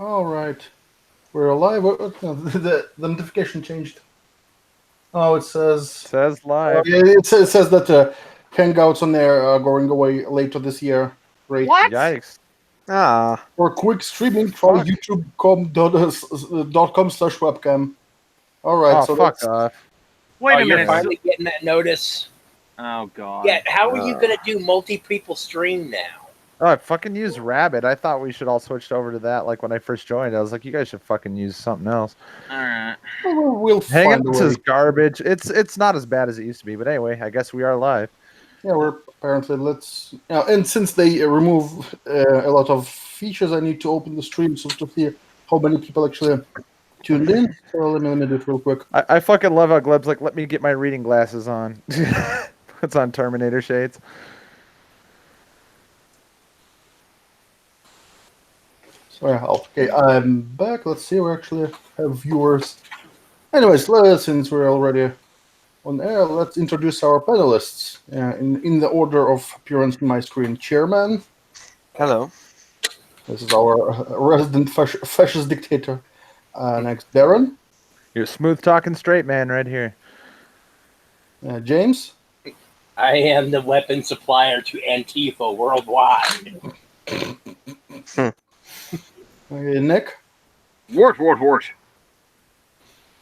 All right. We're alive. No, the notification changed. Oh, it says. Says live. Yeah, it says that Hangouts on there are going away later this year. Great. What? Yikes. Ah, For quick streaming, try Fuck. youtube.com/webcam. All right, Oh, so fuck that's off. Wait a You're minute. finally getting that notice. Oh god. Yeah, how are you going to do multi-people stream now? Oh, I fucking use Rabbit. I thought we should all switch over to that. Like when I first joined, I was like, you guys should fucking use something else. All right. we'll find a Hangouts way. is garbage. It's not as bad as it used to be, but anyway, I guess we are live. Yeah, we're apparently and since they remove a lot of features, I need to open the stream so to see how many people actually tuned in. So let me do it real quick. I fucking love how Gleb's like, let me get my reading glasses on. Puts on Terminator shades. So yeah, okay, I'm back. Let's see, we actually have viewers. Anyways, since we're already on air, let's introduce our panelists in the order of appearance on my screen. Chairman, hello. this is our resident fascist dictator. Next, Darren. You're a smooth talking straight man right here. James. I am the weapon supplier to Antifa worldwide. Nick. Wart.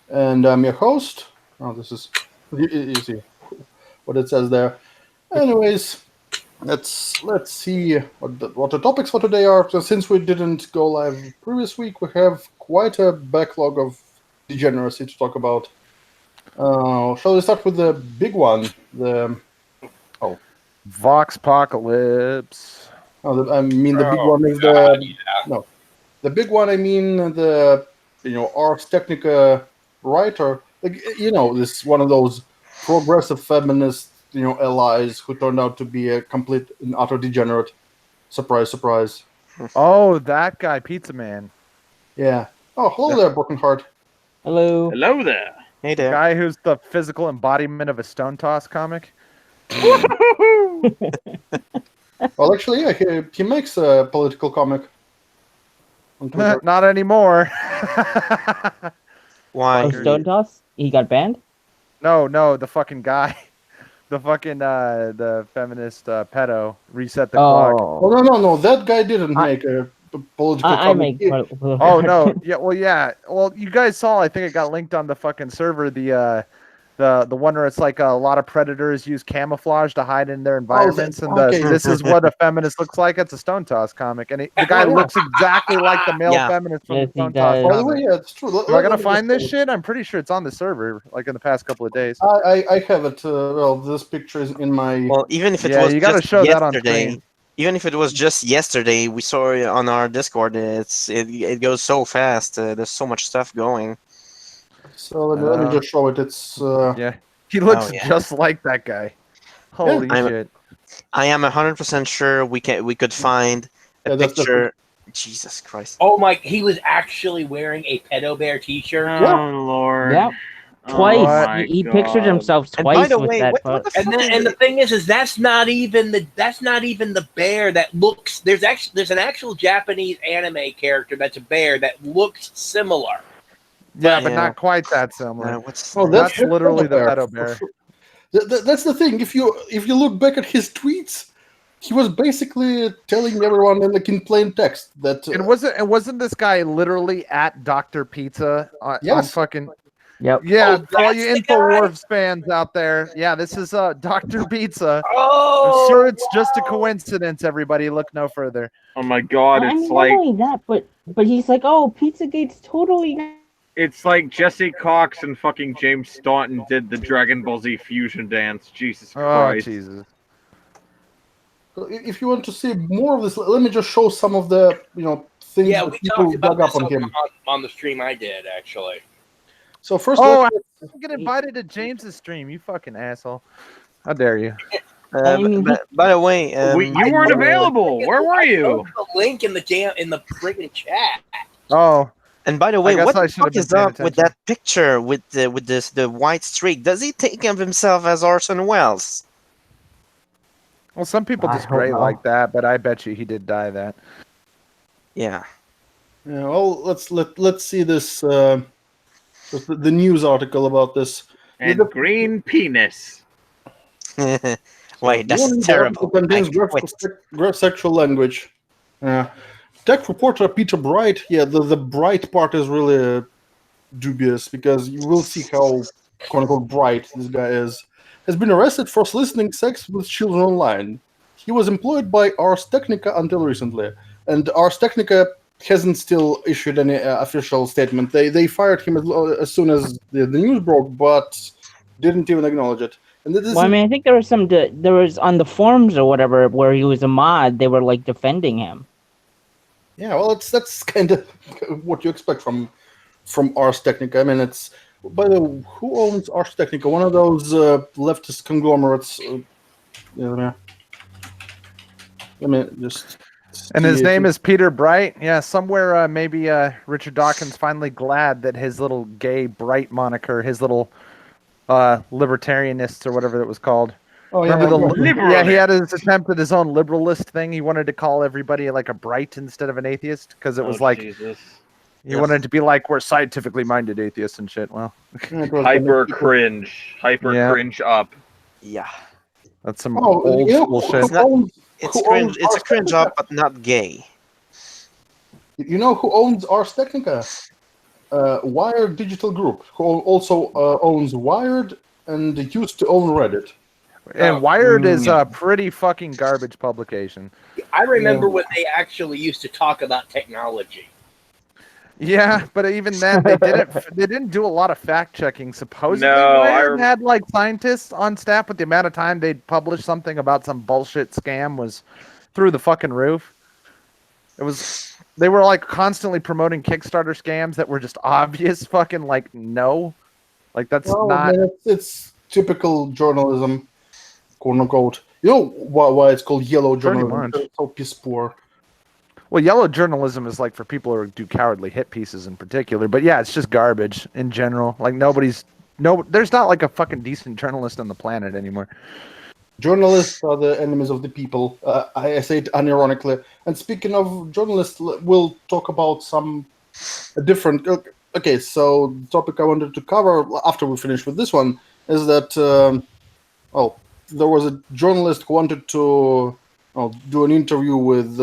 And I'm your host. Oh, this is easy. What it says there. Anyways, let's see what the topics for today are. So since we didn't go live previous week, we have quite a backlog of degeneracy to talk about. Shall we start with the big one? Voxpocalypse. I mean the big one is the big one. I mean the Ars Technica writer. Like this one of those progressive feminist allies who turned out to be a complete and utter degenerate. Surprise, surprise. Oh, that guy, Pizza Man. Yeah. Oh, hello there, Broken Heart. Hello. Hello there. Hey The there. guy who's the physical embodiment of a Stone Toss comic. Well, actually, yeah, he makes a political comic. On Twitter. Not anymore. Why? Oh, Stone Toss? He got banned? No, the fucking guy. The fucking the feminist pedo reset the clock. Oh, no. That guy didn't make a political I comic. make. Oh no, yeah. Well, you guys saw. I think it got linked on the fucking server. The one where it's like a lot of predators use camouflage to hide in their environments, and this is what a feminist looks like. It's a Stone Toss comic, and the guy looks exactly like the male feminist from Yes, the he Stone Toss does. By the comic. way, yeah, it's true. Do I gotta find this shit? I'm pretty sure it's on the server, like in the past couple of days. I have it. Well, this picture is in my. Well, even if it Yeah, was you gotta just show that on yesterday, screen. even if it was just yesterday, we saw it on our Discord. It goes so fast. There's so much stuff going. So let me just show it. It's Yeah, he looks yeah. just like that guy. Holy shit! I am 100% sure we could find a that's the- picture. Jesus Christ! Oh my! He was actually wearing a pedo bear T-shirt. Oh lord. Yep. Oh, Twice. my He God. pictured himself And by twice the with way, that. what the And fuck then, and the thing is that's not even the bear that looks. There's an actual Japanese anime character that's a bear that looks similar. Yeah, but Yeah. not quite that similar. what's Oh, That's the literally the pedo pedo bear. for sure. That's the thing. If you look back at his tweets, he was basically telling everyone in plain text that. And wasn't this guy literally at Dr. Pizza on Yes. fucking? Yep. Yeah, Oh, for all you that's the guy? InfoWars fans out there, yeah, this is Dr. Pizza. Oh, I'm sure it's just a coincidence. Everybody, look no further. Oh my god, I it's mean, like not only that, but he's like, oh, Pizzagate's totally. it's like Jesse Cox and fucking James Staunton did the Dragon Ball Z fusion dance. Jesus Oh Christ. Jesus! If you want to see more of this, let me just show some of the things yeah, that we people talked about dug up this on him. on the stream I did actually. So first, Oh, I get invited to James's stream. You fucking asshole! How dare you? I mean, by the way, you weren't available. Where were you? The link in the freaking chat. Oh, and by the way, guess what I the should have fuck been is paying up with that picture with the white streak? Does he think of himself as Orson Welles? well, some people I just hope gray not. like that, but I bet you he did dye that. Yeah. Yeah, well, let's see this the news article about this. And green penis. Wait, that's Warning, the article terrible. contains I quit. graphic sexual language. Tech reporter Peter Bright. Yeah, the Bright part is really dubious because you will see how quote unquote bright this guy is. Has been arrested for soliciting sex with children online. He was employed by Ars Technica until recently, and Ars Technica hasn't still issued any official statement. They fired him as soon as the news broke, but didn't even acknowledge it. And this Well, I is, mean, I think there was there was on the forums or whatever where he was a mod. They were like defending him. yeah, well, that's kind of what you expect from Ars Technica. I mean, it's by the way, who owns Ars Technica? One of those leftist conglomerates. Yeah, let me just. And his see name it. is Peter Bright. Yeah, somewhere maybe Richard Dawkins finally glad that his little gay Bright moniker, his little libertarianists or whatever it was called. Oh yeah, Remember the Liberal. yeah, he had his attempt at his own liberalist thing. He wanted to call everybody like a Bright instead of an atheist because it was like Jesus. he wanted to be like we're scientifically minded atheists and shit. Well, it was Hyper kind of- cringe. Hyper Yeah. cringe up. Yeah, that's some Oh, old you know, school who shit. not- owns- it's who cringe. owns It's a Ars cringe Technica? up, but not gay. You know who owns Ars Technica? Wired Digital Group, who also owns Wired and used to own Reddit. And Wired is a pretty fucking garbage publication. I remember when they actually used to talk about technology. Yeah, but even then they didn't do a lot of fact checking. Supposedly, No, Wired had like scientists on staff, but the amount of time they'd publish something about some bullshit scam was through the fucking roof. They were like constantly promoting Kickstarter scams that were just obvious fucking like no. Like that's Well, not I mean, it's typical journalism, quote unquote. You know why it's called yellow Pretty journalism? much. It's so piss poor. well, yellow journalism is like for people who do cowardly hit pieces in particular. But yeah, it's just garbage in general. Like there's not like a fucking decent journalist on the planet anymore. Journalists are the enemies of the people. I say it unironically. And speaking of journalists, we'll talk about some different. Okay, so the topic I wanted to cover after we finish with this one is that there was a journalist who wanted to do an interview with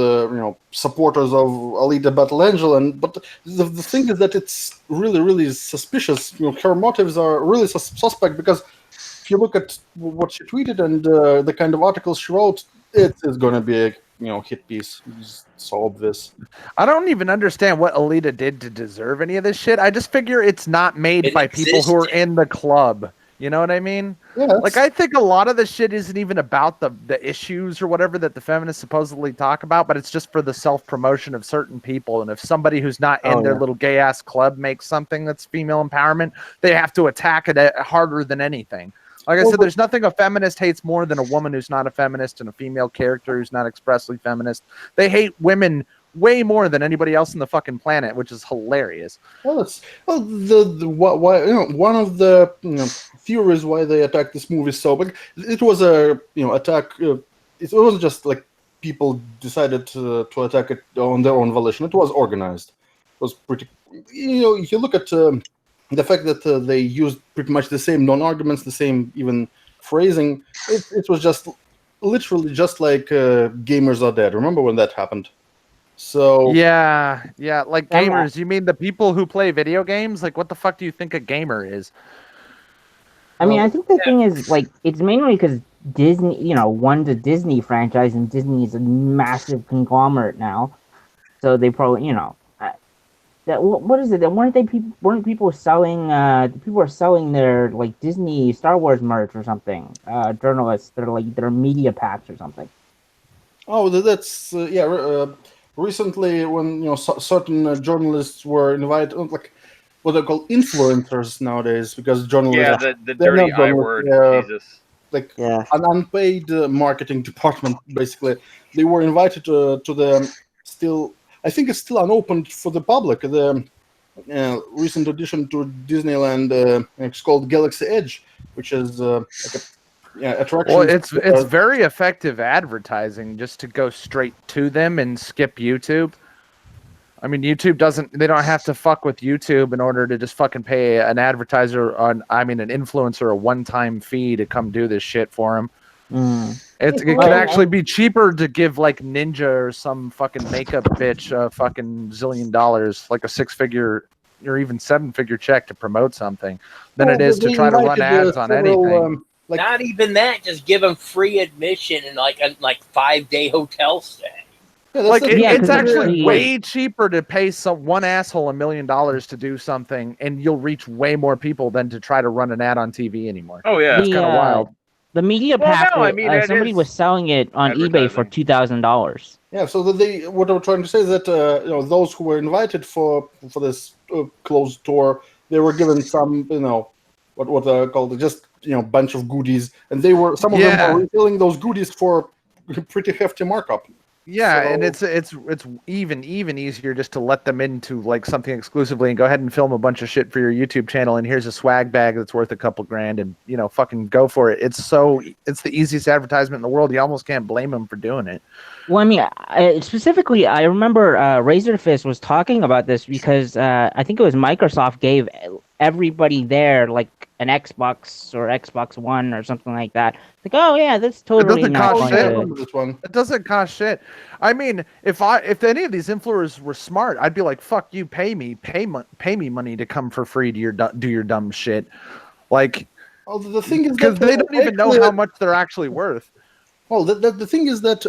supporters of Alita Battle Angel, but the thing is that it's really, really suspicious. Her motives are really suspect because if you look at what she tweeted and the kind of articles she wrote, it is going to be a hit piece. It's so obvious. I don't even understand what Alita did to deserve any of this shit. I just figure it's not made It by people who are existed. in the club. You know what I mean? Yeah, Like I think a lot of the shit isn't even about the issues or whatever that the feminists supposedly talk about, but it's just for the self-promotion of certain people. And if somebody who's not in their little gay ass club makes something that's female empowerment, they have to attack it harder than anything. Like I said, there's nothing a feminist hates more than a woman who's not a feminist and a female character who's not expressly feminist. They hate women way more than anybody else on the fucking planet, which is hilarious. one of the theories why they attacked this movie so big. It was a attack. It wasn't just like people decided to attack it on their own volition. It was organized. It was pretty. If you look at the fact that they used pretty much the same non-arguments, the same even phrasing, it was just literally just like gamers are dead. Remember when that happened? So Yeah, like gamers. You mean the people who play video games? Like, what the fuck do you think a gamer is? I mean, I think the thing is, like, it's mainly because Disney, one's a Disney franchise, and Disney is a massive conglomerate now. So they probably, what is it? Weren't people selling? People are selling their like Disney Star Wars merch or something. Journalists, they're like their media packs or something. Oh, that's recently, when certain journalists were invited, like what they call influencers nowadays, because journalists, Yeah, the they're dirty not I journalists, word. Jesus. like Yeah. an unpaid marketing department. Basically, they were invited to the still. I think it's still unopened for the public. The recent addition to Disneyland, it's called Galaxy Edge, which is like a attraction. Well, it's very effective advertising just to go straight to them and skip YouTube. I mean, YouTube doesn't. They don't have to fuck with YouTube in order to just fucking pay an advertiser an influencer a one-time fee to come do this shit for them. It could actually be cheaper to give like Ninja or some fucking makeup bitch a fucking $1 zillion, like a 6-figure or even 7-figure check to promote something, than it is to try to run ads on anything. Not even that. Just give them free admission and like 5-day hotel stay. Like it's actually way cheaper to pay one asshole $1 million to do something, and you'll reach way more people than to try to run an ad on TV anymore. Oh yeah, it's kind of wild. The media pack. Somebody was selling it on eBay for $2,000. Yeah, so what I'm trying to say is that those who were invited for this closed tour, they were given some what are called just bunch of goodies, and some of them were reselling those goodies for a pretty hefty markup. Yeah, so, and it's even easier just to let them into like something exclusively and go ahead and film a bunch of shit for your YouTube channel, and here's a swag bag that's worth a couple grand, and fucking go for it. It's the easiest advertisement in the world. You almost can't blame them for doing it. Well, I mean, specifically, I remember Razorfist was talking about this because I think it was Microsoft gave everybody there like an Xbox or Xbox One or something like that. Like, oh yeah, that's totally not going to. It doesn't cost shit. I mean, if any of these influencers were smart, I'd be like, fuck you, pay me money to come for free to do your dumb shit. Like, the thing is because they don't even know how much they're actually worth. Well, the thing is that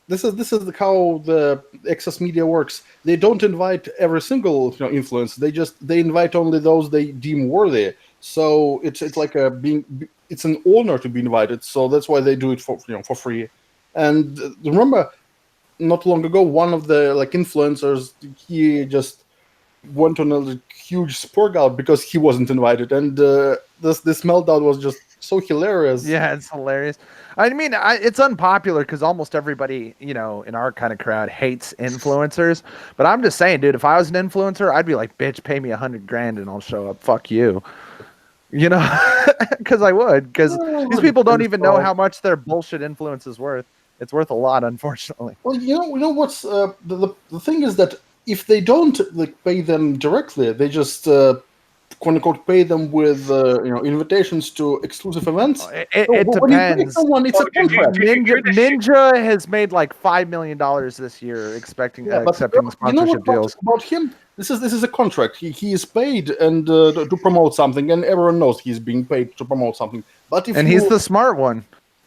this is how the excess media works. They don't invite every single influencer. They invite only those they deem worthy. So it's like it's an honor to be invited. So that's why they do it for free. And remember, not long ago, one of the influencers, he just went on a huge spurg out because he wasn't invited, and this meltdown was just so hilarious. Yeah, it's hilarious. I mean, it's unpopular because almost everybody, in our kind of crowd hates influencers. But I'm just saying, dude, if I was an influencer, I'd be like, bitch, pay me $100,000 and I'll show up. Fuck you. Because I would. Because these people don't even know how much their bullshit influence is worth. It's worth a lot, unfortunately. Well, what's the thing is that if they don't pay them directly, they just quote unquote pay them with invitations to exclusive events. It depends. It's a contract. Ninja has made like $5 million this year, accepting sponsorship deals. About him, this is a contract. He is paid and to promote something, and everyone knows he's being paid to promote something. But he's the smart one.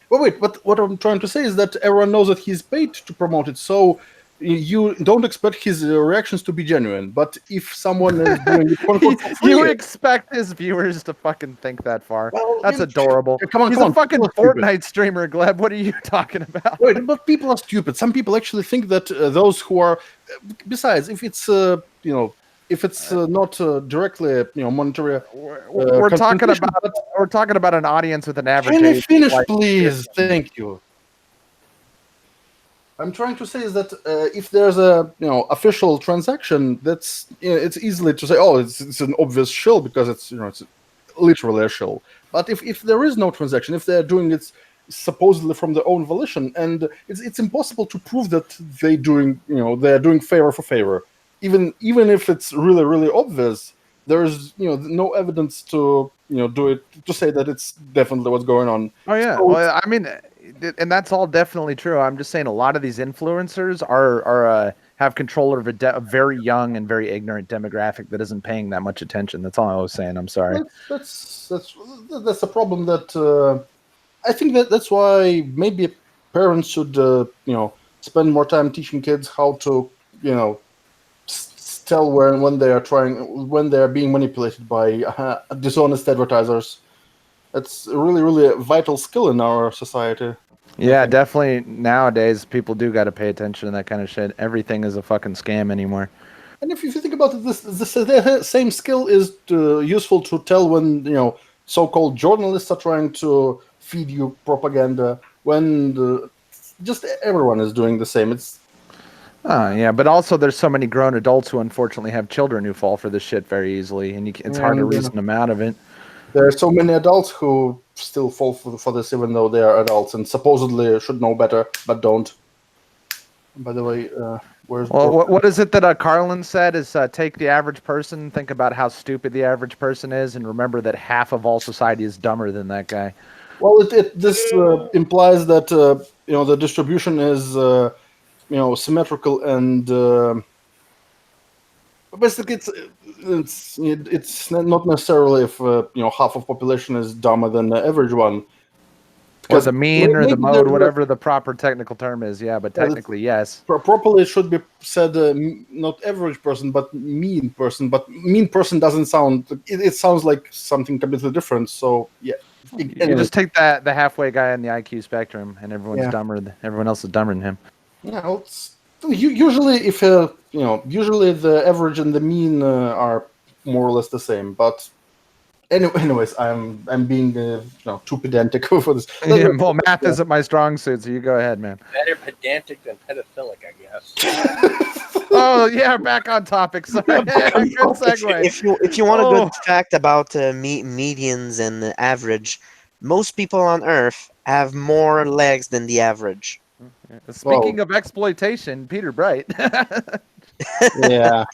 Well, wait, but what I'm trying to say is that everyone knows that he's paid to promote it, so you don't expect his reactions to be genuine. But if someone is doing it, you expect his viewers to fucking think that far. Well, that's adorable. He's a fucking Fortnite streamer, Gleb. What are you talking about? Wait, but people are stupid. Some people actually think that those who are, besides, if it's not directly monetary, we're talking about an audience with an average. Can you finish, please? Thank you. I'm trying to say is that if there's a official transaction, that's it's easily to say, oh, it's an obvious shill because it's literally a shill. But if there is no transaction, if they're doing it supposedly from their own volition, and it's impossible to prove that they're doing favor for favor, even if it's really really obvious, there's no evidence to do it to say that it's definitely what's going on. Oh yeah, so, well, I mean. And that's all definitely true. I'm just saying a lot of these influencers have control over a very young and very ignorant demographic that isn't paying that much attention. That's all I was saying. I'm sorry. That's a problem that I think that's why maybe parents should spend more time teaching kids how to tell when they are being manipulated by dishonest advertisers. It's a really, really vital skill in our society. Yeah, definitely. Nowadays, people do got to pay attention to that kind of shit. Everything is a fucking scam anymore. And if you think about it, the same skill is useful to tell when so-called journalists are trying to feed you propaganda. When just everyone is doing the same. Yeah, but also there's so many grown adults who unfortunately have children who fall for this shit very easily, and it's hard to reason them out of it. There are so many adults who still fall for this, even though they are adults and supposedly should know better, but don't. By the way, where's Well, what is it that Carlin said is take the average person, think about how stupid the average person is, and remember that half of all society is dumber than that guy. Well, this implies that the distribution is symmetrical and basically it's not necessarily if half of population is dumber than the average one. Or the mean or the mode, there- whatever the proper technical term is. Yeah, but technically, yes. Properly, it should be said not average person, but mean person. But mean person doesn't sound. It sounds like something completely different. So yeah. You Anyway. just take the halfway guy on the IQ spectrum, and everyone's dumber. Everyone else is dumber than him. Yeah, well, usually if usually the average and the mean are more or less the same. But anyways, I'm being too pedantic for this. Yeah, well, math isn't my strong suit, so you go ahead, man. Better pedantic than pedophilic, I guess. Oh yeah, back on topic. Sorry. Good segue. If you want a good fact about medians and average, most people on Earth have more legs than the average. Speaking of exploitation, Peter Bright. Yeah.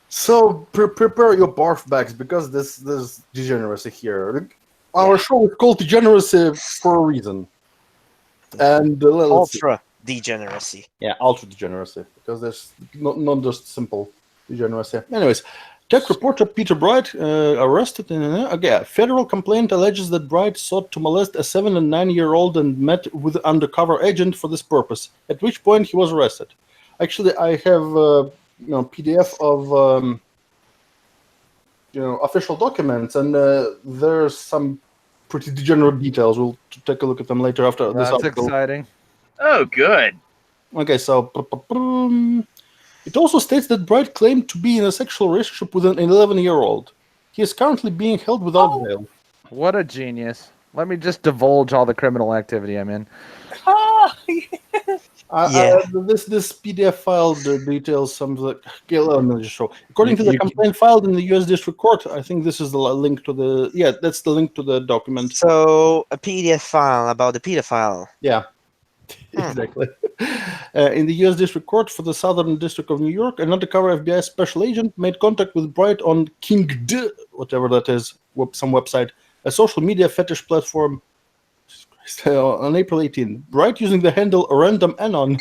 So prepare your barf bags because this degeneracy here. Our show is called Degeneracy for a reason. And Ultra degeneracy. Yeah, ultra degeneracy because there's not just simple degeneracy. Anyways, tech reporter Peter Bright arrested in a federal complaint alleges that Bright sought to molest a 7- and 9-year-old and met with an undercover agent for this purpose. At which point he was arrested. Actually, I have PDF of official documents, and there's some pretty degenerate details. We'll take a look at them later after this article. That's exciting. Oh, good. Okay, so it also states that Bright claimed to be in a sexual relationship with an 11-year-old. He is currently being held without bail. What a genius. Let me just divulge all the criminal activity I'm in. This PDF file details some of the. Okay, let me just show. According to the complaint filed in the U.S. District Court, I think this is the link to the. Yeah, that's the link to the document. So a PDF file about the pedophile. Yeah, exactly. In the U.S. District Court for the Southern District of New York, an undercover FBI special agent made contact with Bright on Kingd, whatever that is, some website, a social media fetish platform. On April 18, Bright using the handle random anon.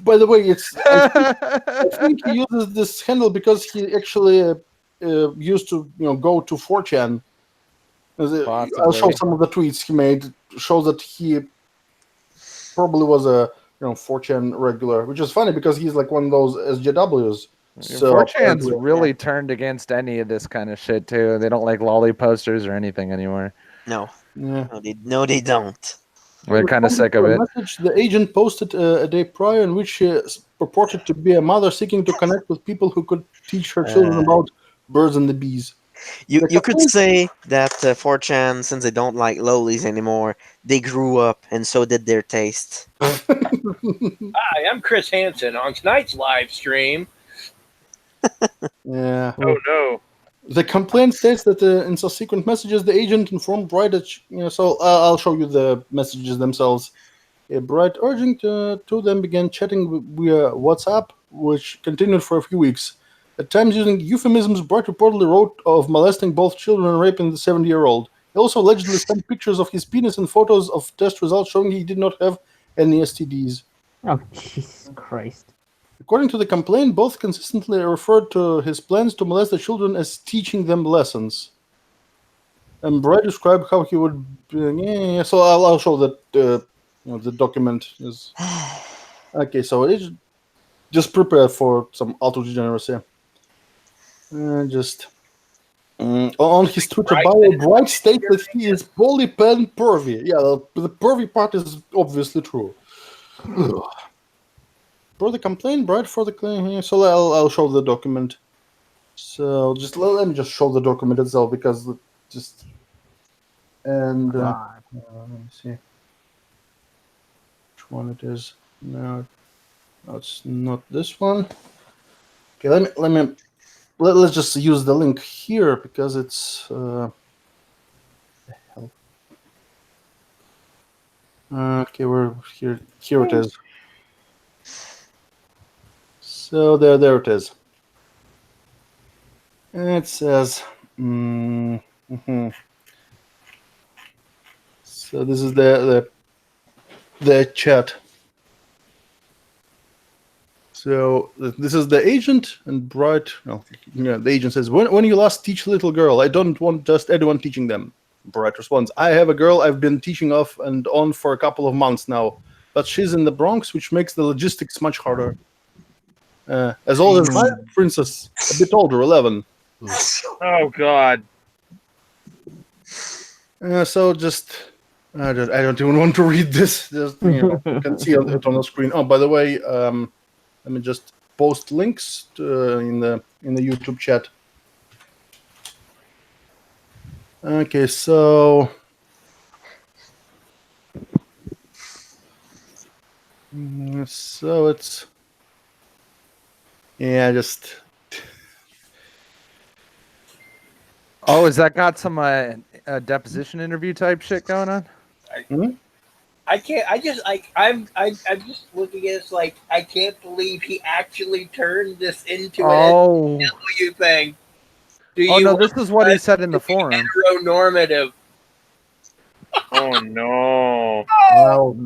By the way, I think he uses this handle because he actually used to go to 4chan. I'll show some of the tweets he made. Shows that he probably was a 4chan regular, which is funny because he's like one of those SJWs. So 4chan's really turned against any of this kind of shit too. They don't like lolly posters or anything anymore. No. Yeah. No, they don't. We're kind of sick of it. Message the agent posted a day prior in which she purported to be a mother seeking to connect with people who could teach her children about birds and the bees. You could say that 4chan, since they don't like lolies anymore, they grew up and so did their taste. Hi, I'm Chris Hansen. On tonight's live stream. Yeah. Oh no. The complaint states that in subsequent messages, the agent informed Bright that so I'll show you the messages themselves. Bright urging to them began chatting via WhatsApp, which continued for a few weeks. At times using euphemisms, Bright reportedly wrote of molesting both children and raping the 70-year-old. He also allegedly sent pictures of his penis and photos of test results showing he did not have any STDs. Oh, Jesus Christ. According to the complaint, both consistently referred to his plans to molest the children as teaching them lessons. And Bright described how he would. So I'll show that the document is. Okay, so it is just prepare for some ultra degeneracy. On his Twitter bio, Bright states that he is polypen pervy. Yeah, the pervy part is obviously true. For the complaint, Bright for the claim. So I'll show the document. So just let me just show the document itself because just and let me see which one it is. No, it's not this one. Okay, let's just use the link here because it's the hell. Okay, we're here. Here it is. So there it is. And it says, so this is the chat. So this is the agent and Bright. No, the agent says, when you last teach little girl, I don't want just anyone teaching them. Bright responds, I have a girl I've been teaching off and on for a couple of months now, but she's in the Bronx, which makes the logistics much harder. As old as my princess, a bit older, 11. Oh God. So just, I don't even want to read this. Just you can see it on the screen. Oh, by the way, let me just post links in the YouTube chat. Okay, so it's just. Oh, has that got some deposition interview type shit going on? I can't. I just like I'm just looking at this like I can't believe he actually turned this into an SJW thing. No, this is what he said in the forum. Heteronormative. Oh no. Well,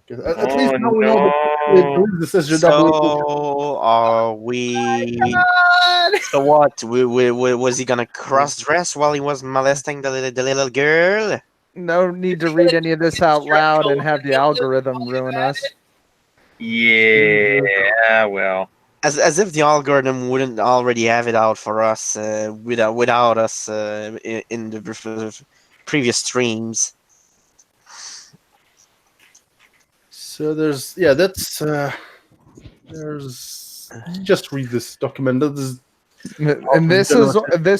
at least now we know this is SJW. So are we? So what? Was he gonna cross-dress while he was molesting the little girl? No need to read any of this out loud and have the algorithm ruin us. Yeah. Well. As if the algorithm wouldn't already have it out for us without us in the previous streams. So there's that's there's just read this document. And this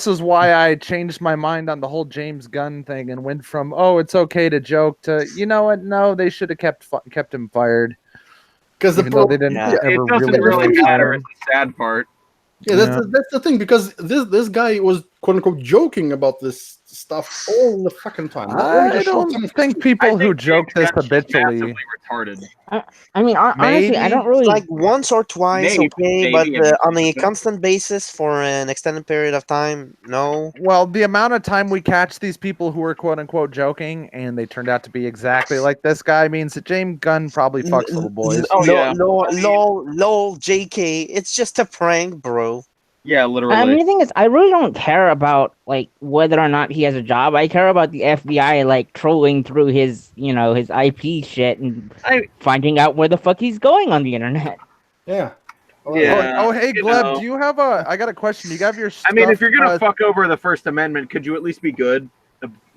is why I changed my mind on the whole James Gunn thing and went from it's okay to joke to you know what, no, they should have kept him fired. Because they didn't ever it doesn't really matter. It's the sad part. Yeah, that's the thing, because this guy was quote unquote joking about this stuff all the fucking time. I don't think people who joke this habitually retarded. I mean, honestly, I don't really like once or twice, maybe, but on a constant basis for an extended period of time, no. Well, the amount of time we catch these people who are quote unquote joking and they turned out to be exactly like this guy means that James Gunn probably fucks little boys. Oh yeah, lol, JK, it's just a prank, bro. Yeah, literally. I mean, the thing is, I really don't care about like whether or not he has a job. I care about the FBI like trolling through his, his IP shit and finding out where the fuck he's going on the internet. Yeah. Oh, hey, Gleb, do you have I got a question. You have your stuff, I mean, if you're gonna fuck over the First Amendment, could you at least be good?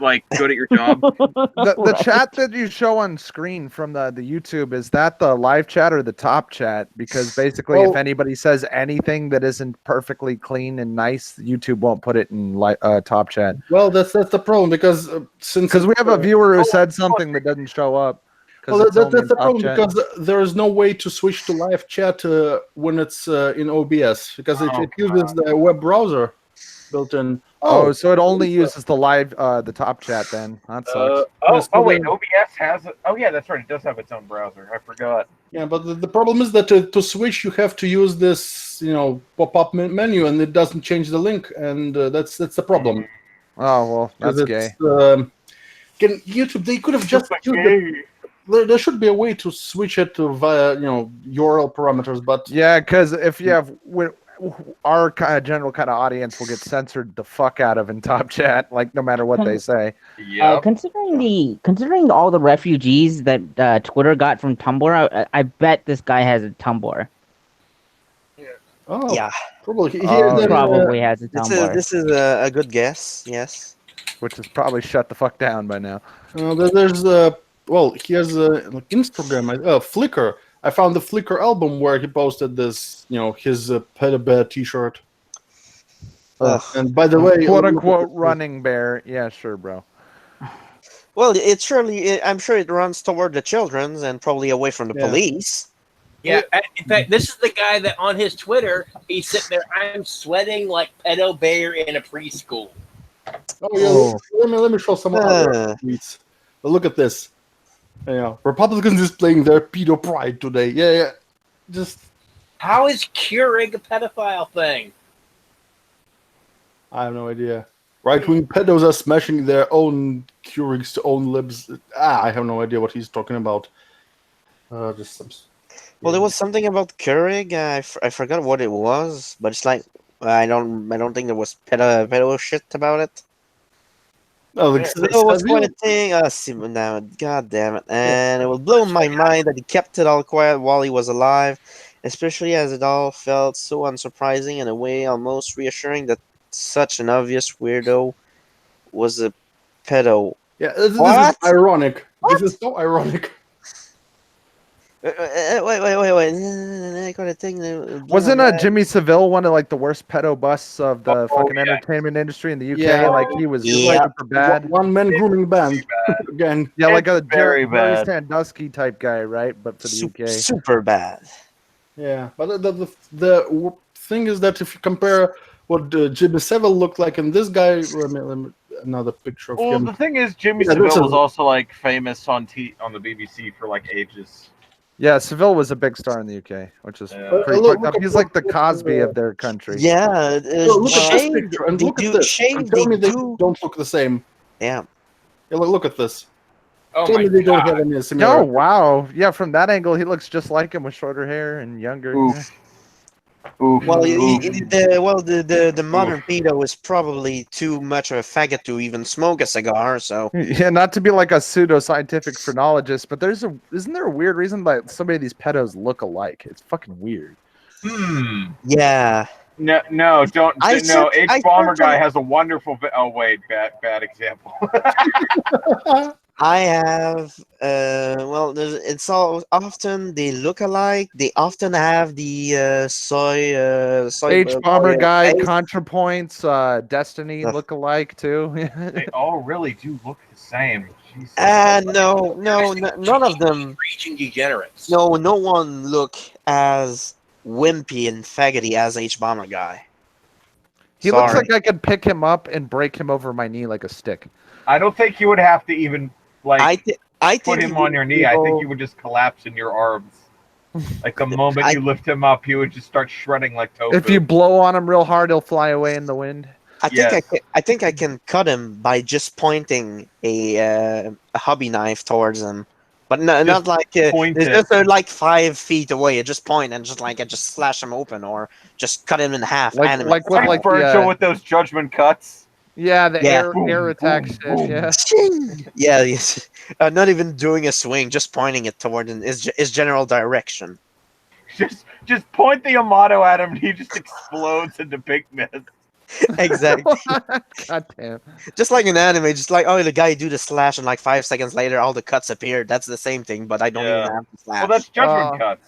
Like, good at your job? The chat that you show on screen from the YouTube, is that the live chat or the top chat? Because basically, if anybody says anything that isn't perfectly clean and nice, YouTube won't put it in top chat. Well, that's the problem, because because we have a viewer who said something that doesn't show up. Well, that's the problem, because there is no way to switch to live chat when it's in OBS, because it uses the web browser built in. So it only uses the live, the top chat then. That sucks. Wait, OBS has it? Oh, yeah, that's right. It does have its own browser. I forgot. Yeah, but the problem is that to switch, you have to use this, pop-up menu, and it doesn't change the link, and that's the problem. Oh, well, that's gay. YouTube, they could have just used there should be a way to switch it to via, URL parameters, but... Yeah, because if you have... our kind of general kind of audience will get censored the fuck out of in top chat, like no matter what they say. Yeah. Considering all the refugees that Twitter got from Tumblr, I bet this guy has a Tumblr. Oh, yeah, probably. He probably has a Tumblr. This is a good guess. Yes, which is probably shut the fuck down by now. There's he has like Instagram, Flickr. I found the Flickr album where he posted this, his Peda Bear T-shirt. And by the way, quote unquote running bear. Yeah, sure, bro. Well, I'm sure it runs toward the children's and probably away from the police. Yeah, in fact, this is the guy that on his Twitter, he's sitting there, I'm sweating like pedo bear in a preschool. Oh, yeah, let me show some other tweets. But look at this. Republicans displaying their pedo pride today. Yeah. Just How is curing a pedophile thing? I have no idea. Right-wing pedos are smashing their own curings to own lips. I have no idea what he's talking about. Just some. Well, there was something about Keurig. I forgot what it was, but it's like I don't think there was pedo shit about it. Oh, It was quite a thing. Now, god damn it! And it will blow my mind that he kept it all quiet while he was alive, especially as it all felt so unsurprising in a way almost reassuring that such an obvious weirdo was a pedo. Yeah, this What? is ironic. What? This is so ironic. Wait! I got a thing. Wasn't Jimmy Savile one of like the worst pedo busts of the fucking yeah. entertainment industry in the UK? Yeah. Like he was Yeah. super bad. One-man grooming band. Again. Yeah, like a It's very Jerry bad. Sandusky type guy, right? But for the UK. Super bad. Yeah, but the thing is that if you compare what Jimmy Savile looked like and this guy, let me another picture of Well, him. the thing is, Jimmy Yeah, Savile this is- was also like famous on the BBC for like ages. Yeah, Seville was a big star in the UK, which is Yeah. pretty Look fucked up. at He's like the what- Cosby of their country. Yeah, Look at this shave. picture and They look do at this. shave. And tell me they do. don't look the same. Yeah. Yeah, look at this. Oh Tell my me they don't god. have any Oh similar. wow, yeah. From that angle, he looks just like him with shorter hair and younger. Oof. Oof. Well, oof. the modern pedo is probably too much of a faggot to even smoke a cigar. So Yeah, not to be like a pseudo-scientific phrenologist, but isn't there a weird reason that so many of these pedos look alike? It's fucking weird. yeah, No, don't. I No, searched- H I Bomber searched guy on- has a wonderful. Oh wait, bad example. I have. Well, it's all often they look alike. They often have the soy. H bomber guy, face. ContraPoints, Destiny Ugh. look alike too. They all really do look the same. Jesus. No, none of them. Raging degenerates. No one look as wimpy and faggoty as H bomber guy. He looks Sorry. like I could pick him up and break him over my knee like a stick. I don't think you would have to even like I put think him he on would your be knee. I think able- you would just collapse in your arms. Like the moment you lift him up, he would just start shredding like tofu. If you blow on him real hard, he'll fly away in the wind. Yes. I think I can cut him by just pointing a hobby knife towards him, but no, not like point it's it. just like 5 feet away. You just point and just like I just slash him open or just cut him in half. Like anime with style. like Virgil the with those judgment cuts. yeah the Yeah. air attack shit. boom. Yeah. Ching! Yeah, yes. Not even doing a swing, just pointing it toward his general direction. Just point the Amato at him, and he just explodes into pigment. Exactly. God damn. Just like in anime, just like oh the guy do the slash and like 5 seconds later all the cuts appear. That's the same thing, but I don't Yeah. even have to slash. Well, that's judgment cuts.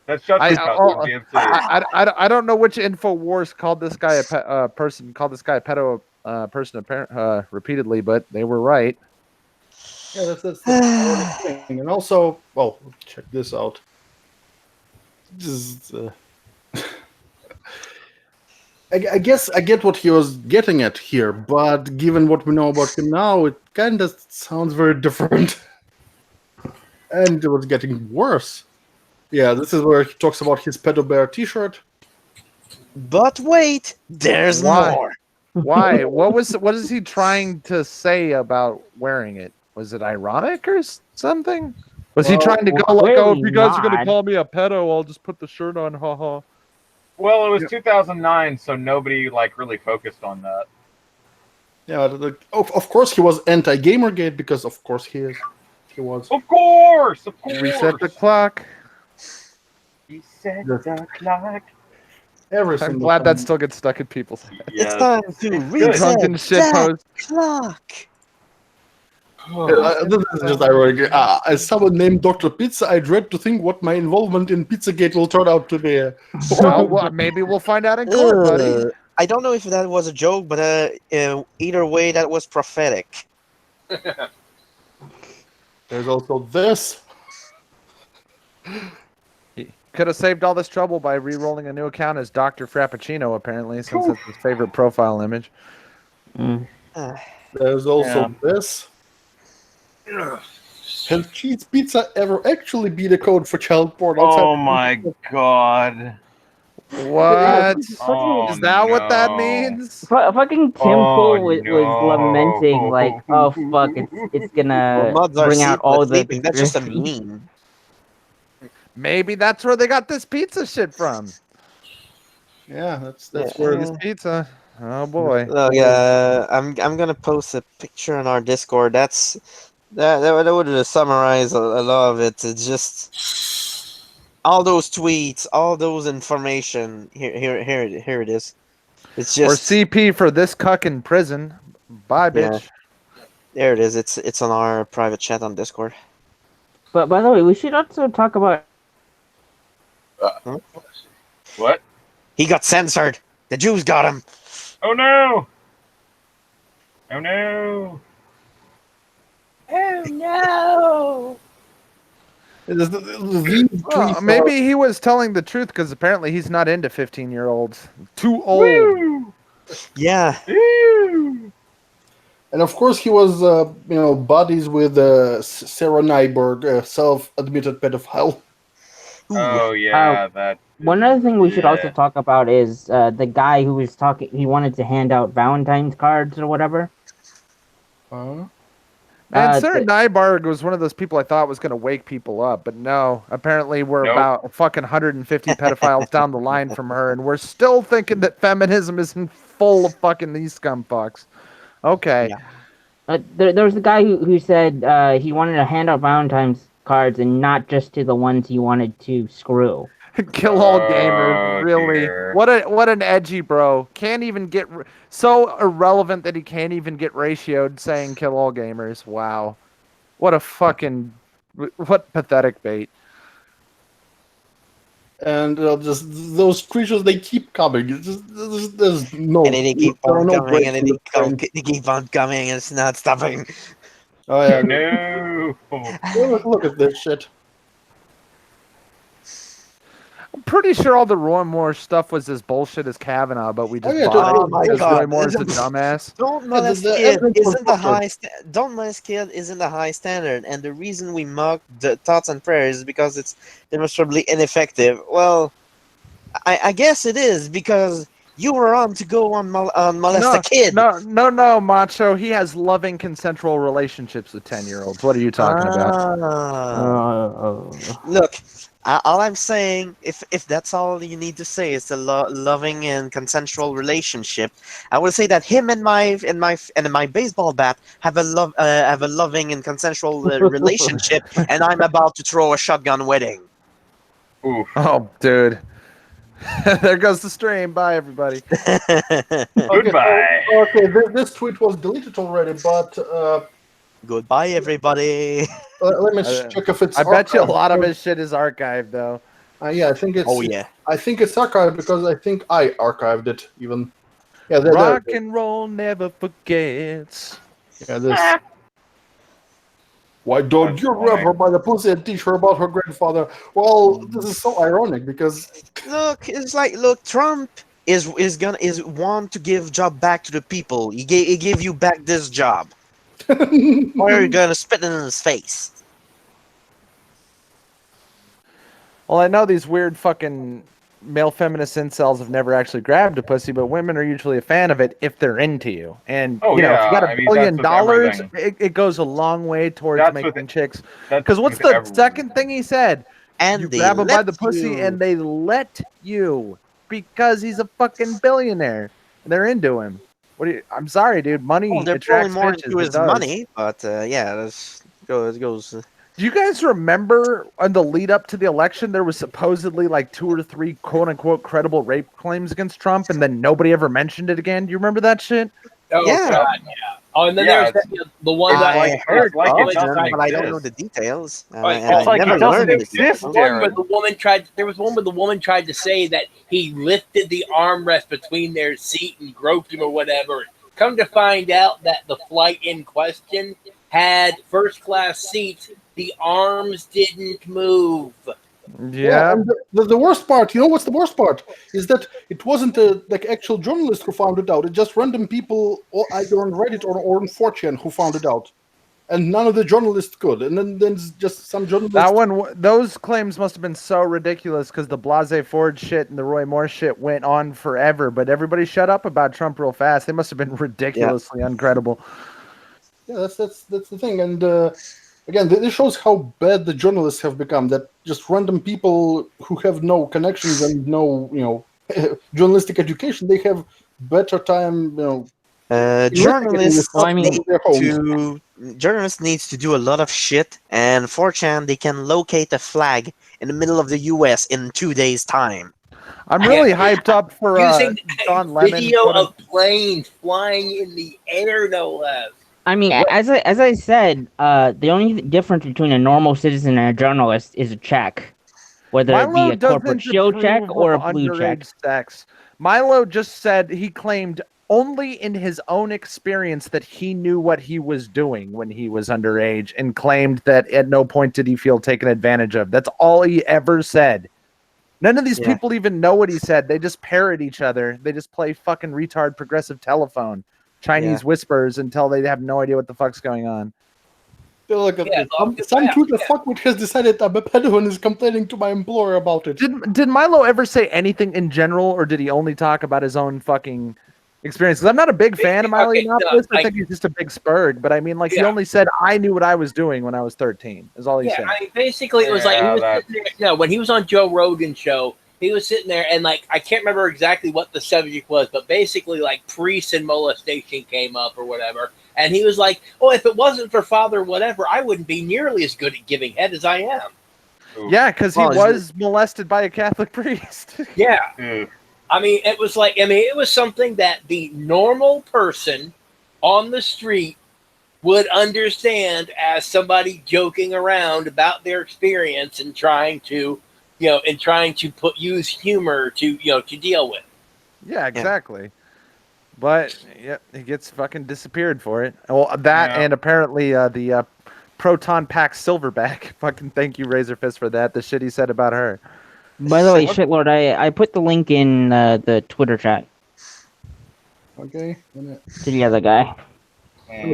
That's judgment cuts. oh, on DMC. I don't know which InfoWars called this guy a pedo person repeatedly, but they were right. Yeah, that's the ironic thing. And also, well, check this out. This is, I guess I get what he was getting at here, but given what we know about him now, it kind of sounds very different. And it was getting worse. Yeah, this is where he talks about his Pedo Bear t-shirt. But wait, there's Why? more. Why? What is he trying to say about wearing it? Was it ironic or something? Was he Well, trying to go like, oh, if you guys are clearly gonna call me a pedo, I'll just put the shirt on, haha. Well, it was 2009, so nobody like really focused on that. Yeah, of course he was anti-Gamergate because of course he is. He was. Of course. Reset the clock. Reset the clock. Everything. I'm glad that still gets stuck in people's heads. It's time to good. reset Drunken shit that post. clock. This is just ironic. As someone named Dr. Pizza, I dread to think what my involvement in Pizzagate will turn out to be. Well, maybe we'll find out in court, buddy. I don't know if that was a joke, but either way, that was prophetic. There's also this. Could have saved all this trouble by re-rolling a new account as Dr. Frappuccino, apparently, since it's his favorite profile image. There's also this. Has cheese pizza ever actually be the code for child porn? Oh my god. What? Oh, Is that what that no. means? Fucking Tim Oh, Pool was no. lamenting like, oh fuck, it's Well, gonna mods are bring out all the sleeping. That's just a meme. Maybe that's where they got this pizza shit from. Yeah, that's Yeah. where This pizza. Oh boy. Look, I'm gonna post a picture on our Discord. That would just summarize a lot of it. It's just all those tweets, all those information. Here it is. It's Or just CP for this cuck in prison. Bye, yeah. bitch. There it is. It's on our private chat on Discord. But by the way, we should also talk about. What? He got censored. The Jews got him. Oh, no. Oh, no. Oh no! these tweets Maybe he was telling the truth because apparently he's not into 15-year-olds. Too old. Woo! Yeah. Woo! and of course he was, buddies with Sarah Nyberg, self-admitted pedophile. Oh, yeah, that. One other thing we should also Yeah. talk about is the guy who was talking. He wanted to hand out Valentine's cards or whatever. Man, Sarah Nyberg was one of those people I thought was going to wake people up, but no. Apparently, we're Nope. about fucking 150 pedophiles down the line from her, and we're still thinking that feminism isn't full of fucking these scumfucks. Okay. Yeah. There was the guy who said he wanted to hand out Valentine's cards and not just to the ones he wanted to screw. Kill all Oh, gamers, really? dear. What an edgy bro. Can't even get so irrelevant that he can't even get ratioed saying kill all gamers. Wow. What what pathetic bait. And just those creatures, they keep coming. It's just, there's no. And then they keep there are on no coming, and then breaks they keep on coming, and it's not stopping. Oh yeah. No. Look at this shit. I'm pretty sure all the Roy Moore stuff was as bullshit as Kavanaugh, but we just yeah, bought oh it my because God. Roy Moore's a dumbass. Don't molest the kid evidence was isn't the fucked up. Don't molest kid isn't the high standard, and the reason we mock the thoughts and prayers is because it's demonstrably ineffective. Well, I guess it is because you were on to go on molest a kid. No, Macho. He has loving, consensual relationships with 10-year-olds. What are you talking about? Look, all I'm saying, if that's all you need to say is the loving and consensual relationship, I would say that him and my baseball bat have a loving and consensual relationship, and I'm about to throw a shotgun wedding. Oof. Oh, dude. There goes the stream. Bye, everybody. Goodbye. Okay, this tweet was deleted already, but Goodbye, everybody. let me check if it's. I bet you a archived. lot of his shit is archived, though. Yeah, I think it's. Oh yeah. I think it's archived because I think I archived it even. Yeah, Rock and roll never forgets. Yeah, this. Why don't you grab her by the pussy and teach her about her grandfather? Well, this is so ironic because Look, it's like Trump is want to give job back to the people. He gave you back this job. Or are you gonna spit it in his face? Well, I know these weird fucking male feminist incels have never actually grabbed a pussy, but women are usually a fan of it if they're into you. And if you got $1 billion, that's with it goes a long way towards That's making with- chicks. That's Because what's with the everyone. second thing he said? And You they grab him by let the pussy you. and they let you because he's a fucking billionaire. They're into him. I'm sorry, dude. Money Well, they're attracts probably more bitches. into It his does. money, but yeah, it goes. Do you guys remember on the lead up to the election, there was supposedly like 2 or 3 quote unquote credible rape claims against Trump, and then nobody ever mentioned it again? Do you remember that shit? Oh, Yeah. God, yeah. Oh, and then Yeah, there's the one that I I heard. it's like of it doesn't them, but I don't exist. know the details. Right, And it's I like it never doesn't learned it. exist. One where Jared. the woman tried. There was one where the woman tried to say that he lifted the armrest between their seat and groped him or whatever. Come to find out that the flight in question had first class seats. The arms didn't move. Yeah. and the worst part, you know what's the worst part? Is that it wasn't a actual journalist who found it out. It's just random people either on Reddit or on 4chan who found it out. and none of the journalists could. And then just some journalists. That one, those claims must have been so ridiculous because the Blasey Ford shit and the Roy Moore shit went on forever. But everybody shut up about Trump real fast. They must have been ridiculously uncredible. Yeah, that's the thing. And again, this shows how bad the journalists have become. That just random people who have no connections and no journalistic education, they have better time. Journalists Well, I mean- journalists needs to do a lot of shit, and 4chan they can locate a flag in the middle of the U.S. in 2 days' time. I'm really hyped up for Using Don Lemon. video of planes flying in the air, no less. I mean, as I said, the only difference between a normal citizen and a journalist is a check, whether it be a corporate shield check or a blue check. Sex. Milo just said he claimed only in his own experience that he knew what he was doing when he was underage, and claimed that at no point did he feel taken advantage of. That's all he ever said. None of these people even know what he said. They just parrot each other. They just play fucking retard progressive telephone, Chinese whispers until they have no idea what the fuck's going on. Some Twitter fuckwit has decided I'm a pedo and is complaining to my employer about it. Did Milo ever say anything in general, or did he only talk about his own fucking experience? Because I'm not a big fan of Milo Yiannopoulos. I think he's just a big spurg. But I mean, like, he only said, I knew what I was doing when I was 13, is all he said. I mean, basically, it was like, he was sitting there, when he was on Joe Rogan's show, he was sitting there, and, like, I can't remember exactly what the subject was, but basically, like, priests and molestation came up or whatever. And he was like, oh, if it wasn't for Father whatever, I wouldn't be nearly as good at giving head as I am. Yeah, because he was molested by a Catholic priest. Yeah. I mean, it was like, it was something that the normal person on the street would understand as somebody joking around about their experience and trying to, use humor to deal with. Yeah, exactly. But he gets fucking disappeared for it. Well, that and apparently the Proton Pack Silverback. Fucking thank you, Razorfist, for that. The shit he said about her. By the way, shitlord, I put the link in the Twitter chat. Okay. To the other guy.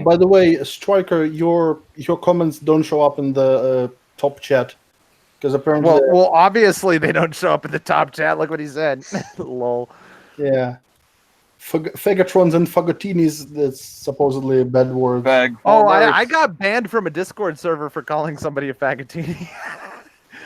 By the way, Striker, your comments don't show up in the top chat because apparently. Well, obviously they don't show up in the top chat. Look what he said. Lol. Yeah. Fagatrons and Fagottinis, that's supposedly a bad word. I got banned from a Discord server for calling somebody a Fagattini.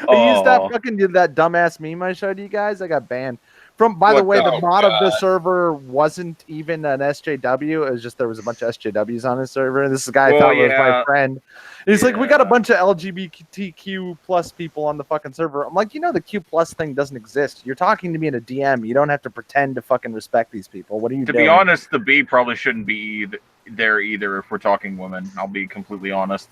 I used that dumbass meme I showed you guys. I got banned. By the way, the mod of the server wasn't even an SJW. It was just there was a bunch of SJWs on his server. And this guy thought was my friend. And he's like, we got a bunch of LGBTQ plus people on the fucking server. I'm like, the Q plus thing doesn't exist. You're talking to me in a DM. You don't have to pretend to fucking respect these people. What are you doing? To be honest, the B probably shouldn't be there either if we're talking women. I'll be completely honest.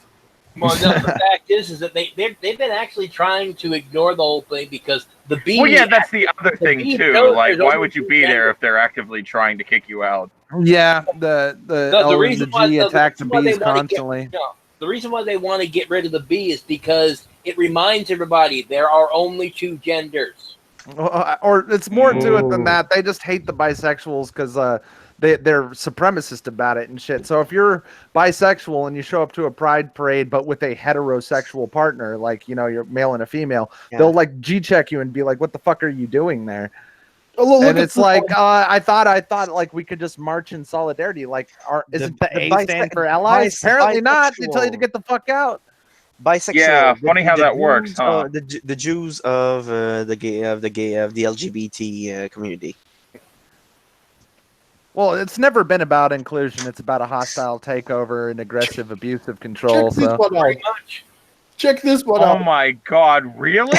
Well, no, the fact is that they've been actually trying to ignore the whole thing because the B. Well, yeah, that's the other thing too. Like, why would you be there if they're actively trying to kick you out? Yeah, the L and the G attack the B's constantly. The reason why they want to get rid of the B is because it reminds everybody there are only two genders. Or it's more to it than that. They just hate the bisexuals because they're supremacist about it and shit. So if you're bisexual and you show up to a pride parade but with a heterosexual partner, like you're male and a female, they'll like G-check you and be like, "What the fuck are you doing there?" And it's like, I thought like we could just march in solidarity. Like, isn't the A stand for allies? Apparently not. They tell you to get the fuck out. Bisexual. Yeah, funny how that works, huh? The Jews of the LGBT community. Well, it's never been about inclusion. It's about a hostile takeover and aggressive, abusive control. Check this one out. Oh my god, really?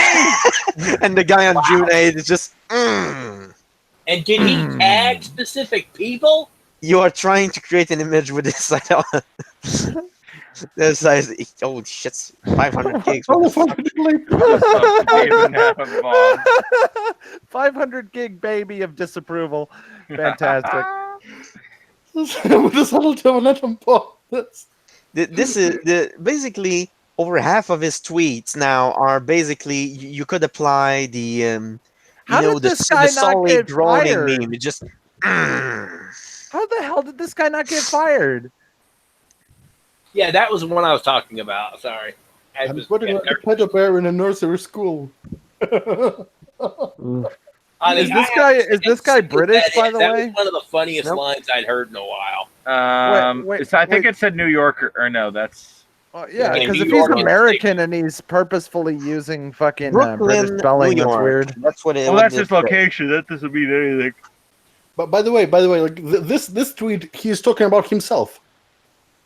And the guy on June 8th is just. And did he tag specific people? You are trying to create an image with this. This size. Oh shit! 500 gigs. 500 gig baby of disapproval. Fantastic. This is basically over half of his tweets now are basically you could apply the the solid groaning meme. It just how the hell did this guy not get fired? Yeah, that was the one I was talking about. Sorry. I'm putting a pedo bear in a nursery school. Is this guy British, by the way? That was one of the funniest lines I'd heard in a while. I think it said New York, or no, that's... yeah, because if he's American and he's purposefully using fucking British spelling, that's weird. That's what it. Well, that's his location. That doesn't mean anything. But by the way, like this tweet, he's talking about himself.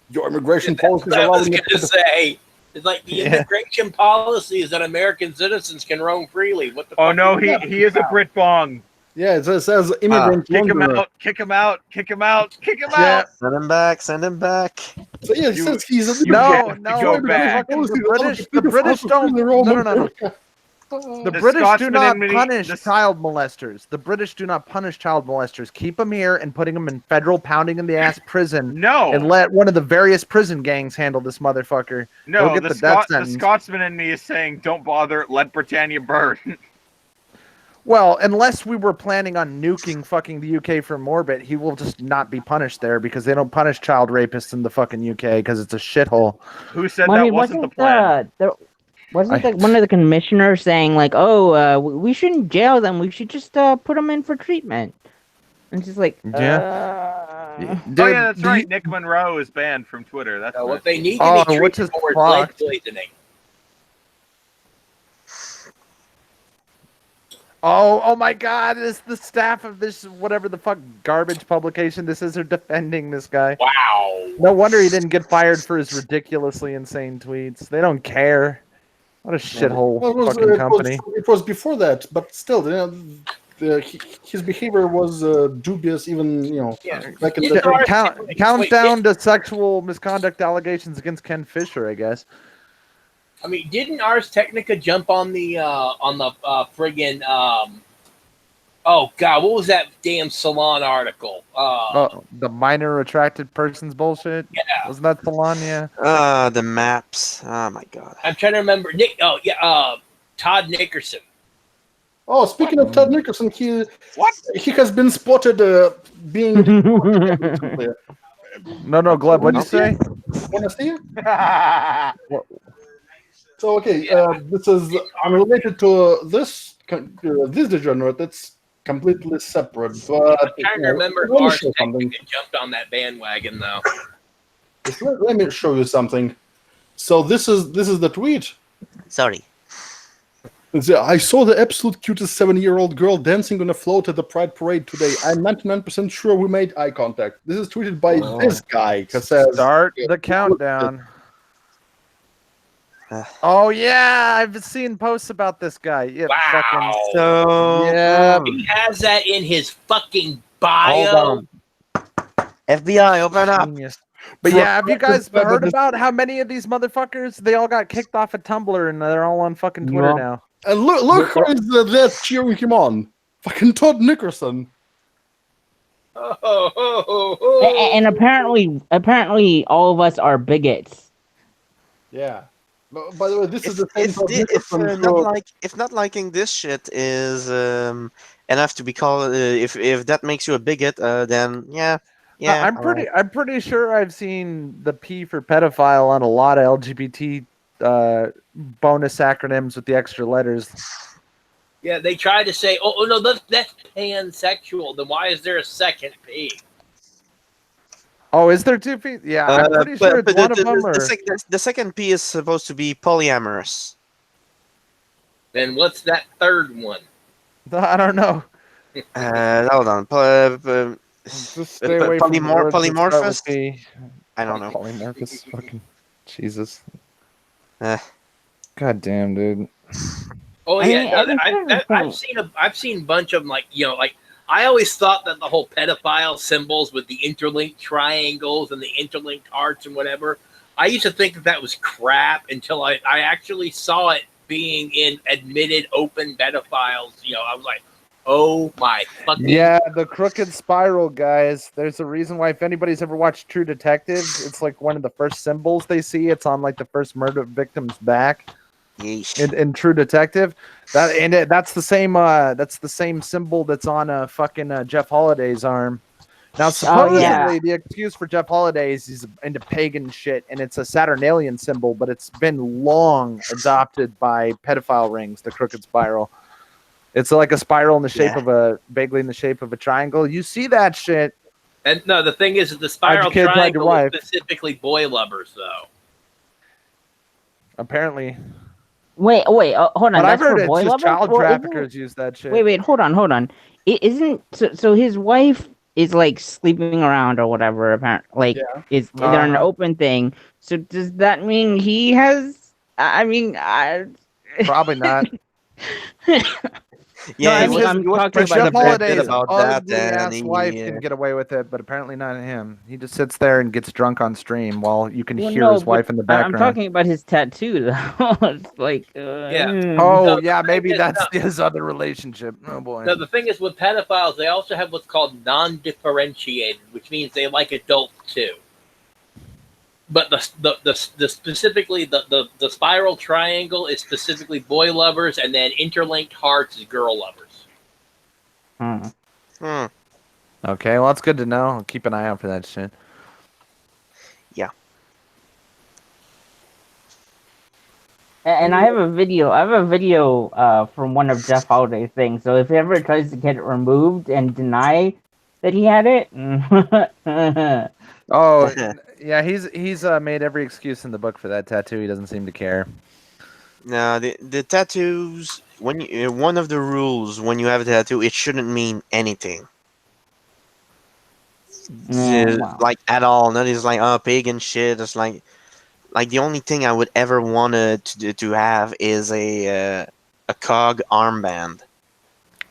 Your immigration policies I are was going to say. It's like the immigration policy is that American citizens can roam freely. What the? Oh no, he is a Brit bong. Yeah, it says immigrant. Kick him out! Kick him out! Kick him out! Kick him out! Send him back! Send him back! So yeah, it says he's a no. Go back. The British don't. No. The British do not punish child molesters. The British do not punish child molesters. Keep them here and putting them in federal pounding in the ass prison. No. And let one of the various prison gangs handle this motherfucker. No, the Scotsman in me is saying, don't bother, let Britannia burn. Well, unless we were planning on nuking fucking the UK from orbit, he will just not be punished there because they don't punish child rapists in the fucking UK because it's a shithole. Who said that wasn't the plan? Wasn't one of the commissioners saying like, "Oh, we shouldn't jail them. We should just put them in for treatment"? And just like, Dude, that's right. Nick Monroe is banned from Twitter. That's what they need to be treated for lead poisoning. Oh my God! It's the staff of this whatever the fuck garbage publication this is are defending this guy. Wow! No wonder he didn't get fired for his ridiculously insane tweets. They don't care. What a shithole fucking company. It was before that, but still, his behavior was dubious. Even back in the countdown to sexual misconduct allegations against Ken Fisher, I guess. I mean, didn't Ars Technica jump on the friggin' oh god, what was that damn Salon article? The minor attracted persons bullshit. Yeah, wasn't that Salon? Yeah. The maps. Oh my god. I'm trying to remember. Todd Nickerson. Oh, speaking of Todd Nickerson, he has been spotted being. No, Gleb, what'd you say? Want to see it? So okay, this is unrelated to this degenerate. That's completely separate. But I'm trying to remember if Ars Technica jumped on that bandwagon though. Let me show you something. So this is the tweet. Sorry. I saw the absolute cutest 7-year-old girl dancing on a float at the Pride Parade today. I'm 99% sure we made eye contact. This is tweeted by this guy. Start the countdown. Oh yeah, I've seen posts about this guy. Yeah, wow. He has that in his fucking bio. Hold on. FBI, open up. Genius. But yeah, have you guys heard about how many of these motherfuckers, they all got kicked off of Tumblr and they're all on fucking Twitter now? And look who is there cheering him on. Fucking Todd Nickerson. And apparently all of us are bigots. Yeah. By the way, this is the same. If not liking this shit is enough to be called, if that makes you a bigot, then yeah. I'm pretty sure I've seen the P for pedophile on a lot of LGBT bonus acronyms with the extra letters. Yeah, they try to say, "Oh no, that's pansexual." Then why is there a second P? Oh, is there two P? Yeah, I'm pretty sure it's one of them. The second P is supposed to be polyamorous. Then what's that third one? I don't know. Hold on. Polymorphous? I don't know. Polymorphous. Fucking Jesus. God damn, dude. Oh yeah, I've seen a bunch of them. I always thought that the whole pedophile symbols with the interlinked triangles and the interlinked hearts and whatever, I used to think that was crap until I actually saw it being in admitted open pedophiles. I was like, oh my fucking... Yeah, the crooked spiral, guys. There's a reason why if anybody's ever watched True Detective, it's like one of the first symbols they see. It's on like the first murder victim's back. In True Detective, that's the same symbol that's on fucking Jeff Holliday's arm. Now, supposedly, yeah. the excuse for Jeff Holiday is he's into pagan shit, and it's a Saturnalian symbol, but it's been long adopted by pedophile rings, the crooked spiral. It's like a spiral in the shape of vaguely in the shape of a triangle. You see that shit. And no, the thing is that the spiral Hide your kid, hide your triangle is wife. specifically boy lovers, though. Apparently. Wait, hold on. But I've That's heard for it's boy just lovers? child Well, traffickers use that shit. Wait, hold on. Isn't so his wife is like sleeping around or whatever, apparently. Like they're an open thing. So does that mean he has Probably not. Yeah, I'm talking about Jeff the Holiday's about ugly that, ass and wife he, can get away with it, but apparently not him. He just sits there and gets drunk on stream while you can hear his wife in the background. I'm talking about his tattoo, though. It's like, Oh, yeah, maybe that's his other relationship. Oh boy. No, the thing is with pedophiles, they also have what's called non-differentiated, which means they like adults too. But the specifically the spiral triangle is specifically boy lovers, and then interlinked hearts is girl lovers. Okay, well that's good to know. I'll keep an eye out for that shit. Yeah. And I have a video from one of Jeff Holiday's things. So if he ever tries to get it removed and deny that he had it, oh yeah, he's made every excuse in the book for that tattoo. He doesn't seem to care. No, the tattoos. One of the rules when you have a tattoo, it shouldn't mean anything. wow. Like at all. That is like pagan shit. It's like the only thing I would ever want to have is a cog armband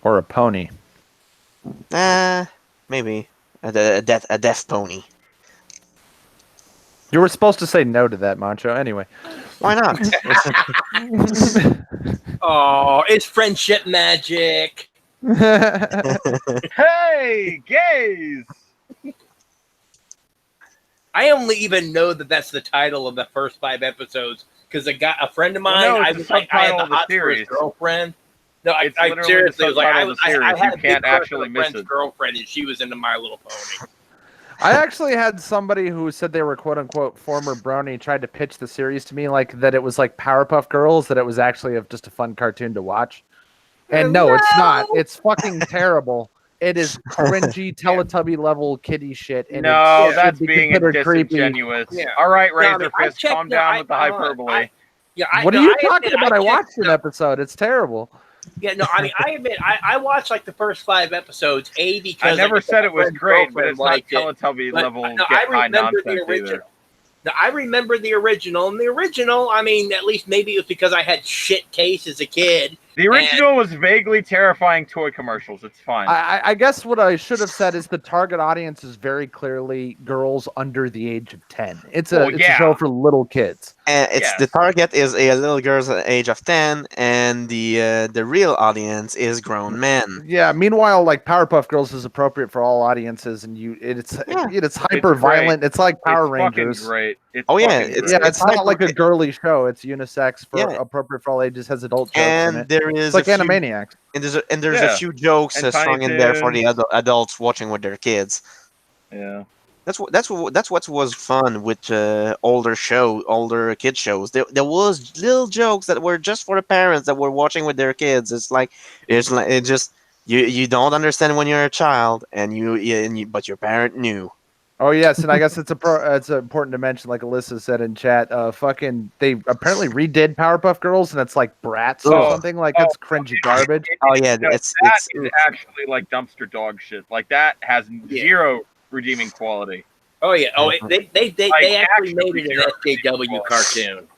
or a pony. Maybe a death pony. You were supposed to say no to that, Mancho. Anyway, why not? Oh, it's friendship magic. Hey, gays! I only even know that that's the title of the first 5 episodes because a friend of mine, I had the hot for his girlfriend. No, I seriously was like, I had a big crush on a friend's girlfriend, and she was into My Little Pony. I actually had somebody who said they were quote unquote former brony tried to pitch the series to me like that it was like Powerpuff Girls, that it was actually just a fun cartoon to watch. And no, it's not. It's fucking terrible. It is cringy Teletubby level kiddie shit. And that's being disingenuous. Yeah. All right, Razorfist, calm down with the hyperbole. What are you talking about? I watched an episode. It's terrible. Yeah, no, I mean, I admit, I watched like the first 5 episodes. Because I never said it was great, but it's not Teletubby level. I remember the original. Now, I remember the original, and the original, I mean, at least maybe it was because I had shit case as a kid. The original was vaguely terrifying toy commercials. It's fine. I guess what I should have said is the target audience is very clearly girls under the age of 10. It's a show for little kids. And the target is a little girls at the age of 10, and the real audience is grown men. Yeah. Meanwhile, like Powerpuff Girls is appropriate for all audiences, and it's hyper violent. It's like Power Rangers. Great. It's not like a girly show. It's unisex appropriate for all ages. Has adult jokes in it. It's like Animaniacs. And there's a few jokes strung in there for the adults watching with their kids. Yeah. That's what was fun with older kid shows. There was little jokes that were just for the parents that were watching with their kids. It just you don't understand when you're a child, but your parent knew. Oh yes, and I guess it's important to mention, like Alyssa said in chat, they apparently redid Powerpuff Girls, and it's like Bratz or something. Like it's cringy garbage. It's actually like dumpster dog shit. Like that has zero redeeming quality. Oh yeah. Oh, they actually made it an SJW cartoon.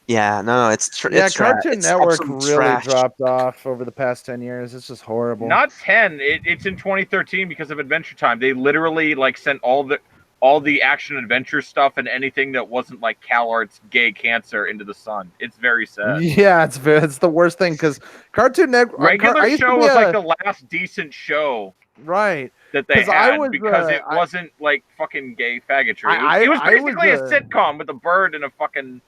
Yeah, no, it's true. Yeah, Cartoon Network really dropped off over the past 10 years. It's just horrible. Not 10. It's in 2013 because of Adventure Time. They literally sent all the action adventure stuff and anything that wasn't like CalArts gay cancer into the sun. It's very sad. Yeah, it's the worst thing because Cartoon Network regular show was like the last decent show. Right. That they had because it wasn't like fucking gay faggotry. It was basically a sitcom with a bird and a fucking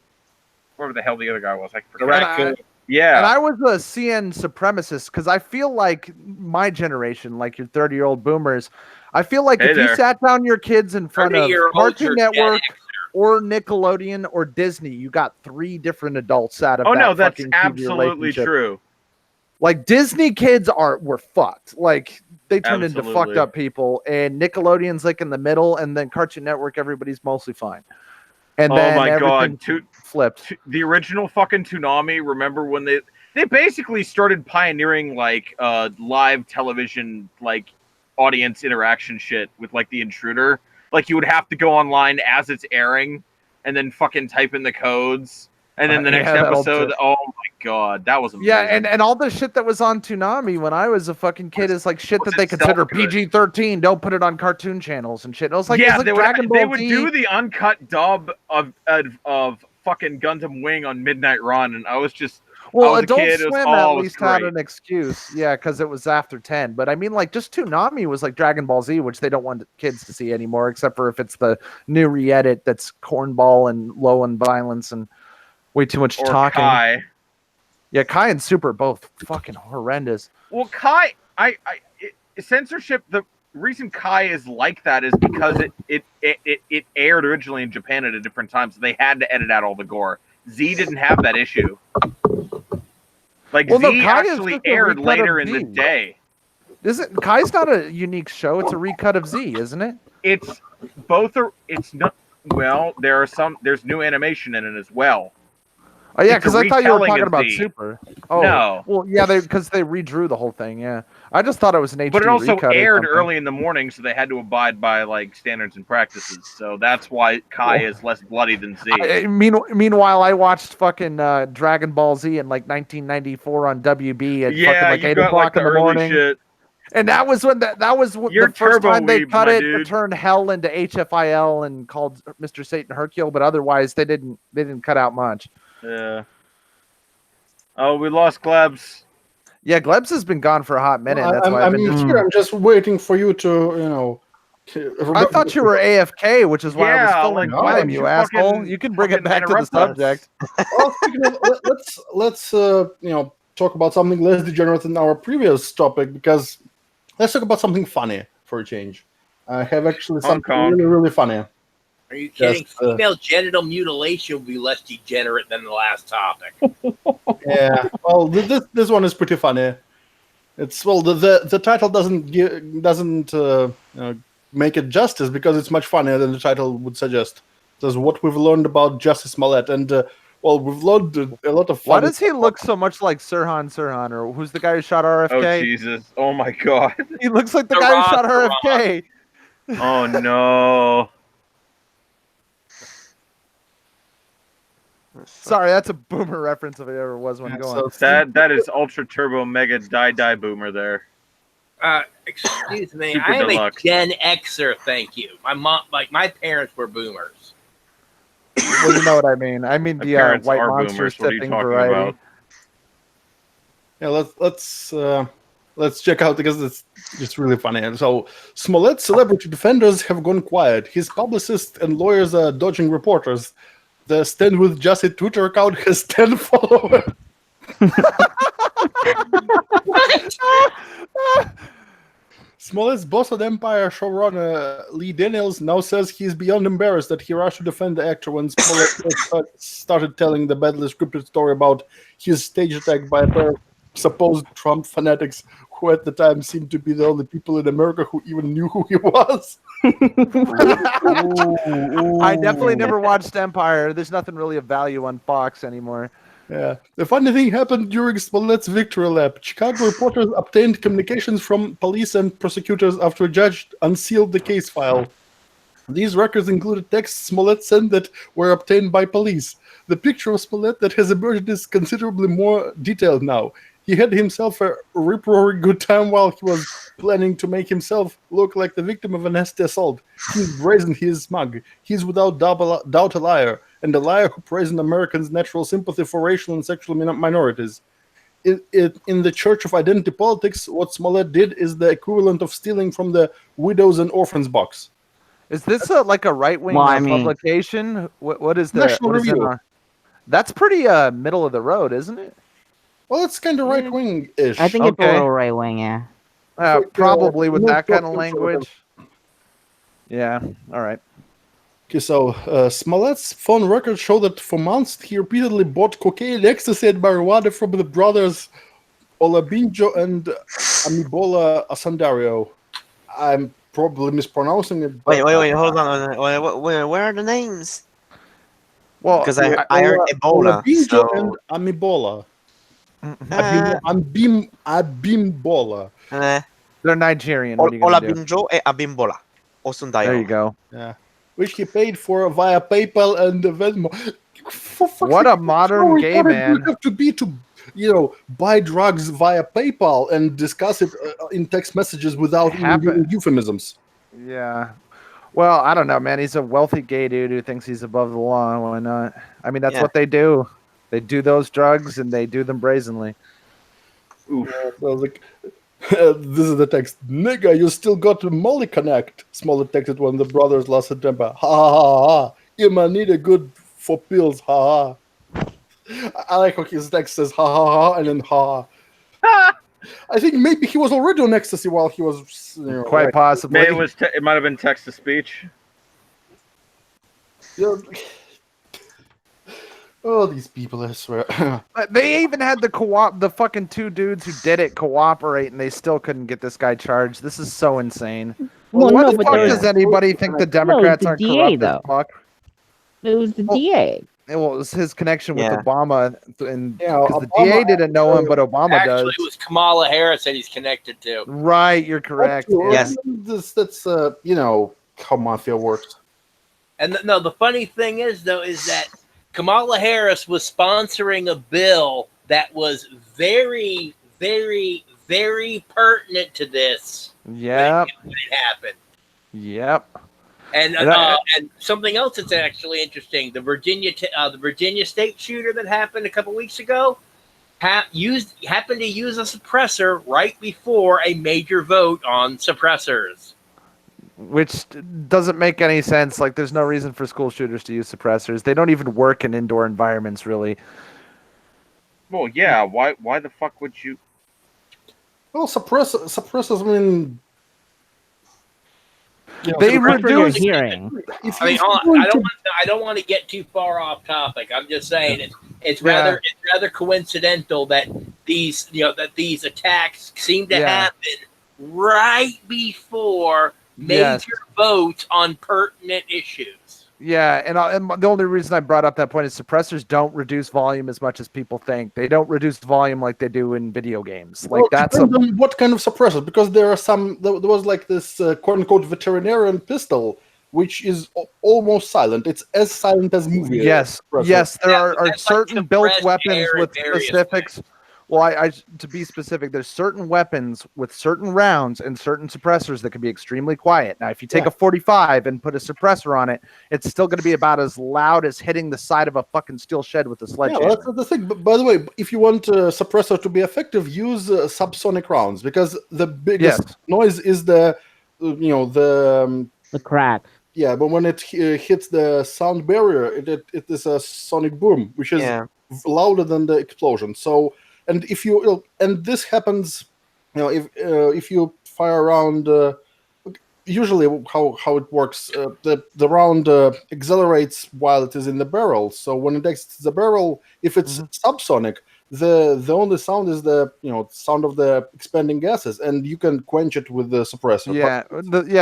whatever the hell the other guy was. I forgot. Yeah. And I was a CN supremacist because I feel like my generation, like your 30-year-old boomers, I feel like if you sat down your kids in front of 30-year-olds Cartoon are Network Gen Xer. or Nickelodeon or Disney, you got 3 different adults out of Oh that no, that's fucking TV absolutely relationship. true. Like Disney kids were fucked. Like they turned into Absolutely. fucked up people, and Nickelodeon's like in the middle, and then Cartoon Network, everybody's mostly fine. And Oh then my everything God, flipped. The original fucking Toonami. Remember when they basically started pioneering like live television like audience interaction shit with like The Intruder. Like you would have to go online as it's airing, and then fucking type in the codes. And then the next episode, oh my God, that was amazing. Yeah, and all the shit that was on Toonami when I was a fucking kid is like shit that they consider PG-13. Don't put it on cartoon channels and shit. And I was like, yeah, like they would do the uncut dub of fucking Gundam Wing on Midnight Run, and I was just Adult Swim at least had an excuse, yeah, because it was after 10. But I mean, like, just Toonami was like Dragon Ball Z, which they don't want kids to see anymore, except for if it's the new re-edit that's cornball and low on violence and way too much talking. Kai. Yeah, Kai and Super both fucking horrendous. Well, Kai, censorship. The reason Kai is like that is because it aired originally in Japan at a different time, so they had to edit out all the gore. Z didn't have that issue. Like Z actually aired later in the day. Kai's not a unique show? It's a recut of Z, isn't it? It's both. It's not. Well, there's new animation in it as well. Oh yeah, because I thought you were talking about Super. Oh no. Well, yeah, because they redrew the whole thing. Yeah, I just thought it was an HD. But it also aired early in the morning, so they had to abide by like standards and practices. So that's why Kai is less bloody than Z. Meanwhile, I watched fucking Dragon Ball Z in like 1994 on WB at fucking like 8 o'clock in the morning. Shit. And that was when that was the first time they cut it to turn Hell into HFIL and called Mr. Satan Hercule, but otherwise they didn't cut out much. Yeah. Oh, we lost Glebs. Yeah, Glebs has been gone for a hot minute. Well, that's why I'm here. I'm just waiting for you to, I thought you were AFK, which is why I was filling time, you asshole. You can bring it back to the subject. Well, speaking of, let's talk about something less degenerate than our previous topic, because let's talk about something funny for a change. I have actually something really, really funny. Are you kidding? Female genital mutilation will be less degenerate than the last topic. Yeah. Well, this one is pretty funny. It's the title doesn't make it justice because it's much funnier than the title would suggest. It says what we've learned about Justice Smollett, and we've learned a lot of. Why does he look so much like Sirhan, or who's the guy who shot RFK? Oh Jesus! Oh my God! He looks like the guy who shot RFK. Oh no! Sorry, that's a boomer reference if it ever was one going. So that is ultra turbo mega die boomer there. Excuse me, Super I am deluxe. a Gen Xer, thank you. My mom, my parents were boomers. Well, you know what I mean. I mean the white monster sipping variety. About? Yeah, let's check out because it's really funny. So Smollett's celebrity defenders have gone quiet. His publicists and lawyers are dodging reporters. The Stand With Justice Twitter account has 10 followers. Smollett's boss at Empire showrunner Lee Daniels now says he's beyond embarrassed that he rushed to defend the actor when Smollett started telling the badly scripted story about his stage attack by a pair of supposed Trump fanatics who at the time seemed to be the only people in America who even knew who he was. I definitely never watched Empire. There's nothing really of value on Fox anymore. Yeah. The funny thing happened during Smollett's victory lap. Chicago reporters obtained communications from police and prosecutors after a judge unsealed the case file. These records included texts Smollett sent that were obtained by police. The picture of Smollett that has emerged is considerably more detailed now. He had himself a rip-roaring good time while he was planning to make himself look like the victim of a nasty assault. He's brazen, he is smug. He's without doubt a liar, and a liar who praised Americans' natural sympathy for racial and sexual minorities. In the Church of Identity Politics, what Smollett did is the equivalent of stealing from the Widows and Orphans box. Is this like a right-wing publication? What is the National Review? That's pretty middle of the road, isn't it? Well, it's kind of right wing ish. I think it's a Okay. little right wing, yeah. like, Probably with no that kind of conservative. language. Yeah. All right. Okay, so Smollett's phone records show that for months he repeatedly bought cocaine, ecstasy, and marijuana from the brothers Olabinjo and Amibola Asandario. I'm probably mispronouncing it. But, Wait, hold on. Where are the names? Well, Because I heard Ebola. Olabinjo So, and Amibola. uh, Abimbola. they're Nigerian. What are you gonna do? Olabinjo e Abimbola. Osundayo. There you go. Yeah. Which he paid for via PayPal and Venmo. What a modern gay man. You have to be to, buy drugs via PayPal and discuss it in text messages without even using euphemisms. Yeah. Well, I don't know, man. He's a wealthy gay dude who thinks he's above the law. Why not? I mean, that's what they do. They do those drugs and they do them brazenly. Oof. Yeah, so I was like, this is the text. Nigga, you still got to Molly Connect. Smollett texted one of the brothers last September. Ha ha ha ha. Ima need a good for pills. Ha ha. I like how his text says ha ha ha and then ha. I think maybe he was already on ecstasy while he was quite possibly. Maybe it might have been text to speech. Yeah. Oh, these people! I swear. They even had the fucking two dudes who did it cooperate, and they still couldn't get this guy charged. This is so insane. Well, what no, the but fuck there does anybody think the Democrats aren't DA, corrupt though. as fuck? It was the DA. Well, it was his connection with Obama, and Yeah, because the DA didn't know him, but Obama Actually, does. it was Kamala Harris that he's connected to. Right, you're correct. Yes. That's how mafia works. And the funny thing is, though, is that Kamala Harris was sponsoring a bill that was very, very, very pertinent to this. Yep. When it happened. Yep. And something else that's actually interesting: the Virginia state shooter that happened a couple weeks ago happened to use a suppressor right before a major vote on suppressors. Which doesn't make any sense. Like, there's no reason for school shooters to use suppressors. They don't even work in indoor environments, really. Well, yeah. Why the fuck would you? Well, suppressors. I mean, they reduce hearing. I don't want to get too far off topic. I'm just saying it's rather coincidental that these attacks seem to happen right before major votes on pertinent issues. Yeah, and the only reason I brought up that point is suppressors don't reduce volume as much as people think. They don't reduce volume like they do in video games. Like, that's depends on what kind of suppressor, because there are some. There was like this quote unquote veterinarian pistol, which is almost silent. It's as silent as movie. Yes, there are certain built weapons with specifics. Well, I to be specific, there's certain weapons with certain rounds and certain suppressors that can be extremely quiet. Now, if you take a 45 and put a suppressor on it, it's still going to be about as loud as hitting the side of a fucking steel shed with a sledgehammer. Yeah, that's the thing. But by the way, if you want a suppressor to be effective, use subsonic rounds, because the biggest noise is the crack. Yeah, but when it hits the sound barrier, it is a sonic boom, which is louder than the explosion. So. And if and this happens, if you fire around, usually how it works, the round accelerates while it is in the barrel. So when it exits the barrel, if it's subsonic, the only sound is the sound of the expanding gases, and you can quench it with the suppressor. Yeah,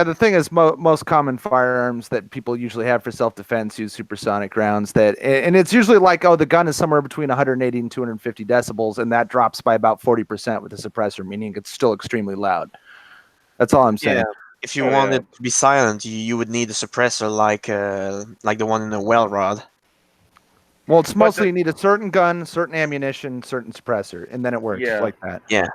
the thing is, most common firearms that people usually have for self-defense use supersonic rounds. And it's usually like, the gun is somewhere between 180 and 250 decibels, and that drops by about 40% with the suppressor, meaning it's still extremely loud. That's all I'm saying. Yeah. If you want it to be silent, you would need a suppressor like the one in the well rod. Well, it's mostly you need a certain gun, certain ammunition, certain suppressor, and then it works like that. Yeah.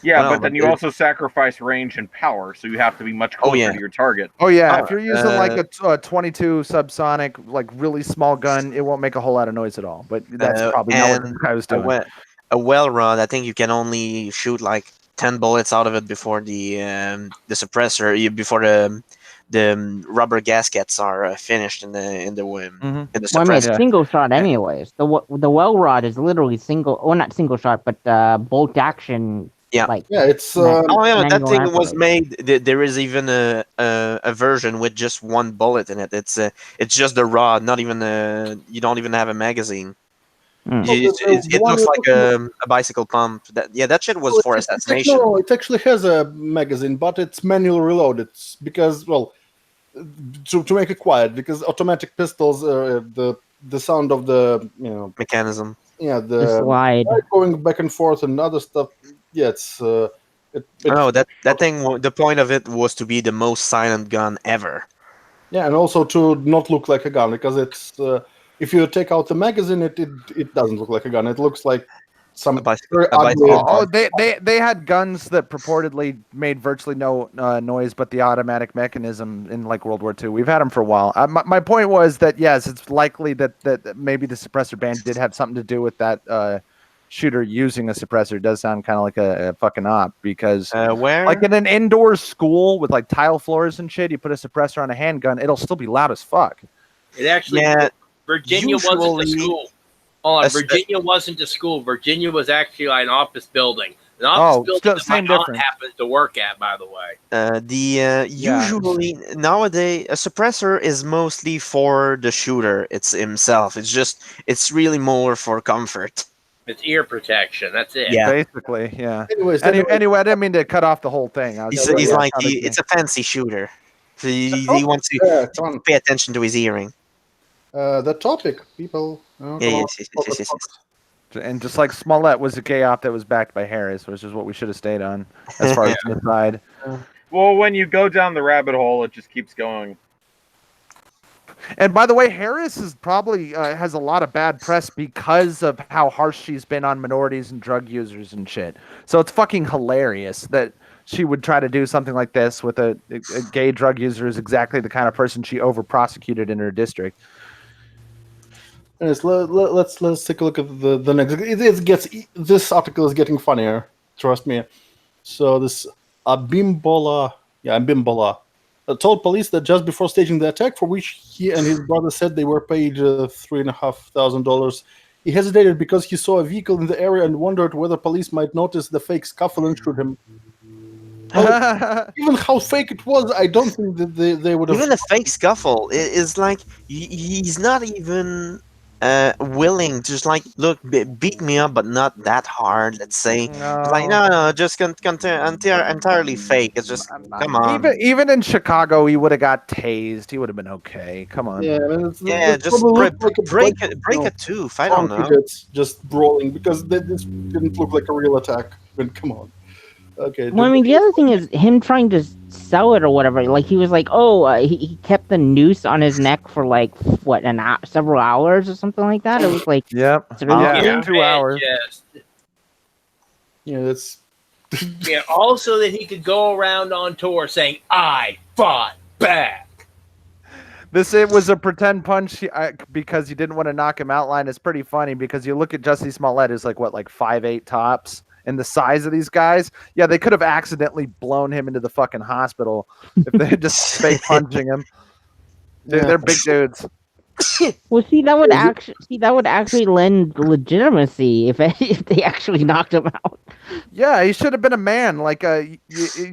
Yeah, but then you also sacrifice range and power, so you have to be much closer to your target. Oh, yeah. If you're using like a 22 subsonic, like really small gun, it won't make a whole lot of noise at all. But that's probably not what I was doing. A well rod, I think you can only shoot like 10 bullets out of it before the suppressor, before the rubber gaskets are finished in the suppressor. Well, I mean, single shot anyways. The well rod is literally single, well, not single shot, but bolt action. Yeah. Like it's Oh yeah, that manual thing was activate. made. There is even a version with just one bullet in it. It's just the rod, not even you don't even have a magazine. Mm. It looks like a bicycle pump. That shit was for assassination. No, it actually has a magazine, but it's manual reload. It's because, well, to make it quiet, because automatic pistols, the sound of the mechanism. Yeah, the slide going back and forth and other stuff. Yeah, it's. That thing. The point of it was to be the most silent gun ever. Yeah, and also to not look like a gun, because it's if you take out the magazine, it doesn't look like a gun. It looks like some very ugly. Oh, they had guns that purportedly made virtually no noise, but the automatic mechanism in like World War II. We've had them for a while. My point was that yes, it's likely that maybe the suppressor ban did have something to do with that shooter using a suppressor. It does sound kind of like a fucking op, because where like in an indoor school with like tile floors and shit, you put a suppressor on a handgun, it'll still be loud as fuck. It actually, Virginia wasn't a school. Hold on, Virginia wasn't a school. Virginia was actually like an office building. An office building that my aunt happens to work at, by the way. Usually nowadays a suppressor is mostly for the shooter. It's himself. It's really more for comfort. It's ear protection. That's it. Yeah, basically. Yeah. Anyway, I didn't mean to cut off the whole thing. He's like it's a fancy shooter. So he wants to pay attention to his hearing. The topic, people. Yes. And just like Smollett was a gay op that was backed by Harris, which is what we should have stayed on, as far as the side. Well, when you go down the rabbit hole, it just keeps going. And by the way, Harris is probably has a lot of bad press because of how harsh she's been on minorities and drug users and shit. So it's fucking hilarious that she would try to do something like this with a gay drug user is exactly the kind of person she over prosecuted in her district. Let's take a look at the next. This article is getting funnier. Trust me. So this Abimbola told police that just before staging the attack, for which he and his brother said they were paid $3,500, he hesitated because he saw a vehicle in the area and wondered whether police might notice the fake scuffle and shoot him. Even how fake it was, I don't think that they would have. Even a fake scuffle is like he's not even willing to just like look beat me up, but not that hard. Let's say no, just entirely fake. It's just come on. Even in Chicago, he would have got tased. He would have been okay. Come on. Yeah, just break a tooth. I don't know. It's just brawling because this didn't look like a real attack. I mean, come on. Okay. Well, I mean, the other thing is him trying to sell it or whatever. Like he was like, he kept the noose on his neck for like what several hours or something like that. It was like 2 hours. Yes. Yeah, that's. Yeah. Also, that he could go around on tour saying, "I fought back." It was a pretend punch because you didn't want to knock him out line. It's pretty funny because you look at Jussie Smollett, who's like 5'8" tops. And the size of these guys, yeah, they could have accidentally blown him into the fucking hospital if they had just fake punching him. They're big dudes. Well, that would actually lend legitimacy if they actually knocked him out. Yeah, he should have been a man. Like, you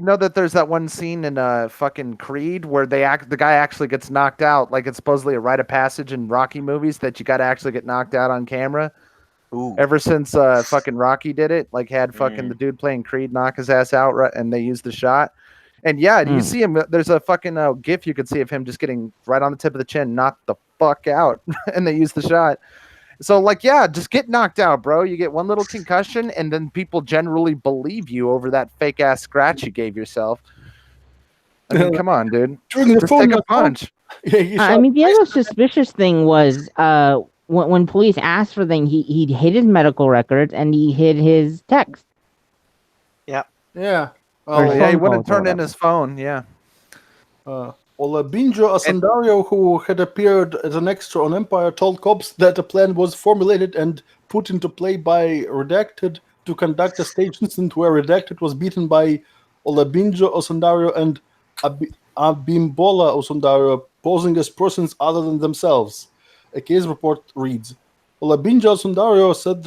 know that there's that one scene in fucking Creed where the guy actually gets knocked out. Like it's supposedly a rite of passage in Rocky movies that you got to actually get knocked out on camera. Ooh. Ever since fucking Rocky did it, like had fucking the dude playing Creed knock his ass out, right, and they used the shot. And yeah, you see him. There's a fucking GIF you could see of him just getting right on the tip of the chin, knocked the fuck out, and they used the shot. So like, yeah, just get knocked out, bro. You get one little concussion, and then people generally believe you over that fake ass scratch you gave yourself. I mean, come on, dude. Just take a punch. I mean, the other suspicious thing was when police asked for things, he hid his medical records and he hid his text. Yeah. Yeah. He wouldn't turn in his phone. Yeah. Olabinjo Asandario, who had appeared as an extra on Empire, told cops that a plan was formulated and put into play by Redacted to conduct a stage incident where Redacted was beaten by Olabinjo Asandario and Abimbola Osundario posing as persons other than themselves. A case report reads, Olabinja Osundario said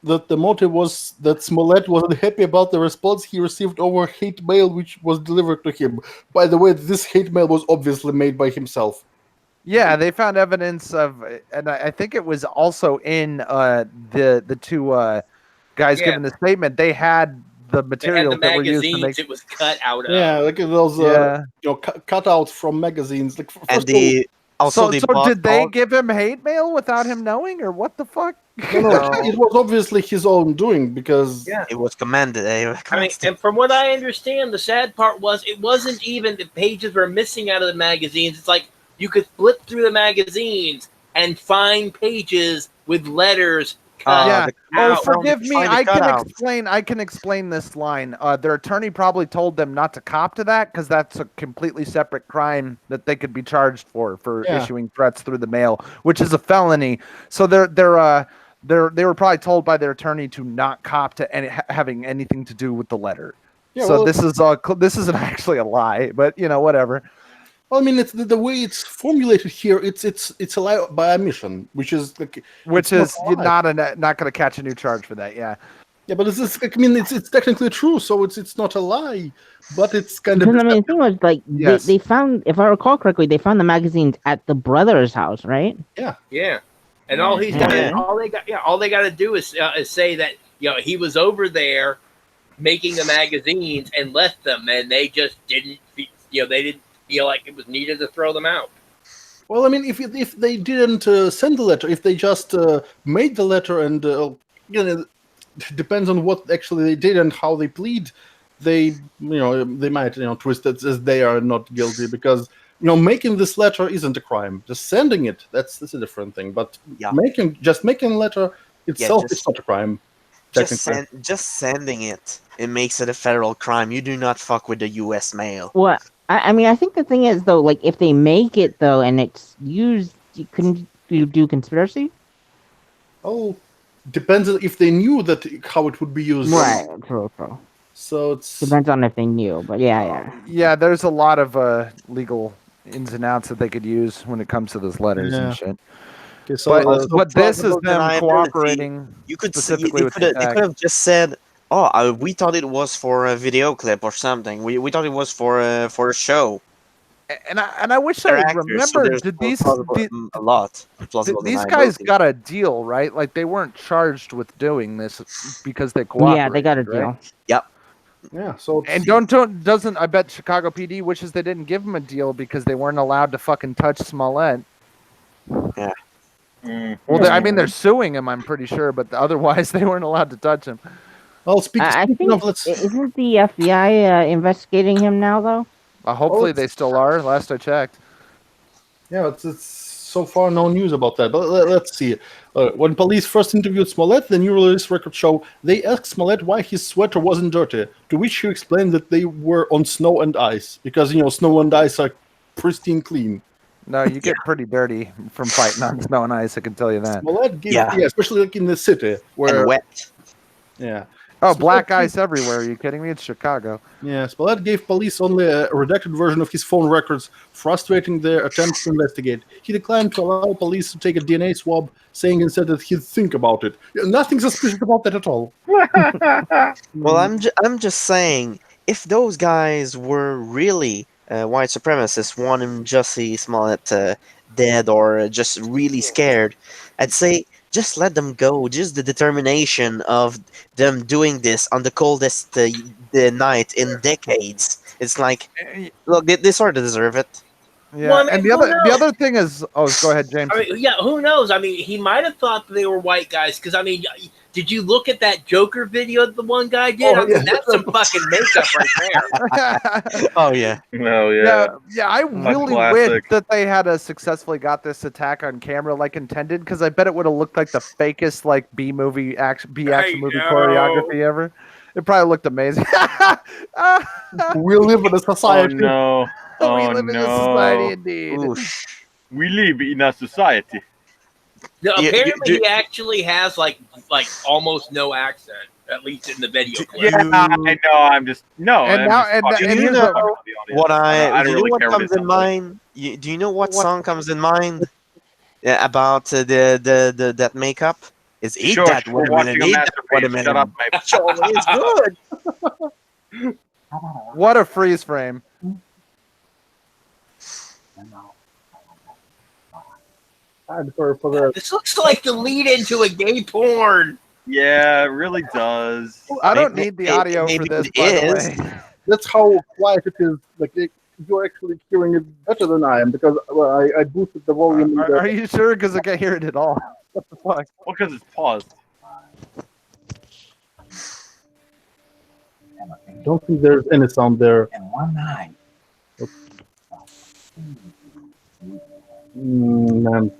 that the motive was that Smollett wasn't happy about the response he received over hate mail which was delivered to him. By the way, this hate mail was obviously made by himself. Yeah, they found evidence of, and I think it was also in the two guys Yeah. giving the statement. They had the They had materials the that were used to magazines make. it was cut out of. Yeah, like those Yeah. cutouts from magazines. Like And first of all, they also So bought did they all. give him hate mail without him knowing, or what the fuck? no, it was obviously his own doing because Yeah. It was commanded. I mean, and from what I understand, the sad part was it wasn't even the pages were missing out of the magazines. It's like you could flip through the magazines and find pages with letters cut Yeah. Oh, out. forgive me. Find the I can cutouts. explain. I can explain this line. Their attorney probably told them not to cop to that because that's a completely separate crime that they could be charged for Yeah. issuing threats through the mail, which is a felony. So they were probably told by their attorney to not cop to having anything to do with the letter. Yeah, So well- this isn't actually a lie, but whatever. Well, I mean, it's the way it's formulated here. It's a lie by omission, which is like Which it's is not a lie. not going to catch a new charge for that. Yeah. Yeah, but it's technically true, so it's not a lie, but it's kind of Because I mean, the thing was like Yes. they found, if I recall correctly, they found the magazines at the brother's house, right? Yeah, and all he's Yeah. all they got to do is say that he was over there making the magazines and left them, and they just didn't they didn't feel like it was needed to throw them out. Well, I mean, if they didn't send the letter, if they just made the letter, and depends on what actually they did and how they plead, they might twist it as they are not guilty because making this letter isn't a crime. Just sending it, that's a different thing. But Yeah. making a letter itself is not a crime. Just technically. sending it makes it a federal crime. You do not fuck with the U.S. mail. Well, I mean, I think the thing is though, like if they make it though and it's used, couldn't you do conspiracy? Oh, depends on if they knew how it would be used. Right, true. So it's Depends on if they knew, but yeah. Yeah, there's a lot of legal ins and outs that they could use when it comes to those letters Yeah. and shit. okay. So But, also but this is plausible them deniability. cooperating You could specifically they with could the have, they attack. could have just said, "Oh, we thought it was for a video clip or something. We thought it was for a show." And I wish They're I actors, so remember. there's Did these a lot of plausible these guys deniability. got a deal, right? Like they weren't charged with doing this because they cooperated. Yeah, they got a right? deal. yeah. So it's, And doesn't I bet Chicago PD wishes they didn't give them a deal because they weren't allowed to fucking touch Smollett. Well, I mean they're suing him. I'm pretty sure, but otherwise they weren't allowed to touch him. well, I speaking think of, let's isn't the FBI investigating him now though? Hopefully it's- they still are. Last I checked. yeah, it's so far no news about that. But let's see. When police first interviewed Smollett, the new release records show they asked Smollett why his sweater wasn't dirty. To which he explained that they were on snow and ice because snow and ice are pristine clean. No, you get pretty dirty from fighting on snow and ice. I can tell you that. Smollett gave, Yeah. especially like in the city where And wet. yeah. Oh, black ice everywhere. Are you kidding me? It's Chicago. Yeah, Smollett gave police only a redacted version of his phone records, frustrating their attempts to investigate. He declined to allow police to take a DNA swab, saying instead that he'd think about it. Nothing suspicious about that at all. Well, I'm just saying, if those guys were really white supremacists wanting Jussie Smollett dead or just really scared, I'd say just let them go. Just the determination of them doing this on the coldest the night in decades. It's like, look, they sort of deserve it. Yeah, Well, I mean, and who the knows? other thing is, go ahead, James. I mean, yeah, who knows? I mean, he might have thought they were white guys because, I mean, did you look at that Joker video that the one guy did? Oh, I mean, yeah. that's some fucking makeup right there. Oh yeah. Oh yeah. Yeah, I really wish classic. that they had successfully got this attack on camera like intended, because I bet it would have looked like the fakest like B movie action movie know. choreography ever. It probably looked amazing. We live in a Oh society. no. We Oh live in a society no. indeed. Oof. We live in a society. No, You- apparently, you- he actually has like almost no accent, at least in the video clip. Yeah, I know. I'm just no. And I'm now- just and- fucking and with here's you, a- to be what I don't do you really know what care what it comes in sounds like. mind? Do you know what song comes in mind? Yeah, about the that makeup? Is eat Shush, that we're watermelon, watching a eat that masterpiece. Shut up, watermelon. my. Sure, it's good. What a freeze frame. And for the This looks like the lead into a gay porn. Yeah, it really does. I don't need the audio for Maybe this, it by the is. way. that's how quiet it is. Like you're actually hearing it better than I am because I boosted the volume. Are you sure? Because I can't hear it at all. What the fuck? Well, because it's paused. I don't think there's any sound there. Man.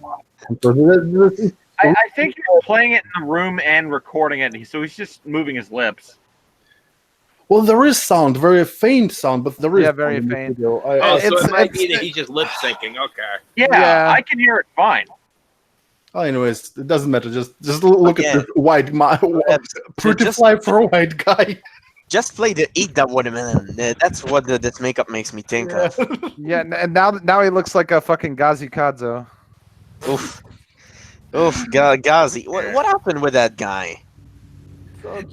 I think he's playing it in the room and recording it, so he's just moving his lips. Well, there is sound, very faint sound, but there is. Yeah, very sound in the faint. video. Oh, so It's- it might be it's- that he's just lip syncing. Okay. Yeah, I can hear it fine. Anyways, it doesn't matter. Just look at this white, pretty just- fly for a white guy. Just play the eat that watermelon. That's what this makeup makes me think of. Yeah, and now he looks like a fucking Gazi Kadzo. Oof. Ghazi. What happened with that guy?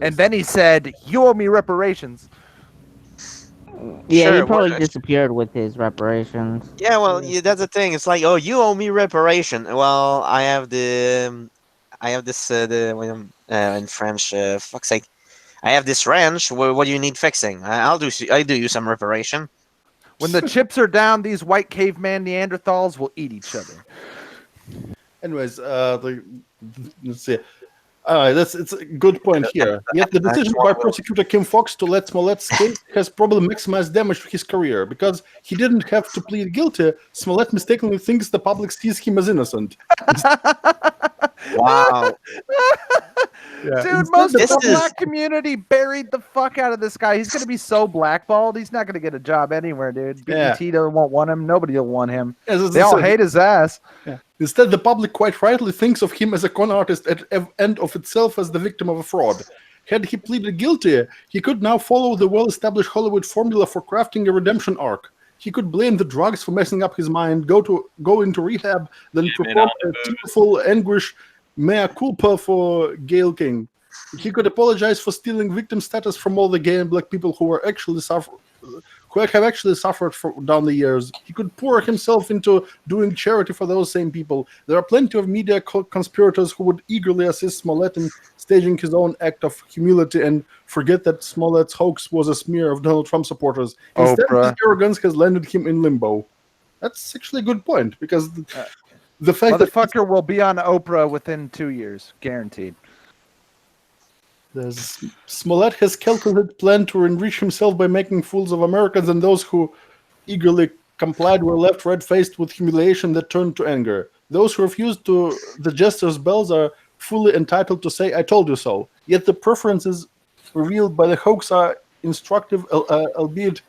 And then he said, "You owe me reparations." Yeah, Sure, he probably well, disappeared with his reparations. Yeah, well, that's the thing. It's like, oh, you owe me reparation. Well, I have this in French. Fuck's sake, I have this ranch. What do you need fixing? I do you some reparation. When the chips are down, these white caveman Neanderthals will eat each other. Anyways, let's see. It's a good point here. Yet the decision by prosecutor Kim Fox to let Smollett's case has probably maximized damage to his career because he didn't have to plead guilty. Smollett mistakenly thinks the public sees him as innocent. Wow. Yeah. Dude, Instead, most the of the public- black community buried the fuck out of this guy. He's gonna be so blackballed. He's not gonna get a job anywhere, dude. Yeah. BET won't want him. Nobody will want him. As They I all said, hate his ass. Instead, the public quite rightly thinks of him as a con artist at end of itself as the victim of a fraud. Had he pleaded guilty, he could now follow the well-established Hollywood formula for crafting a redemption arc. He could blame the drugs for messing up his mind, go into rehab, then perform a tearful anguish mea culpa for Gayle King. He could apologize for stealing victim status from all the gay and black people who have actually suffered down the years. He could pour himself into doing charity for those same people. There are plenty of media conspirators who would eagerly assist Smollett in staging his own act of humility and forget that Smollett's hoax was a smear of Donald Trump supporters. Instead, his arrogance has landed him in limbo. That's actually a good point, because the fact that Motherfucker will be on Oprah within 2 years, guaranteed. Smollett has calculated plan to enrich himself by making fools of Americans, and those who eagerly complied were left red-faced with humiliation that turned to anger. Those who refused to the jester's bells are fully entitled to say, "I told you so." Yet the preferences revealed by the hoax are instructive, albeit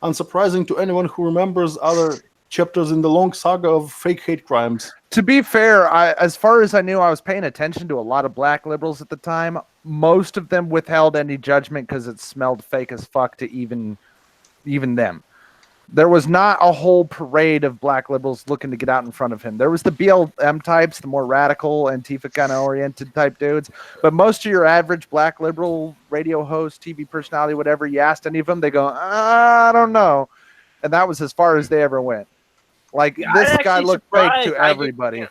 unsurprising to anyone who remembers other chapters in the long saga of fake hate crimes. To be fair, as far as I knew, I was paying attention to a lot of black liberals at the time. Most of them withheld any judgment because it smelled fake as fuck to even them. There was not a whole parade of black liberals looking to get out in front of him. There was the BLM types, the more radical, Antifa kind of oriented type dudes. But most of your average black liberal radio host, TV personality, whatever, you asked any of them, they go, I don't know. And that was as far as they ever went. Like, this guy looked fake to everybody.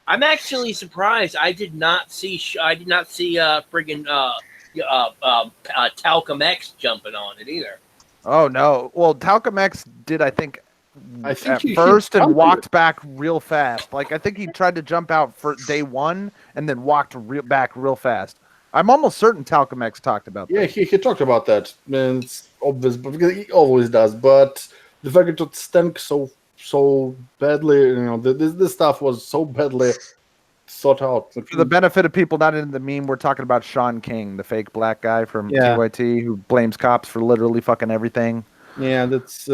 I'm actually surprised. I did not see friggin' Talcum X jumping on it either. Oh no! Well, Talcum X did, I think at he first and jumped walked back real fast. Like, I think he tried to jump out for day one and then walked back real fast. I'm almost certain Talcum X talked about that. Yeah, he talked about that. And it's obvious, because he always does. But the fact that it stank so badly, this stuff was so badly thought out. For the benefit of people not in the meme, we're talking about Sean King, the fake black guy from TYT who blames cops for literally fucking everything. Yeah, that's...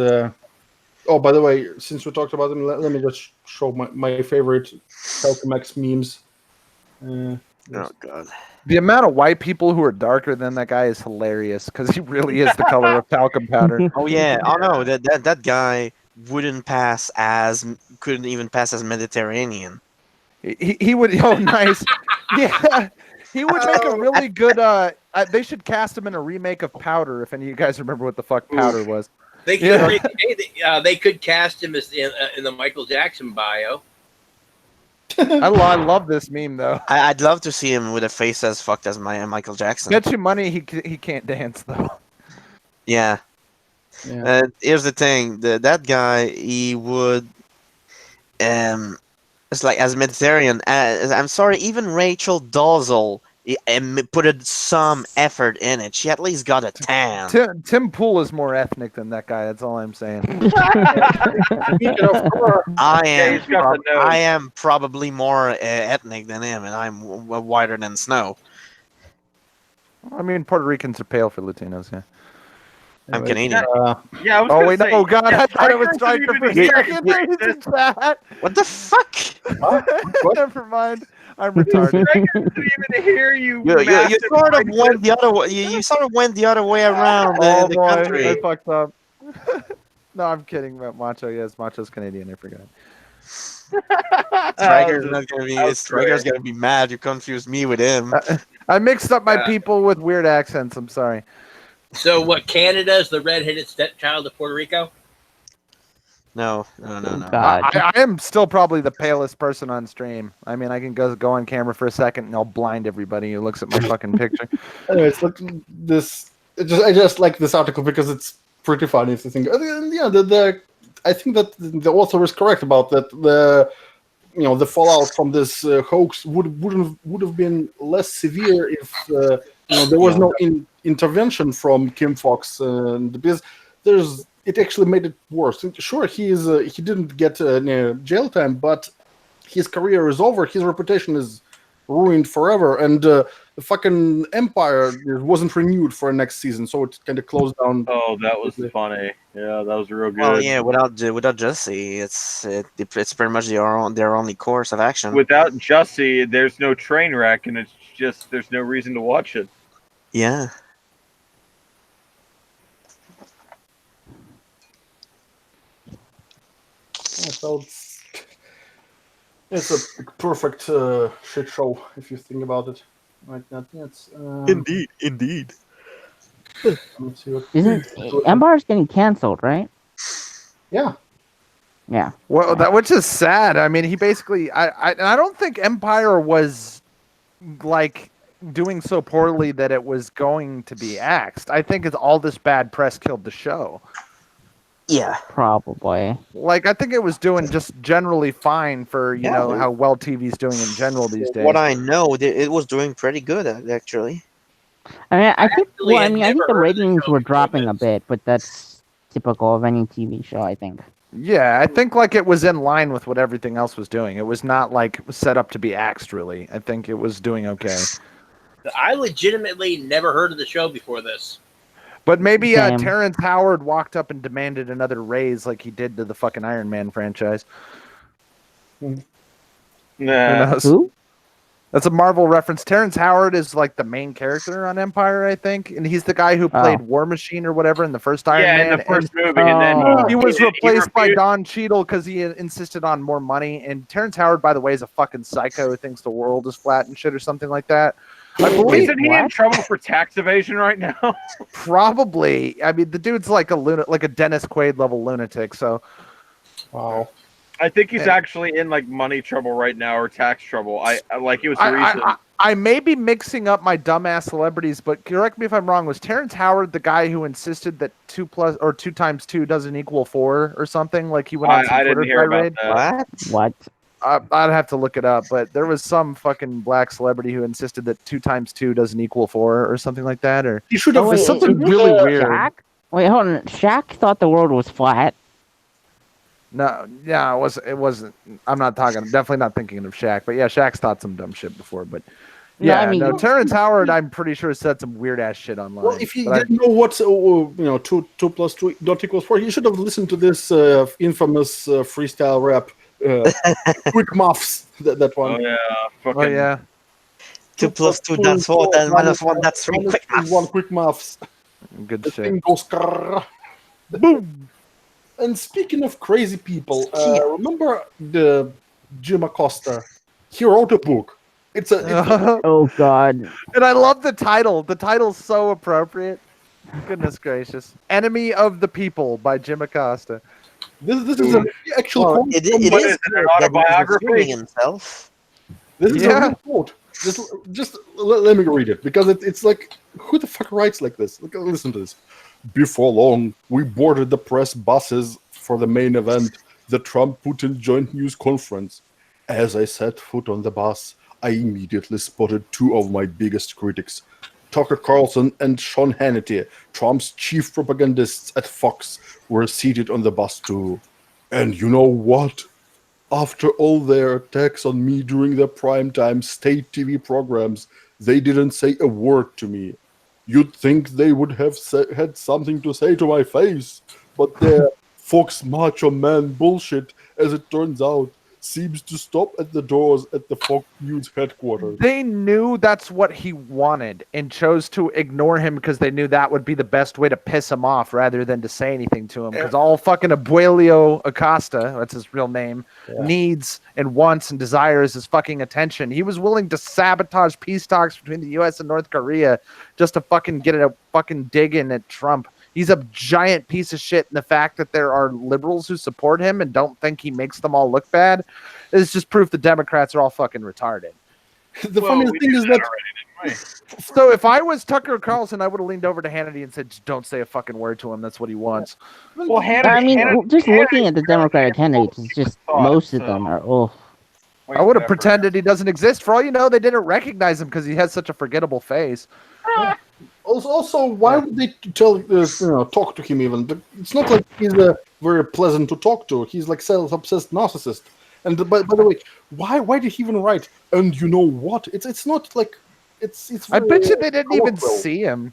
Oh, by the way, since we talked about them, let me just show my favorite Talcum X memes. Oh, God. The amount of white people who are darker than that guy is hilarious because he really is the color of talcum powder. Oh yeah. Oh no, that guy couldn't even pass as Mediterranean. He would. Oh, nice. Yeah, he would make a really good. They should cast him in a remake of Powder. If any of you guys remember what the fuck Powder was. They could they could cast him as in the Michael Jackson bio. I love this meme though. I'd love to see him with a face as fucked as Michael Jackson. Get you money. He can't dance though. Yeah. Here's the thing: that guy, he would, it's like as Mediterranean. I'm sorry, even Rachel Dolezal put some effort in it. She at least got a tan. Tim Pool is more ethnic than that guy. That's all I'm saying. I am probably more ethnic than him, and I'm whiter than snow. I mean, Puerto Ricans are pale for Latinos. Yeah. I'm Canadian. Yeah. I was oh wait, say, no, God! yeah, I thought it was Striker for a second. What the fuck? Never mind. I'm retarded. Striker didn't even hear you. You sort of went the other way. You sort of went the other way around the country. I fucked up. No, I'm kidding about Macho. Yes, Macho's Canadian. I forgot. Striker's gonna be mad. You confused me with him. I mixed up my people with weird accents. I'm sorry. So what? Canada's the redheaded stepchild of Puerto Rico? No. God. I am still probably the palest person on stream. I mean, I can go on camera for a second and I'll blind everybody who looks at my fucking picture. Anyways, look this. I just like this article because it's pretty funny. If you think, I think that the author is correct about that. The fallout from this hoax would have been less severe if there was no intervention from Kim Fox, because it actually made it worse. Sure, he didn't get jail time, but his career is over. His reputation is ruined forever, and the fucking Empire wasn't renewed for next season, so it kind of closed down. Oh, that was funny. Yeah, that was real good. Well, yeah, without Jussie, it's pretty much their only course of action. Without Jussie, there's no train wreck, and it's just there's no reason to watch it. Yeah. So it's a perfect shit show if you think about it like that. It's Indeed. Let's see what Isn't Empire's getting canceled, right? Yeah. Yeah. Well, which is sad. I mean, he basically. I don't think Empire was like doing so poorly that it was going to be axed. I think it's all this bad press killed the show. Yeah, probably. Like, I think it was doing just generally fine for you know how well TV's doing in general these days. What I know, it was doing pretty good actually. I mean, I think the ratings were dropping a bit, but that's typical of any TV show, I think. Yeah, I think like it was in line with what everything else was doing. It was not like set up to be axed, really. I think it was doing okay. I legitimately never heard of the show before this. But maybe Terrence Howard walked up and demanded another raise like he did to the fucking Iron Man franchise. Nah. Who? That's a Marvel reference. Terrence Howard is like the main character on Empire, I think, and he's the guy who played War Machine or whatever in the first Iron Man. In the first movie, and then he was replaced by Don Cheadle because he insisted on more money. And Terrence Howard, by the way, is a fucking psycho who thinks the world is flat and shit or something like that. I believe. Isn't he in trouble for tax evasion right now? Probably. I mean, the dude's like a Dennis Quaid level lunatic. So, wow. I think he's actually in like money trouble right now or tax trouble. I like it was recent. I may be mixing up my dumbass celebrities, but correct me if I'm wrong. Was Terrence Howard the guy who insisted that 2 times 2 doesn't equal 4 or something? Like he went on some Twitter didn't hear about that. What? I'd have to look it up, but there was some fucking black celebrity who insisted that 2 times 2 doesn't equal 4 or something like that. Or you should have something really weird. Shaq? Wait, hold on. Shaq thought the world was flat. No, yeah, it wasn't. I'm definitely not thinking of Shaq, but yeah, Shaq's thought some dumb shit before, but yeah, Terrence Howard, I'm pretty sure said some weird ass shit online. Well, if you didn't know what 2 plus 2 don't equals 4, you should have listened to this infamous freestyle rap, Quick Muffs. That one. Oh yeah, fucking. Oh yeah. 2 plus 2, that's 4, then minus 1, that's 3. minus Quick 3, math. 1 quick maths. Good The shit. thing goes grrr. Boom. And speaking of crazy people, remember the Jim Acosta? He wrote a book. It's a Oh God. And I love the title. The title's so appropriate. Goodness gracious. Enemy of the People by Jim Acosta. this is an actual Well, quote. it from- is What is it, good an that he's autobiography? assuming himself. This is a Yeah. real quote. Just let me read it because it's like, who the fuck writes like this? Listen to this. Before long, we boarded the press buses for the main event, the Trump-Putin joint news conference. As I set foot on the bus, I immediately spotted 2 of my biggest critics, Tucker Carlson and Sean Hannity, Trump's chief propagandists at Fox, were seated on the bus too. And you know what? After all their attacks on me during their primetime state TV programs, they didn't say a word to me. You'd think they would have had something to say to my face, but their Fox macho man bullshit, as it turns out, seems to stop at the doors at the Fox News headquarters. They knew that's what he wanted and chose to ignore him because they knew that would be the best way to piss him off rather than to say anything to him. Because all fucking Abuelio Acosta, that's his real name, needs and wants and desires his fucking attention. He was willing to sabotage peace talks between the U.S. and North Korea just to fucking get a fucking dig in at Trump. He's a giant piece of shit, and the fact that there are liberals who support him and don't think he makes them all look bad is just proof the Democrats are all fucking retarded. The Well, funniest we thing knew is that that already, didn't we? So if I was Tucker Carlson, I would have leaned over to Hannity and said, "Don't say a fucking word to him. That's what he wants." Well, I mean, just looking at the Democratic candidates, it's just most of them are. Oh, I would have pretended he doesn't exist. For all you know, they didn't recognize him because he has such a forgettable face. Also, why would they talk to him even? It's not like he's very pleasant to talk to. He's like self-obsessed narcissist. And by the way, why did he even write? And you know what? It's not like it's. I bet you they didn't even colorful. see him.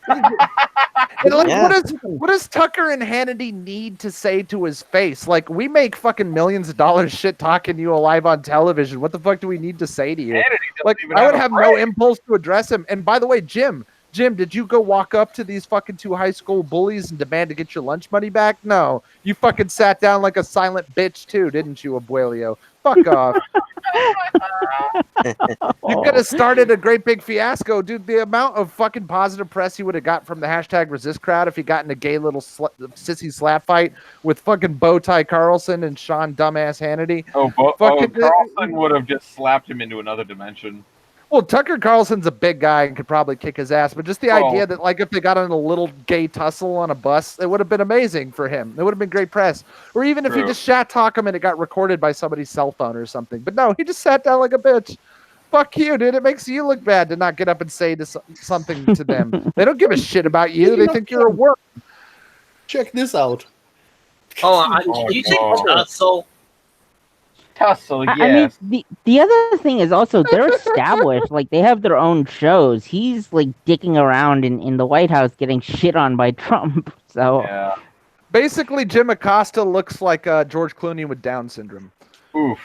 And like, Yeah. what does Tucker and Hannity need to say to his face? Like, we make fucking millions of dollars shit talking to you live on television. What the fuck do we need to say to you? Like, I would have no impulse to address him. And by the way, Jim, did you go walk up to these fucking 2 high school bullies and demand to get your lunch money back? No. You fucking sat down like a silent bitch too, didn't you, Abuelio? Fuck off. You could have started a great big fiasco, dude. The amount of fucking positive press he would have got from the hashtag resist crowd if he got in a gay little sissy slap fight with fucking Bowtie Carlson and Sean dumbass Hannity. Carlson would have just slapped him into another dimension. Well, Tucker Carlson's a big guy and could probably kick his ass, but just the idea that, like, if they got in a little gay tussle on a bus, it would have been amazing for him. It would have been great press. Or even if he just shat talk him and it got recorded by somebody's cell phone or something. But no, he just sat down like a bitch. Fuck you, dude. It makes you look bad to not get up and say something to them. They don't give a shit about you. They think you're a worm. Check this out. Did you say tussle? Tussle, yes. I mean, the other thing is also they're established. Like, they have their own shows. He's like dicking around in the White House getting shit on by Trump. So Yeah. Basically, Jim Acosta looks like George Clooney with Down syndrome. Oof.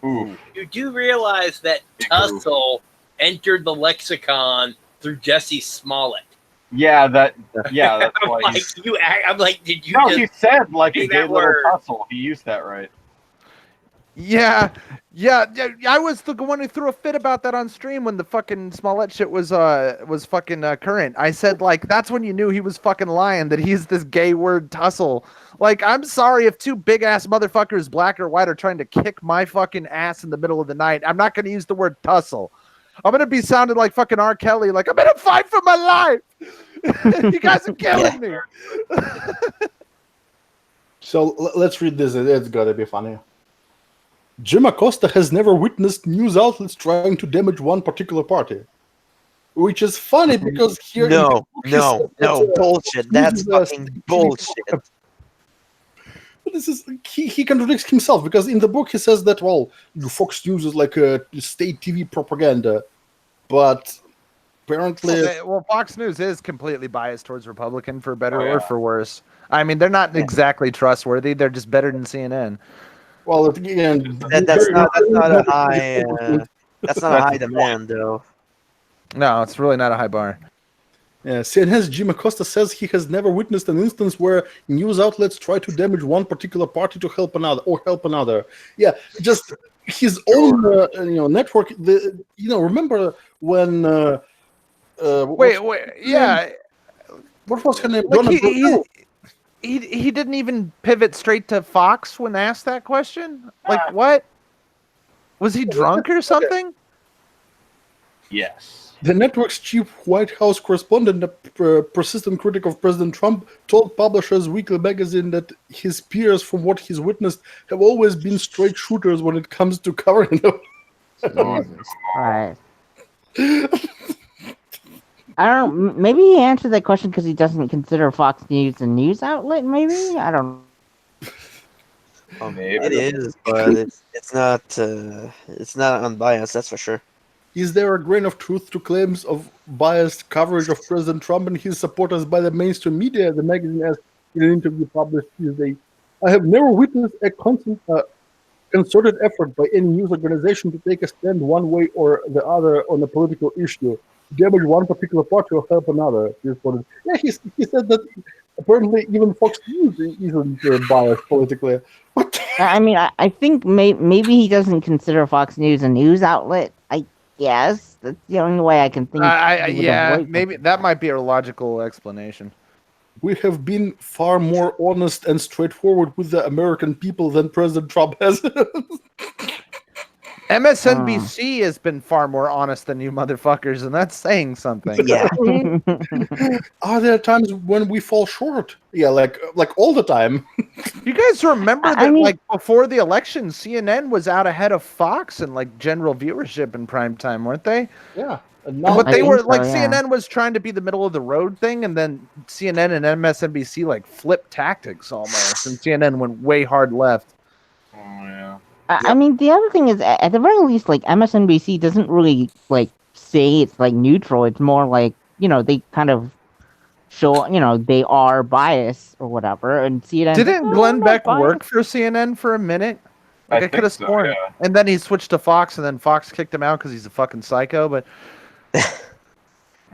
Oof. You do realize that tussle entered the lexicon through Jesse Smollett. Yeah, that's why. I'm like, did you? No, just he said like say a gay that little word? tussle. He used that right. Yeah. I was the one who threw a fit about that on stream when the fucking Smollett shit was fucking current. I said, like, that's when you knew he was fucking lying, that he's this gay word tussle. Like, I'm sorry if 2 big ass motherfuckers, black or white, are trying to kick my fucking ass in the middle of the night. I'm not gonna use the word tussle. I'm gonna be sounding like fucking R. Kelly, like, I'm in a fight for my life. You guys are killing me. So let's read this. It's gotta be funny. Jim Acosta has never witnessed news outlets trying to damage one particular party. Which is funny because here... No, bullshit. That's fucking bullshit. But this is... He contradicts himself because in the book he says that, well, Fox News is like a state TV propaganda. But apparently... Well, Fox News is completely biased towards Republican, for better or for worse. I mean, they're not exactly trustworthy. They're just better than CNN. Well, again, That's not a high. That's not a high demand, though. No, it's really not a high bar. Yeah, CNN's Jim Acosta says he has never witnessed an instance where news outlets try to damage one particular party to help another. Yeah, just his own network. Remember when? Wait, yeah. What was her name? Like Donna Brazil. he didn't even pivot straight to Fox when asked that question. Like, what? Was he drunk or something? Yes. The network's chief White House correspondent, a persistent critic of President Trump, told Publishers Weekly magazine that his peers, from what he's witnessed, have always been straight shooters when it comes to covering them. Jesus Christ. I don't. Maybe he answered that question because he doesn't consider Fox News a news outlet. Maybe I don't. Oh, maybe. It is, but it's not unbiased. That's for sure. Is there a grain of truth to claims of biased coverage of President Trump and his supporters by the mainstream media? The magazine asked in an interview published Tuesday. I have never witnessed a concerted effort by any news organization to take a stand one way or the other on a political issue, damage one particular party or help another. He reported. Yeah, he said that apparently even Fox News isn't biased politically. What? I mean, I think maybe he doesn't consider Fox News a news outlet. I guess that's the only way I can think. Yeah, maybe that might be a logical explanation. We have been far more honest and straightforward with the American people than President Trump has. MSNBC has been far more honest than you motherfuckers, and that's saying something. Yeah. Are there times when we fall short? Yeah, like all the time. You guys remember that, like, before the election, CNN was out ahead of Fox in, like, general viewership in prime time, weren't they? Yeah. But they were, like, CNN was trying to be the middle of the road thing, and then CNN and MSNBC, like, flipped tactics almost, and CNN went way hard left. Oh, yeah. I mean, the other thing is, at the very least, like, MSNBC doesn't really, like, say it's, like, neutral. It's more like, they kind of show, they are biased or whatever. And CNN... Didn't Glenn Beck work for CNN for a minute? Like, I could have sworn. Yeah. And then he switched to Fox, and then Fox kicked him out because he's a fucking psycho, but...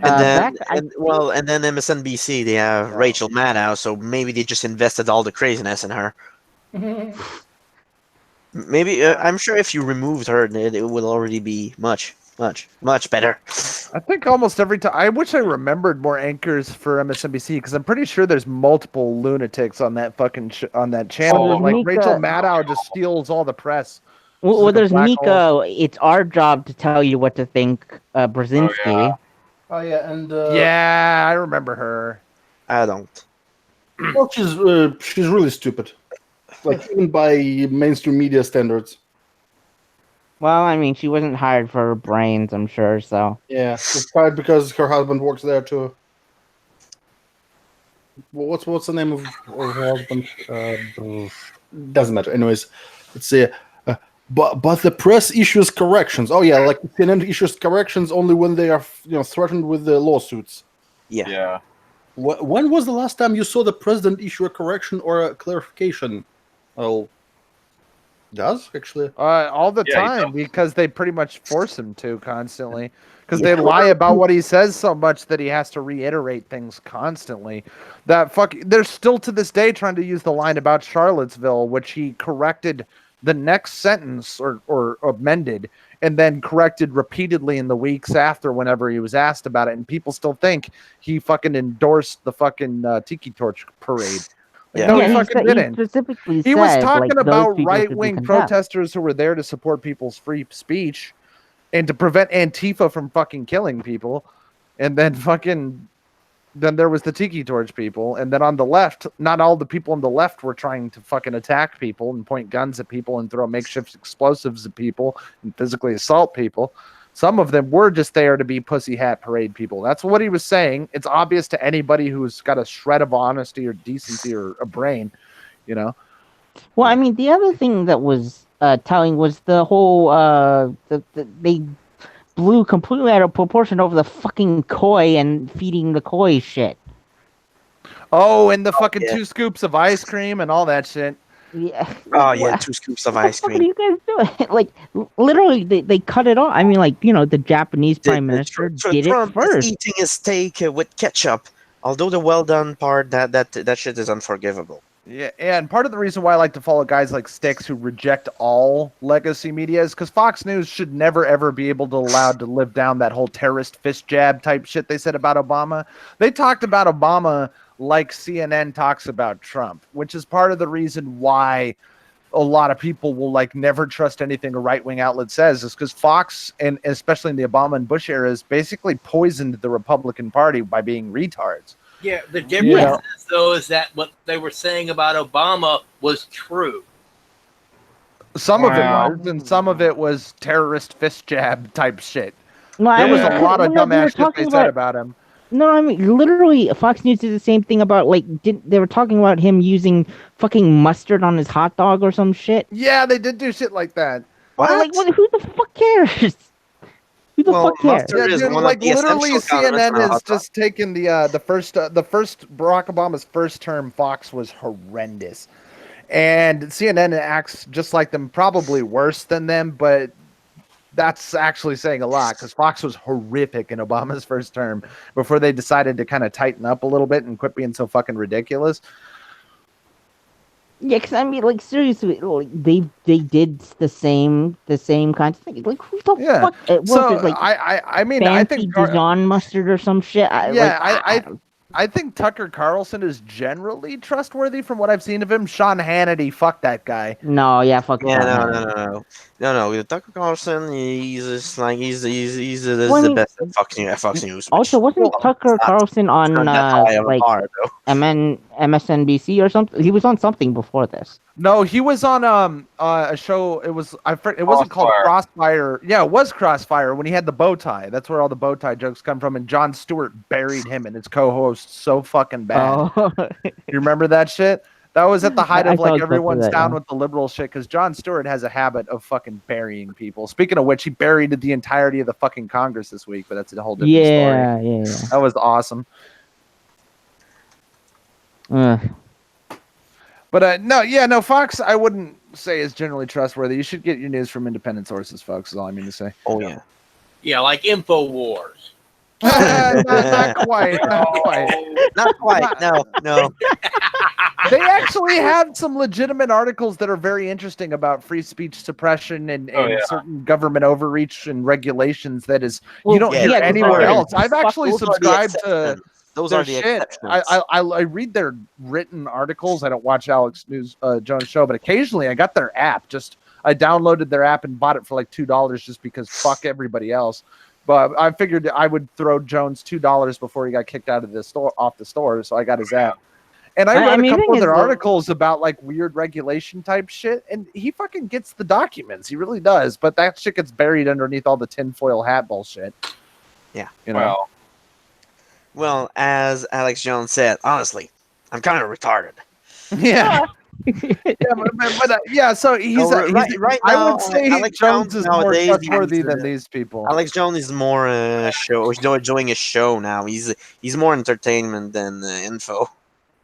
And then MSNBC, they have Rachel Maddow, so maybe they just invested all the craziness in her. Maybe I'm sure if you removed her, it would already be much better. I think almost every time. I wish I remembered more anchors for MSNBC because I'm pretty sure there's multiple lunatics on that fucking on that channel. Like Rachel Maddow just steals all the press. Well, there's Nico. It's our job to tell you what to think. Brzezinski. Oh yeah, and yeah, I remember her. I don't. Well, she's really stupid. Like, even by mainstream media standards. Well, I mean, she wasn't hired for her brains, I'm sure, so... Yeah, she's hired because her husband works there, too. What's the name of her husband? Doesn't matter. Anyways, let's see. But the press issues corrections. Oh, yeah, like, CNN issues corrections only when they are, threatened with the lawsuits. Yeah. When was the last time you saw the president issue a correction or a clarification? Well, does actually all the time because they pretty much force him to constantly because they lie about what he says so much that he has to reiterate things constantly. They're still to this day trying to use the line about Charlottesville, which he corrected the next sentence or amended and then corrected repeatedly in the weeks after whenever he was asked about it, and people still think he fucking endorsed the fucking Tiki Torch parade. No, he fucking didn't. He was talking about right-wing protesters who were there to support people's free speech and to prevent Antifa from fucking killing people. And then then there was the Tiki Torch people. And then on the left, not all the people on the left were trying to fucking attack people and point guns at people and throw makeshift explosives at people and physically assault people. Some of them were just there to be pussy hat parade people. That's what he was saying. It's obvious to anybody who's got a shred of honesty or decency or a brain, Well, I mean, the other thing that was telling was the whole they blew completely out of proportion over the fucking koi and feeding the koi shit. Oh, and the fucking 2 scoops of ice cream and all that shit. Yeah. Oh yeah, 2 scoops of ice What cream. are you guys doing? Like, literally, they cut it off. I mean, like, the Japanese prime minister did it Trump is first. eating his steak with ketchup. Although the well done part, that shit is unforgivable. Yeah, and part of the reason why I like to follow guys like Styx who reject all legacy media is because Fox News should never ever be able to allowed to live down that whole terrorist fist jab type shit they said about Obama. They talked about Obama like CNN talks about Trump, which is part of the reason why a lot of people will like never trust anything a right-wing outlet says, is because Fox, and especially in the Obama and Bush eras, basically poisoned the Republican Party by being retards. Yeah, the difference is, though, is that what they were saying about Obama was true. Some of it was, and some of it was terrorist fist jab type shit. No, There was a lot of dumbass shit they said about him. No, I mean, literally, Fox News did the same thing about, like, they were talking about him using fucking mustard on his hot dog or some shit. Yeah, they did do shit like that. What? Who the fuck cares? Who the fuck cares? mustard is one like of the literally, essential condiments on a CNN has hot dog. just taken the first Barack Obama's first term. Fox was horrendous, and CNN acts just like them, probably worse than them, but that's actually saying a lot because Fox was horrific in Obama's first term before they decided to kind of tighten up a little bit and quit being so fucking ridiculous. Yeah, because I mean, like, seriously, like, they did the same kind of thing. Like, who the fuck? So it, like, I mean, I think Dijon mustard or some shit. I think Tucker Carlson is generally trustworthy from what I've seen of him. Sean Hannity, fuck that guy. No, yeah, fuck. Yeah, Sean no. Tucker Carlson, he's just like he's the best at Fox News. Also, wasn't Tucker Carlson on like MSNBC or something? He was on something before this. No, he was on a show. It wasn't called Crossfire. Yeah, it was Crossfire when he had the bow tie. That's where all the bow tie jokes come from. And Jon Stewart buried him and his co-host so fucking bad. Oh. You remember that shit? That was at the height of like everyone's down yeah. with the liberal shit because Jon Stewart has a habit of fucking burying people. Speaking of which, he buried the entirety of the fucking Congress this week, but that's a whole different story. Yeah. That was awesome. But no, Fox, I wouldn't say is generally trustworthy. You should get your news from independent sources, folks, is all I mean to say. Oh, yeah. Yeah, like InfoWars. Not quite. Not quite. No. They actually have some legitimate articles that are very interesting about free speech suppression and certain government overreach and regulations that is you don't hear anywhere else. I've actually subscribed to those are the shit. I read their written articles. I don't watch Alex Jones' show, but occasionally I got their app. I downloaded their app and bought it for like $2 just because fuck everybody else. But I figured I would throw Jones $2 before he got kicked out of off the store, so I got his app. And I read a couple of their articles about like weird regulation type shit, and he fucking gets the documents. He really does, but that shit gets buried underneath all the tinfoil hat bullshit. Yeah. You know? Well, as Alex Jones said, honestly, I'm kind of retarded. Yeah. So he's right now, I would say Alex Jones is more nowadays, trustworthy than these people. Alex Jones is more enjoying a show now. He's more entertainment than info.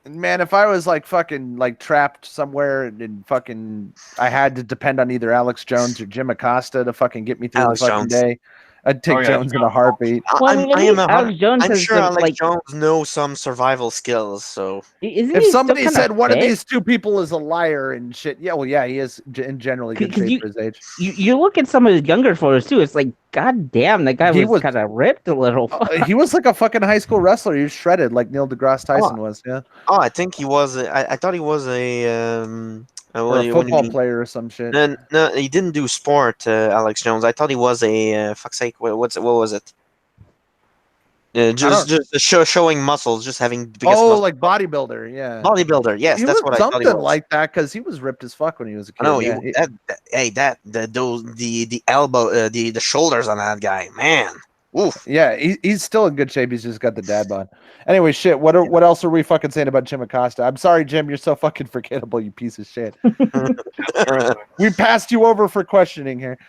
Man, if I was like fucking like trapped somewhere and fucking I had to depend on either Alex Jones or Jim Acosta to fucking get me through the fucking day, I'd take Jones in a heartbeat. Well, I'm sure Alex Jones knows some survival skills. So if somebody said one of these two people is a liar and shit, he is in generally good shape for his age. You look at some of his younger photos too. It's like, god damn, that guy was kind of ripped a little. He was like a fucking high school wrestler. He was shredded like Neil deGrasse Tyson was. Yeah. Oh, I think he was. I thought he was a football player or some shit. No, he didn't do sport, Alex Jones. I thought he was a fuck's sake. What was it? Just showing muscles, just having biggest muscles. Like bodybuilder, yeah. Bodybuilder, yes, that's what I thought he was. Something like that because he was ripped as fuck when he was a kid. No, the elbow, the shoulders on that guy, man. Oof. Yeah, he's still in good shape. He's just got the dad bod. Anyway, shit. What else are we fucking saying about Jim Acosta? I'm sorry, Jim. You're so fucking forgettable, you piece of shit. We passed you over for questioning here.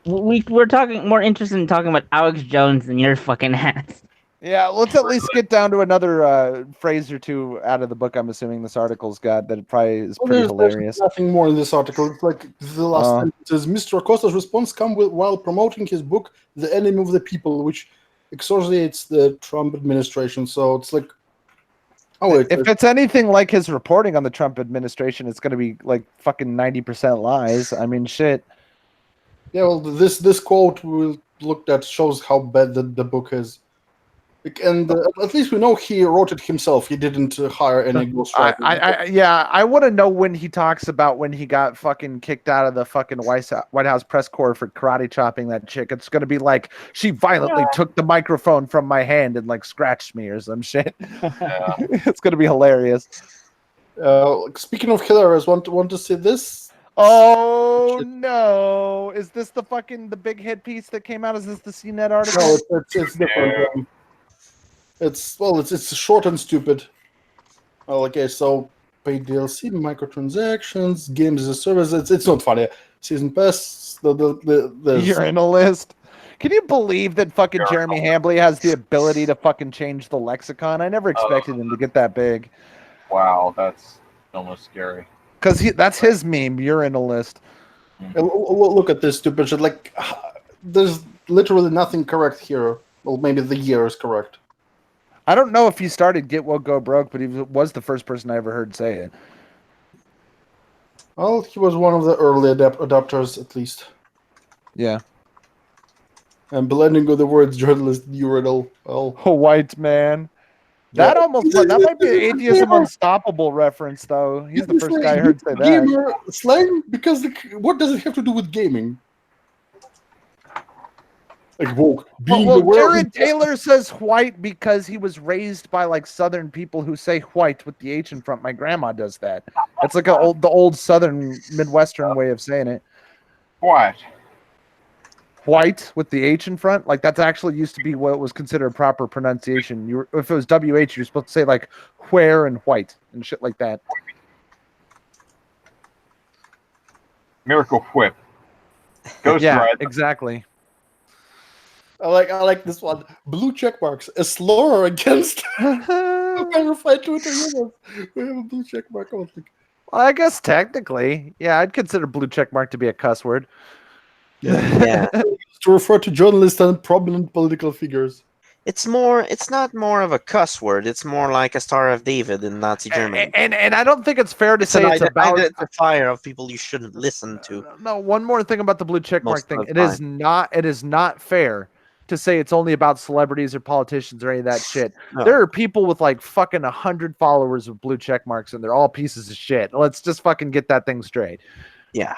We're talking more interested in talking about Alex Jones than your fucking ass. Yeah, let's at least get down to another phrase or two out of the book. I'm assuming this article's got that it probably is pretty hilarious. There's nothing more in this article. It's like the last sentence is Mr. Acosta's response come while promoting his book, The Enemy of the People, which exorciates the Trump administration. So it's like, oh wait, if it's anything like his reporting on the Trump administration, it's going to be like fucking 90% lies. I mean, shit. Yeah, well, this quote we looked at shows how bad the book is. And at least we know he wrote it himself. He didn't hire any ghostwriter. I want to know when he talks about when he got fucking kicked out of the fucking White House press corps for karate chopping that chick. It's going to be like, she violently took the microphone from my hand and like scratched me or some shit. Yeah. It's going to be hilarious. Speaking of hilarious, want to see this? Oh no! Is this the big hit piece that came out? Is this the CNET article? No, it's different. It's short and stupid. Well, okay, so paid DLC, microtransactions, games as a service. It's not funny. Season pass. You're in a list. Can you believe that fucking Jeremy Hambley has the ability to fucking change the lexicon? I never expected him to get that big. Wow, that's almost scary. Because that's his meme. You're in a list. Look at this stupid shit. Like, there's literally nothing correct here. Well, maybe the year is correct. I don't know if he started Get Woke Go Broke, but he was the first person I ever heard say it. Well, he was one of the early adopters, at least. Yeah. And blending of the words journalist urinal. Well, a white man. That might be an Atheism Unstoppable reference, though. He's the first guy I heard say that. Gamer slang? Because what does it have to do with gaming? Like woke. Jared Taylor says white because he was raised by like Southern people who say white with the H in front. My grandma does that. It's like the old Southern Midwestern way of saying it. What? White with the H in front, like that's actually used to be what was considered proper pronunciation. If it was WH, you're supposed to say like where and white and shit like that. Miracle Whip. Ghost yeah, Rider. Exactly. I like this one. Blue check marks. A slur against verified Twitter users. We have a blue check mark. Well, I guess technically, yeah, I'd consider blue check mark to be a cuss word. Yeah. To refer to journalists and prominent political figures. It's not more of a cuss word. It's more like a Star of David in Nazi Germany. And I don't think it's fair to say it's about the fire of people you shouldn't listen to. No, one more thing about the blue check mark thing. It is not fair to say it's only about celebrities or politicians or any of that shit. No. There are people with like fucking 100 followers with blue check marks and they're all pieces of shit. Let's just fucking get that thing straight. Yeah.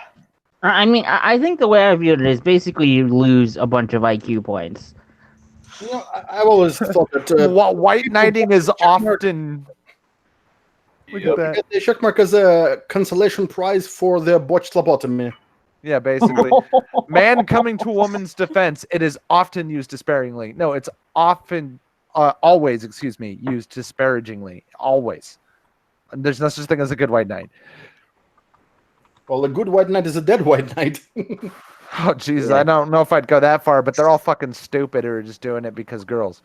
I mean, I think the way I view it is basically you lose a bunch of IQ points. You know, I've always thought that white knighting is often. Look at that. The check mark as a consolation prize for their botched lobotomy. Yeah, basically. Man coming to a woman's defense, it is often used disparagingly. No, it's often, always, used disparagingly. Always. And there's no such thing as a good white knight. Well, a good white knight is a dead white knight. Oh, Jesus, yeah. I don't know if I'd go that far, but they're all fucking stupid or just doing it because girls.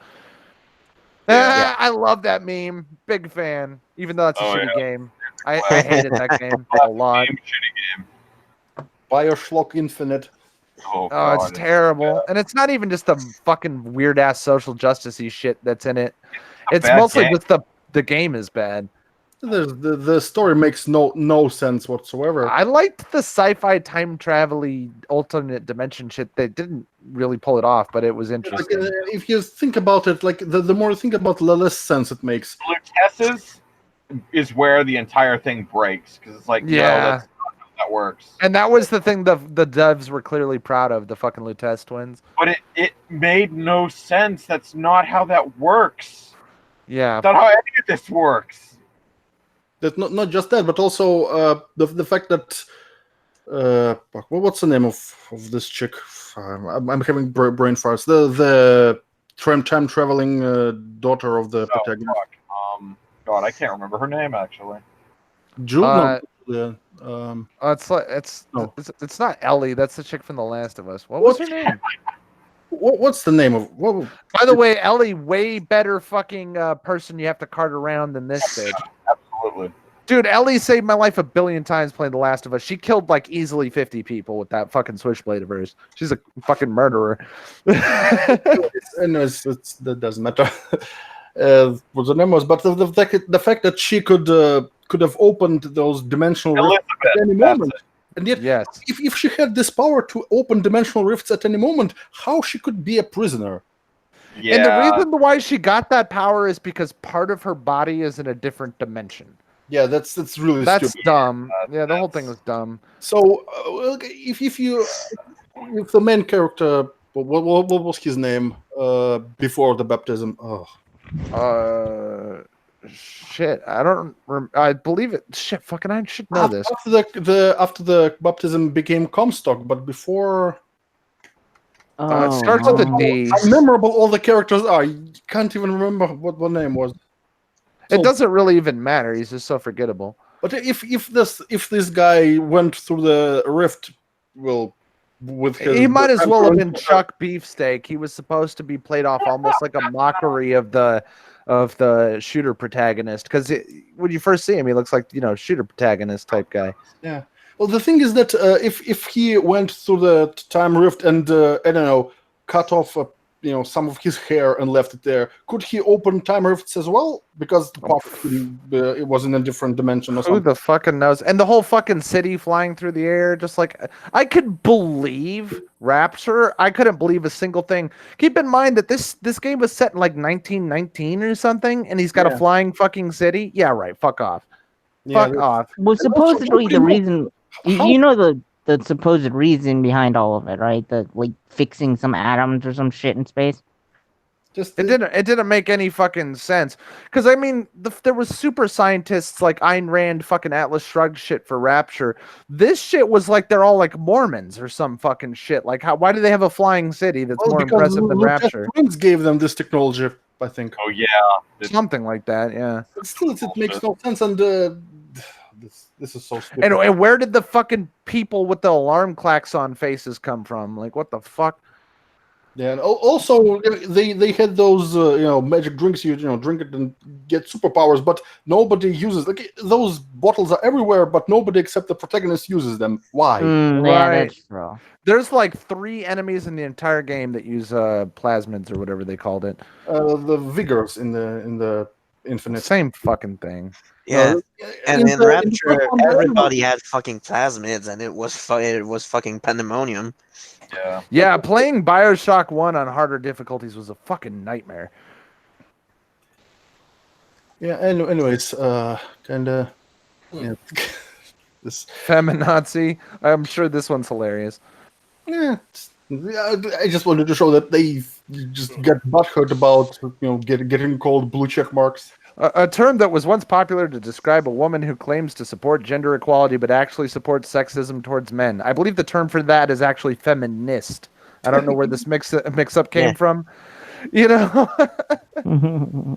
Yeah. I love that meme. Big fan. Even though it's a shitty game. I hated that game a lot. Shitty game. BioShock Infinite. Oh, it's terrible. Yeah. And it's not even just the fucking weird-ass social justice-y shit that's in it. It's mostly just the game is bad. The story makes no sense whatsoever. I liked the sci-fi time travel-y alternate dimension shit. They didn't really pull it off, but it was interesting. Like, if you think about it, like the more you think about it, the less sense it makes. Lutesses is where the entire thing breaks because it's like, no, that's not how that works. And that was the thing the devs were clearly proud of, the fucking Lutece twins. But it made no sense. That's not how that works. Yeah, that's not how any of this works. That not just that, but also the fact that what's the name of this chick? I'm having brain farts. The time traveling daughter of the protagonist. God, I can't remember her name actually. Jude. It's not Ellie. That's the chick from The Last of Us. What's her name? What's the name of? What, By the way, Ellie, way better fucking person you have to cart around than this bitch. Absolutely. Dude, Ellie saved my life a billion times playing The Last of Us. She killed like easily 50 people with that fucking switchblade of hers. She's a fucking murderer. that doesn't matter. What the name was, but the fact that she could have opened those dimensional rifts at any moment, and yet, yes, if she had this power to open dimensional rifts at any moment, how she could be a prisoner? Yeah. And the reason why she got that power is because part of her body is in a different dimension. Yeah, that's really that's stupid. dumb. Yeah, the whole thing was dumb. So if the main character, what was his name before the baptism? Shit, I don't. I believe it. Shit, fucking, I should know this. After the baptism became Comstock, but before. It starts with a D. How memorable all the characters are. You can't even remember what the name was. It doesn't really even matter. He's just so forgettable. But if this guy went through the rift, well, with his, he might as well have been Chuck Beefsteak. He was supposed to be played off almost like a mockery of the shooter protagonist, because when you first see him, he looks like, you know, shooter protagonist type guy. Yeah. Well, the thing is that if he went through the time rift and I don't know, cut off some of his hair and left it there, could he open time rifts as well? Because it was in a different dimension or something. Who the fucking knows? And the whole fucking city flying through the air, just like, I could believe Rapture. I couldn't believe a single thing. Keep in mind that this game was set in like 1919 or something, and he's got a flying fucking city. Yeah, right. Fuck off. Fuck off. Well, supposedly the reason, you know, the supposed reason behind all of it, right? The like fixing some atoms or some shit in space. It didn't make any fucking sense, because I mean there was super scientists like Ayn Rand fucking Atlas Shrugged shit for Rapture. This shit was like they're all like Mormons or some fucking shit. Like why do they have a flying city that's more impressive than Rapture? Prince gave them this technology, I think. Oh yeah, something like that. Yeah. But still, it makes no sense, and this is so stupid. And where did the fucking people with the alarm klaxon faces come from? Like, what the fuck? Yeah, and also they had those magic drinks. You drink it and get superpowers, but nobody uses. Like those bottles are everywhere, but nobody except the protagonist uses them. Why? Yeah, that's true. There's like 3 enemies in the entire game that use plasmids or whatever they called it. The vigors in the Infinite. Same fucking thing. Yeah, and in Rapture, everybody had fucking plasmids, and it was fucking pandemonium. Yeah, playing BioShock 1 on harder difficulties was a fucking nightmare. Yeah, anyways, this feminazi. I'm sure this one's hilarious. Yeah, I just wanted to show that they just get butthurt about getting called blue check marks. A term that was once popular to describe a woman who claims to support gender equality but actually supports sexism towards men. I believe the term for that is actually feminist. I don't know where this mix-up came from. You know?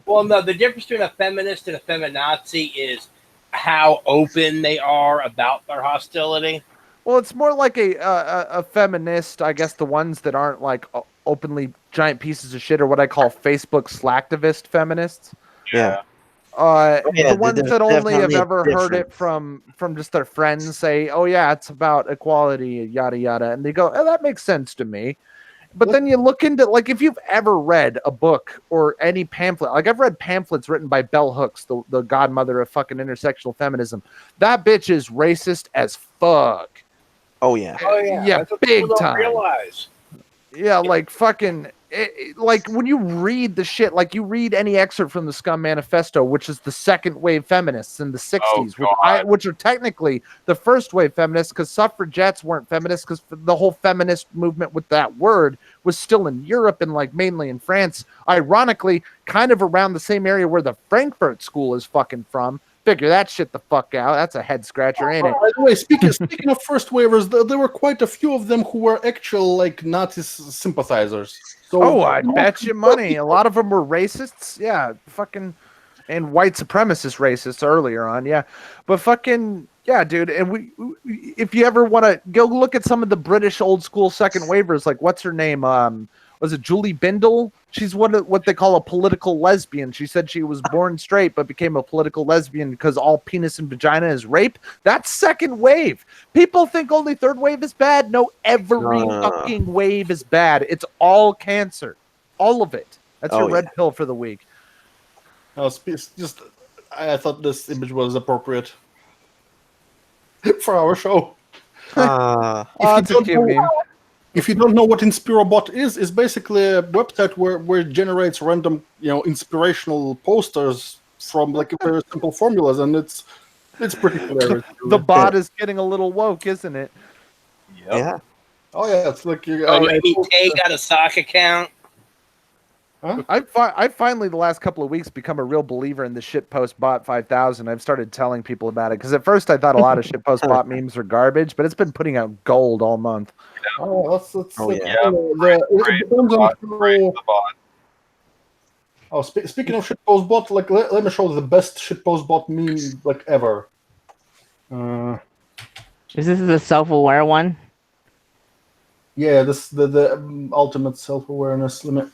Well, no, the difference between a feminist and a feminazi is how open they are about their hostility. Well, it's more like a feminist, I guess, the ones that aren't like openly giant pieces of shit, or what I call Facebook slacktivist feminists. Yeah. The ones that only have ever heard it from just their friends say, "Oh yeah, it's about equality, yada yada," and they go, "Oh, that makes sense to me." But then you look into, like, if you've ever read a book or any pamphlet, like I've read pamphlets written by Bell Hooks, the godmother of fucking intersectional feminism. That bitch is racist as fuck. Oh yeah. Oh yeah. Yeah, That's what big people don't time. realize. Yeah, like fucking. Like when you read the shit, like you read any excerpt from the Scum Manifesto, which is the second wave feminists in the 60s, which are technically the first wave feminists, because suffragettes weren't feminists, because the whole feminist movement with that word was still in Europe and like mainly in France, ironically, kind of around the same area where the Frankfurt School is fucking from. Figure that shit the fuck out. That's a head scratcher, ain't it? By the way, speaking of first waivers, there were quite a few of them who were actual like Nazi sympathizers. So, I bet you money. A lot of them were racists. Yeah, fucking, and white supremacist racists earlier on. Yeah, but fucking yeah, dude. And if you ever want to go look at some of the British old school second waivers, like what's her name? was it Julie Bindel? She's what they call a political lesbian. She said she was born straight but became a political lesbian because all penis and vagina is rape. That's second wave. People think only third wave is bad. No, every fucking wave is bad. It's all cancer. All of it. That's your red pill for the week. I thought this image was appropriate for our show. If you don't know what Inspirobot is, it's basically a website where it generates random, inspirational posters from like very simple formulas, and it's pretty hilarious. The bot is getting a little woke, isn't it? Yep. Yeah. Oh yeah, it's like got a sock account. Huh? I finally the last couple of weeks become a real believer in the shitpost bot 5000. I've started telling people about it because at first I thought a lot of shitpost bot memes are garbage, but it's been putting out gold all month. Oh, it depends on speaking of shitpost bot, like let me show the best shitpost bot meme like ever. Is this the self-aware one? Yeah, this the ultimate self-awareness limit.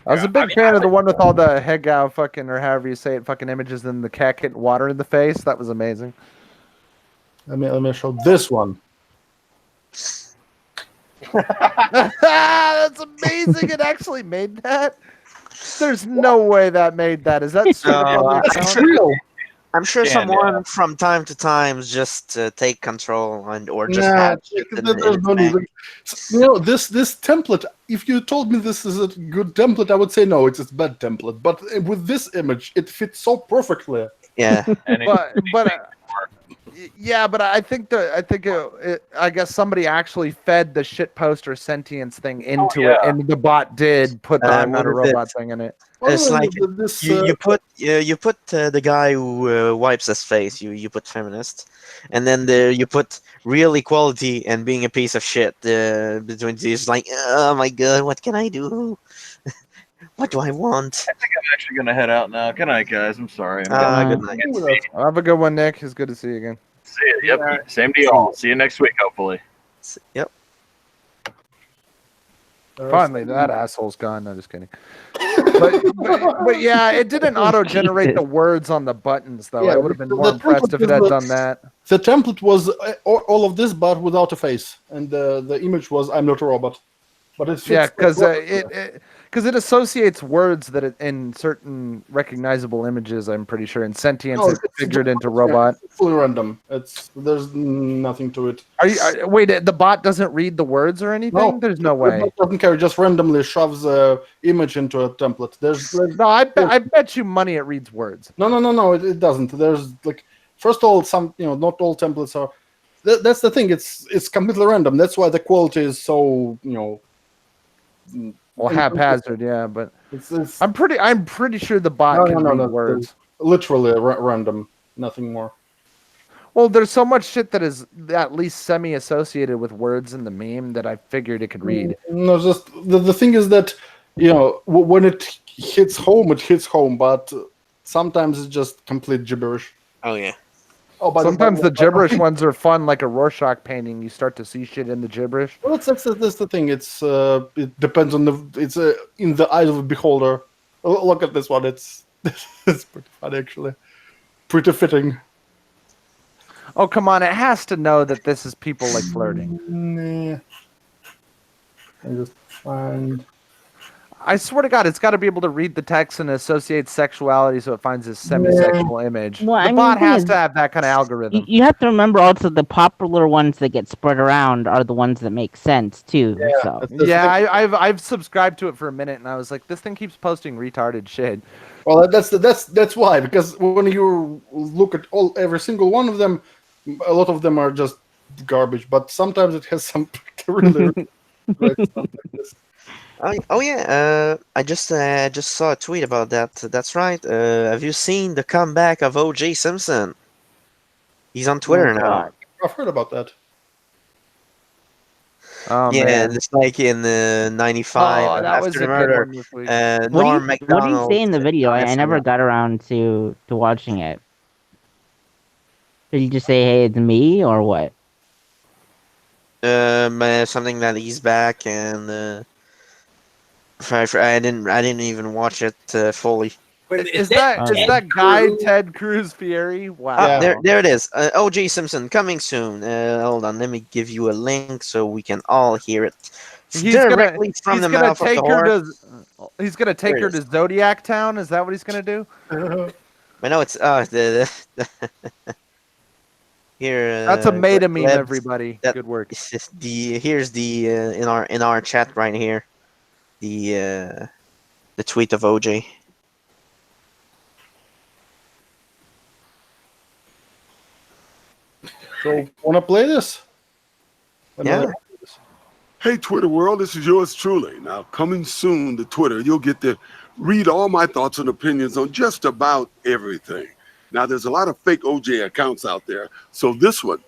I was a big fan of the one with all the Hegao fucking, or however you say it, fucking images and the cat getting water in the face. That was amazing. Let me show this one. That's amazing. It actually made that. There's no way that made that. Is that real? I'm sure someone from time to time just take control or just add shit there's no need. This template, if you told me this is a good template, I would say no, it's a bad template. But with this image, it fits so perfectly. Yeah. But I think I guess somebody actually fed the shit poster sentience thing into it, and the bot did put the I'm not a robot thing in it. It's like you put the guy who wipes his face. You put feminist, and then you put real equality and being a piece of shit between these. Like, oh my god, what can I do? What do I want? I think I'm actually gonna head out now. Good night, guys. I'm sorry. Good night. Have a good one, Nick. It's good to see you again. See you. Yep. Same to y'all. See you next week, hopefully. Yep. Finally, that asshole's gone. No, just kidding. But yeah, it didn't auto-generate the words on the buttons, though. I would have been more impressed if it had done that. The template was all of this, but without a face, and the image was "I'm not a robot." But it's because it associates words that in certain recognizable images. I'm pretty sure in sentience it's figured into robot. It's fully random. There's nothing to it. Wait, the bot doesn't read the words or anything? No, there's no way. It doesn't care. It just randomly shoves a image into a template. No, I bet you money it reads words. No. It doesn't. There's like, first of all, some not all templates are. That's the thing. It's completely random. That's why the quality is so Well, haphazard, yeah, but I'm pretty sure the bot can read words. Literally random, nothing more. Well, there's so much shit that is at least semi-associated with words in the meme that I figured it could read. No, just the thing is that when it hits home, but sometimes it's just complete gibberish. Oh yeah. Sometimes the gibberish ones are fun, like a Rorschach painting. You start to see shit in the gibberish. Well, that's the thing. It depends on it's in the eyes of the beholder. Look at this one. It's pretty fun, actually. Pretty fitting. Oh, come on. It has to know that this is people like flirting. Nah. I just find... I swear to God, it's got to be able to read the text and associate sexuality so it finds this semi-sexual image. Well, the bot has to have that kind of algorithm. You have to remember also the popular ones that get spread around are the ones that make sense, too. Yeah, so. I've subscribed to it for a minute, and I was like, this thing keeps posting retarded shit. Well, that's why, because when you look at every single one of them, a lot of them are just garbage, but sometimes it has some really great stuff like this. Oh yeah, I just saw a tweet about that. That's right. Have you seen the comeback of O.J. Simpson? He's on Twitter now. I've heard about that. Oh, yeah, man. it's like in '95 after the murder. Norm Macdonald. What do you say in the video? I never got around to watching it. Did you just say, "Hey, it's me," or what? Something that he's back and I didn't even watch it fully. Is that guy Ted Cruz Fieri? Wow. Ah, there it is. O.J. Simpson coming soon. Hold on, let me give you a link so we can all hear it directly from the mouth of the horse. He's gonna take her to Zodiac Town. Is that what he's gonna do? I know it's here. That's a meta meme, everybody. Good work. Here's the in our chat right here, the tweet of OJ. So, wanna play this? Yeah. Hey, Twitter world, this is yours truly. Now, coming soon to Twitter, you'll get to read all my thoughts and opinions on just about everything. Now, there's a lot of fake OJ accounts out there, so this one,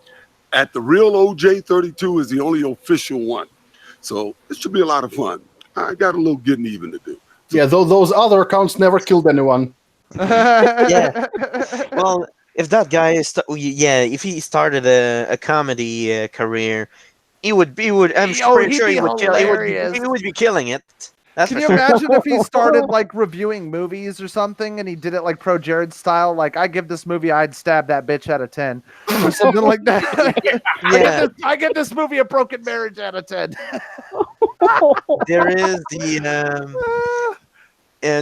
at the real OJ32, is the only official one. So this should be a lot of fun. I got a little getting even to do. Yeah, those other accounts never killed anyone. Yeah. Well, if that guy if he started a comedy career, he would. I'm pretty sure he would kill. He would be killing it. That's Can you imagine if he started like reviewing movies or something, and he did it like Pro Jared style? Like, I give this movie, I'd stab that bitch out of 10, or something like that. Yeah. I give this movie a broken marriage out of 10. There is the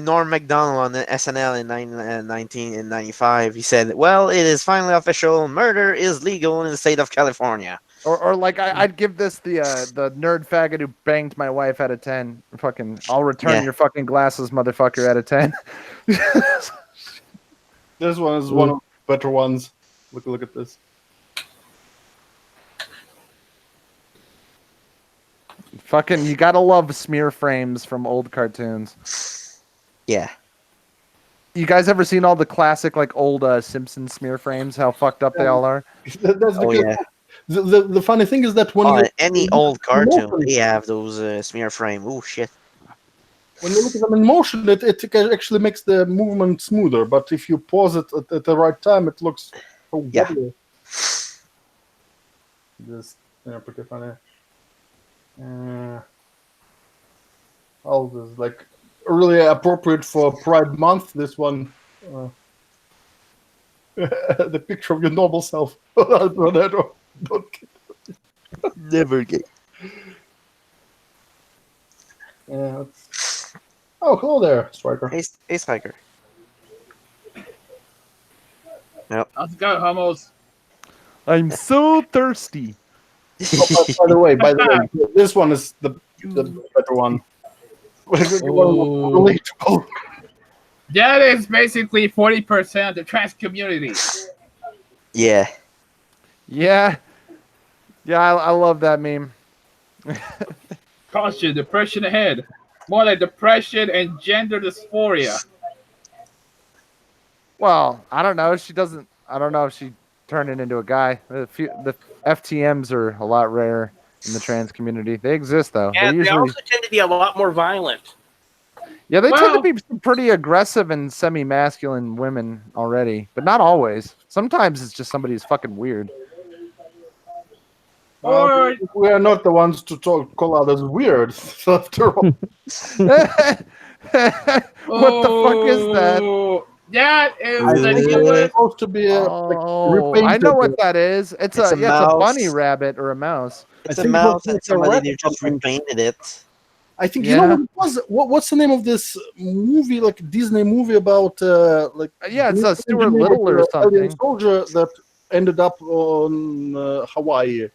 Norm Macdonald on the SNL in 1995. He said, "Well, it is finally official. Murder is legal in the state of California." Or like I'd give this the nerd faggot who banged my wife out of 10. Fucking, I'll return your fucking glasses, motherfucker, out of 10. This one is one of the better ones. Look at this. Fucking, you gotta love smear frames from old cartoons. Yeah. You guys ever seen all the classic like old Simpson smear frames? How fucked up they all are. That's the funny thing is that when any old cartoon, they have those smear frame. Oh shit! When you look at them in motion, it actually makes the movement smoother. But if you pause it at the right time, it looks so wobbly. Just pretty funny. All this like really appropriate for Pride Month. This one. The picture of your normal self. Don't Never get. Yeah. Oh, hello there, Striker. Hey, Striker. Yep. Let's go, homos. I'm so thirsty. Oh, by the way, this one is the better one. Relatable. That is basically 40% of the trans community. Yeah. Yeah. Yeah, I love that meme. Caution, depression ahead. More like depression and gender dysphoria. Well, I don't know. I don't know if she turned it into a guy. The FTMs are a lot rarer in the trans community. They exist, though. Yeah, they also tend to be a lot more violent. Yeah, they tend to be pretty aggressive and semi-masculine women already, but not always. Sometimes it's just somebody who's fucking weird. We are not the ones to call others weird, after all. What the fuck is that? That is supposed to be I know what that is. It's a bunny rabbit or a mouse. It's a mouse, and somebody just repainted it. I think you know what it was. What's the name of this movie? Like Disney movie about it's a Stuart Little or something. Soldier that ended up on Hawaii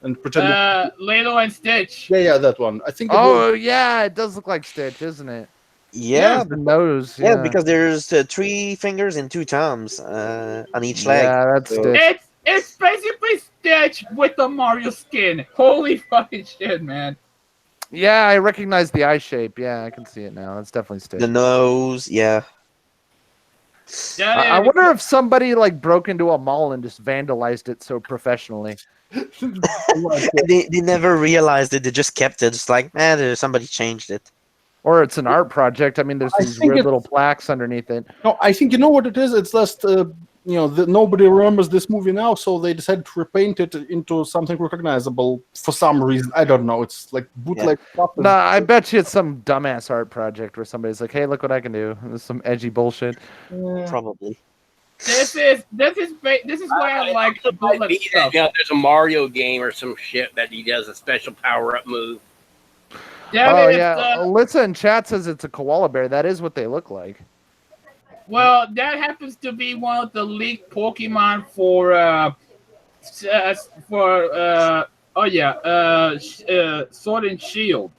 and pretended. Lilo and Stitch. Yeah, that one. I think. It does look like Stitch, isn't it? Yeah, the nose. Yeah, because there's 3 fingers and 2 thumbs on each leg. Yeah, that's Stitch. It's basically Stitch with the Mario skin. Holy fucking shit, man. Yeah, I recognize the eye shape. Yeah, I can see it now. That's definitely Stitch. The nose, yeah. I wonder if somebody like broke into a mall and just vandalized it so professionally. they never realized it. They just kept it. It's like, somebody changed it. Or it's an art project. I mean, there's these weird little plaques underneath it. No, I think you know what it is. It's just nobody remembers this movie now, so they decided to repaint it into something recognizable for some reason. I don't know. It's like bootleg stuff. Nah, I bet you it's some dumbass art project where somebody's like, "Hey, look what I can do." This is some edgy bullshit. Probably. This is why I like bullet stuff. There's a Mario game or some shit that he does a special power-up move. Alyssa in chat says it's a koala bear. That is what they look like. Well, that happens to be one of the leaked Pokemon for Sword and Shield.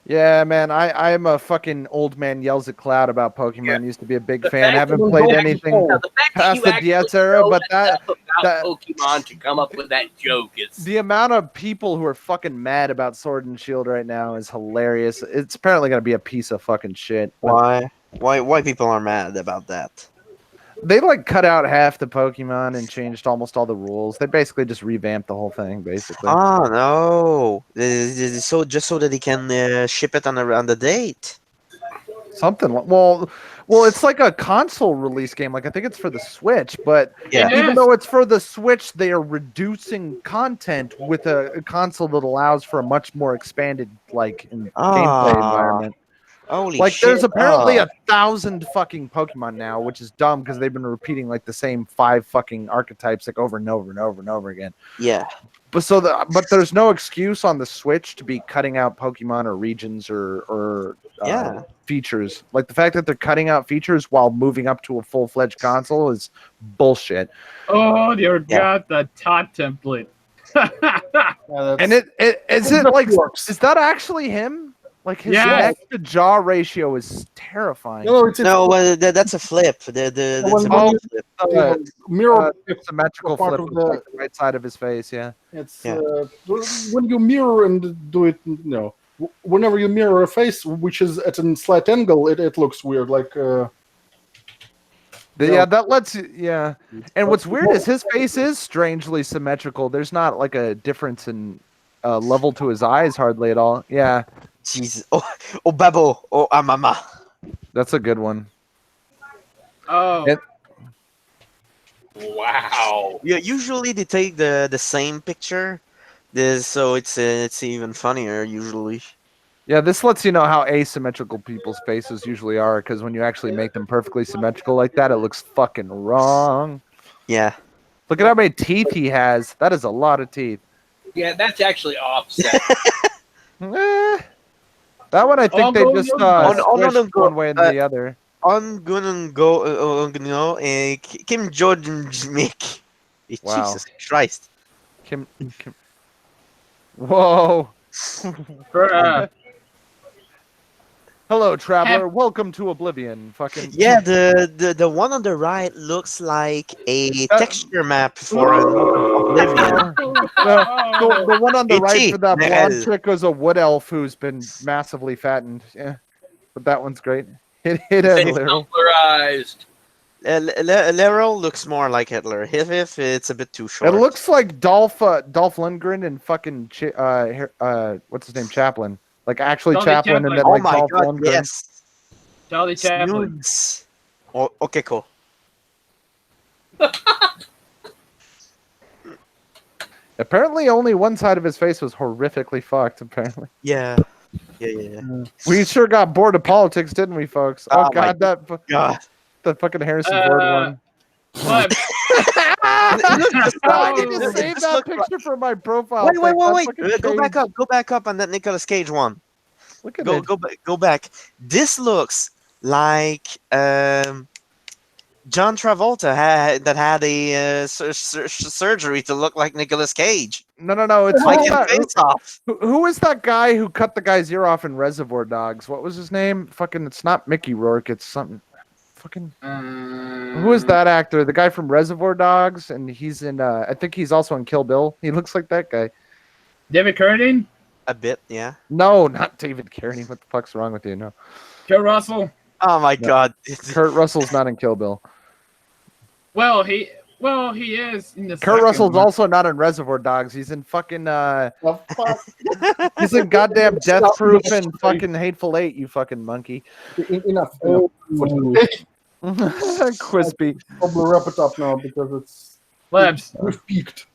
Yeah, man, I'm a fucking old man yells at Cloud about Pokemon. Used to be a big fan. Haven't played anything past the DS era, but that Pokemon to come up with that joke is the amount of people who are fucking mad about Sword and Shield right now is hilarious. It's apparently gonna be a piece of fucking shit. Why? Why people are mad about that? They like cut out half the Pokemon and changed almost all the rules. They basically just revamped the whole thing, basically. Oh no! So just so that he can ship it on the date. Something well, it's like a console release game. Like I think it's for the Switch, but even though it's for the Switch, they are reducing content with a console that allows for a much more expanded gameplay environment. Holy like shit. There's apparently 1,000 fucking Pokemon now, which is dumb because they've been repeating like the same 5 fucking archetypes like over and over and over and over again. Yeah. But there's no excuse on the Switch to be cutting out Pokemon or regions or features. Like the fact that they're cutting out features while moving up to a full-fledged console is bullshit. Oh, you got the tot template. And is that actually him? Like his neck to jaw ratio is terrifying. That's a flip. That's a flip. Mirror symmetrical flip of the right side of his face. Yeah, it's when you mirror and do it. Whenever you mirror a face which is at a slight angle, it looks weird. Like that lets you. Yeah, and what's weird is his face is strangely symmetrical. There's not like a difference in level to his eyes hardly at all. Yeah. Jesus. Oh, Babo. Oh, Amama. That's a good one. Oh. Wow. Yeah, usually they take the same picture. So it's even funnier usually. Yeah, this lets you know how asymmetrical people's faces usually are, because when you actually make them perfectly symmetrical like that, it looks fucking wrong. Yeah. Look at how many teeth he has. That is a lot of teeth. Yeah, that's actually offset. That one, I think they just switched one way and the other. I'm gonna go. Kim Jordan Mick. Wow. Jesus Christ. Kim. Whoa. Hello, traveler. Welcome to Oblivion. Fucking. Yeah, the one on the right looks like a texture map for Oblivion. The one on the right for that blonde chick was a wood elf who's been massively fattened. Yeah, but that one's great. Hit Hitler. Lero looks more like Hitler. If it's a bit too short. It looks like Dolph Lundgren and fucking what's his name, Chaplin. Like actually Chaplin and then like Dolph Lundgren. Yes. Charlie Chaplin. Oh, okay, cool. Apparently, only one side of his face was horrifically fucked. Apparently. Yeah. We sure got bored of politics, didn't we, folks? Oh God, the fucking Harrison Ford one. What? I need to save that picture for my profile. Wait. Go back up on that Nicolas Cage one. Look at Go back. This looks like John Travolta that had a surgery to look like Nicolas Cage. No. It's like Face Off. Who is that guy who cut the guy's ear off in Reservoir Dogs? What was his name? Fucking, it's not Mickey Rourke. It's something. Fucking. Who is that actor? The guy from Reservoir Dogs, and he's in. I think he's also in Kill Bill. He looks like that guy. David Carradine? A bit, yeah. No, not David Carradine. What the fuck's wrong with you? No. Kurt Russell? Oh my God. Kurt Russell's not in Kill Bill. Well, he is in the. Kurt Russell's also not in Reservoir Dogs. He's in fucking. He's in goddamn Death Proof and fucking Hateful Eight. You fucking monkey. Enough. Crispy. Probably wrap it up now because we've peaked.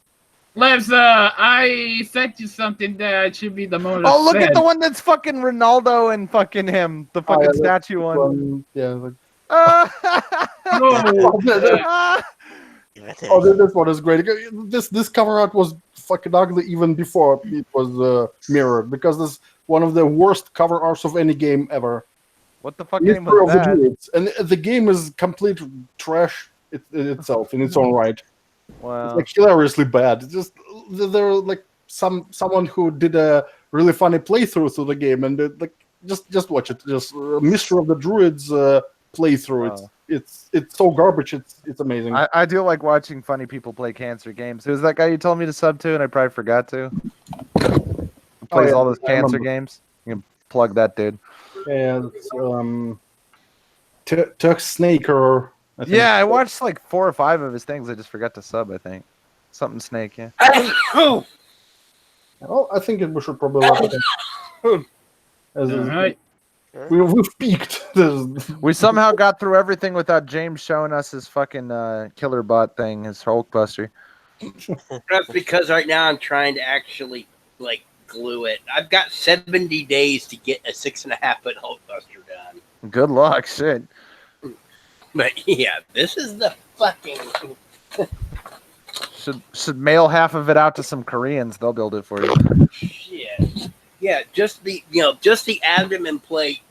Lebs, I sent you something that should be the most. Oh, look at the one that's fucking Ronaldo and fucking him, the fucking statue one. Yeah. Like, this one is great. This cover art was fucking ugly even before it was mirrored, because this is one of the worst cover arts of any game ever. What the fuck game was that? Druids. And the game is complete trash itself in its own right. Wow. It's like hilariously bad. It's just they're like someone who did a really funny playthrough through the game, and like just watch it. Just Mystery of the Druids playthrough. Wow. It's so garbage. It's amazing. I do like watching funny people play cancer games. Who's that guy you told me to sub to, and I probably forgot to? Who plays all those cancer games? You can plug that dude. Yeah, it's Turk Snake or. I watched like 4 or 5 of his things. I just forgot to sub. I think something Snake. Yeah. Well, I think we should probably wrap it up. All right. We've peaked. We somehow got through everything without James showing us his fucking killer bot thing, his Hulkbuster. That's because right now I'm trying to actually like glue it. I've got 70 days to get a 6.5-foot Hulkbuster done. Good luck, shit. But yeah, this is the fucking. Should mail half of it out to some Koreans. They'll build it for you. Shit. Yeah, just the abdomen plate,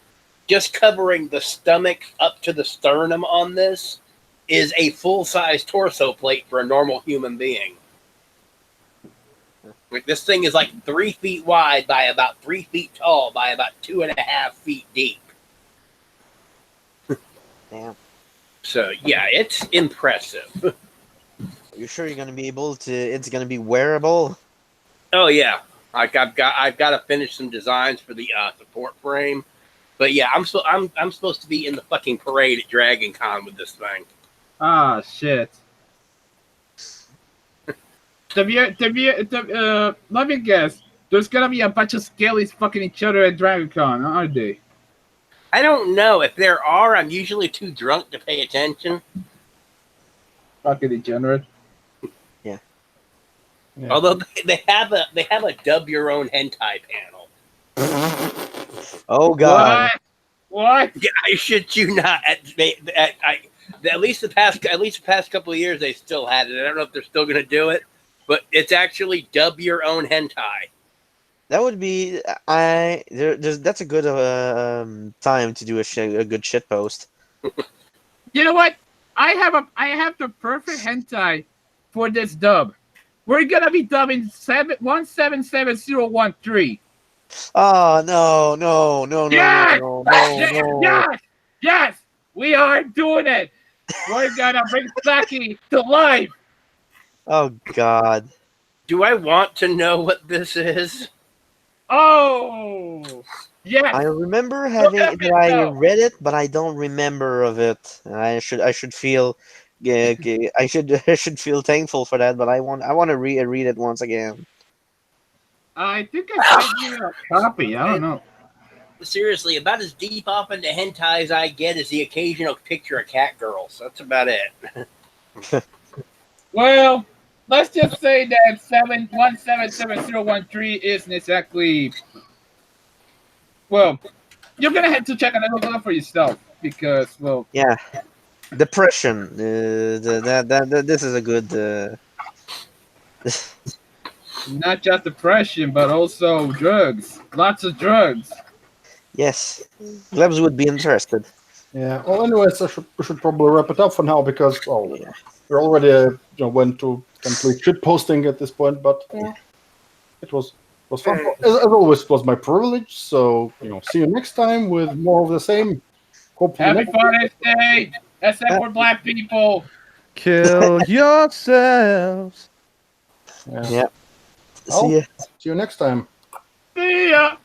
just covering the stomach up to the sternum on this, is a full-size torso plate for a normal human being. Like, this thing is like 3 feet wide by about 3 feet tall by about 2.5 feet deep. Damn. So yeah, it's impressive. You sure you're gonna be able to? It's gonna be wearable. Oh yeah, I've got to finish some designs for the support frame, but yeah, I'm supposed to be in the fucking parade at Dragon Con with this thing. Ah, shit. Let me guess. There's gonna be a bunch of scalies fucking each other at Dragon Con, aren't they? I don't know. If there are, I'm usually too drunk to pay attention. Fucking degenerate. Yeah. Although they have a dub your own hentai panel. Oh god. What? Yeah, I shit you not. At least the past couple of years they still had it. I don't know if they're still gonna do it, but it's actually dub your own hentai. That would be that's a good time to do a good shit post. You know what? I have the perfect hentai for this dub. We're gonna be dubbing 177013. Oh no! Yes! We are doing it. We're gonna bring Saki to life. Oh god. Do I want to know what this is? Oh, yes. I remember having that I read it, but I don't remember of it. I should feel, I should feel thankful for that. But I want to read it once again. I think I sent you a copy. I don't know. Seriously, about as deep off into hentai as I get is the occasional picture of cat girls. That's about it. Well, let's just say that 177013 isn't exactly. Well, you're gonna have to check another one for yourself because, well. Yeah, depression. This is a good. Not just depression, but also drugs. Lots of drugs. Yes, Glebs would be interested. Yeah. Well, anyways, we should probably wrap it up for now because we're already went to complete shit posting at this point. But it was fun. As always, it was my privilege. So see you next time with more of the same. Hopefully Happy Father's Day, except for black people. Kill yourselves. Yeah. See you next time. See ya.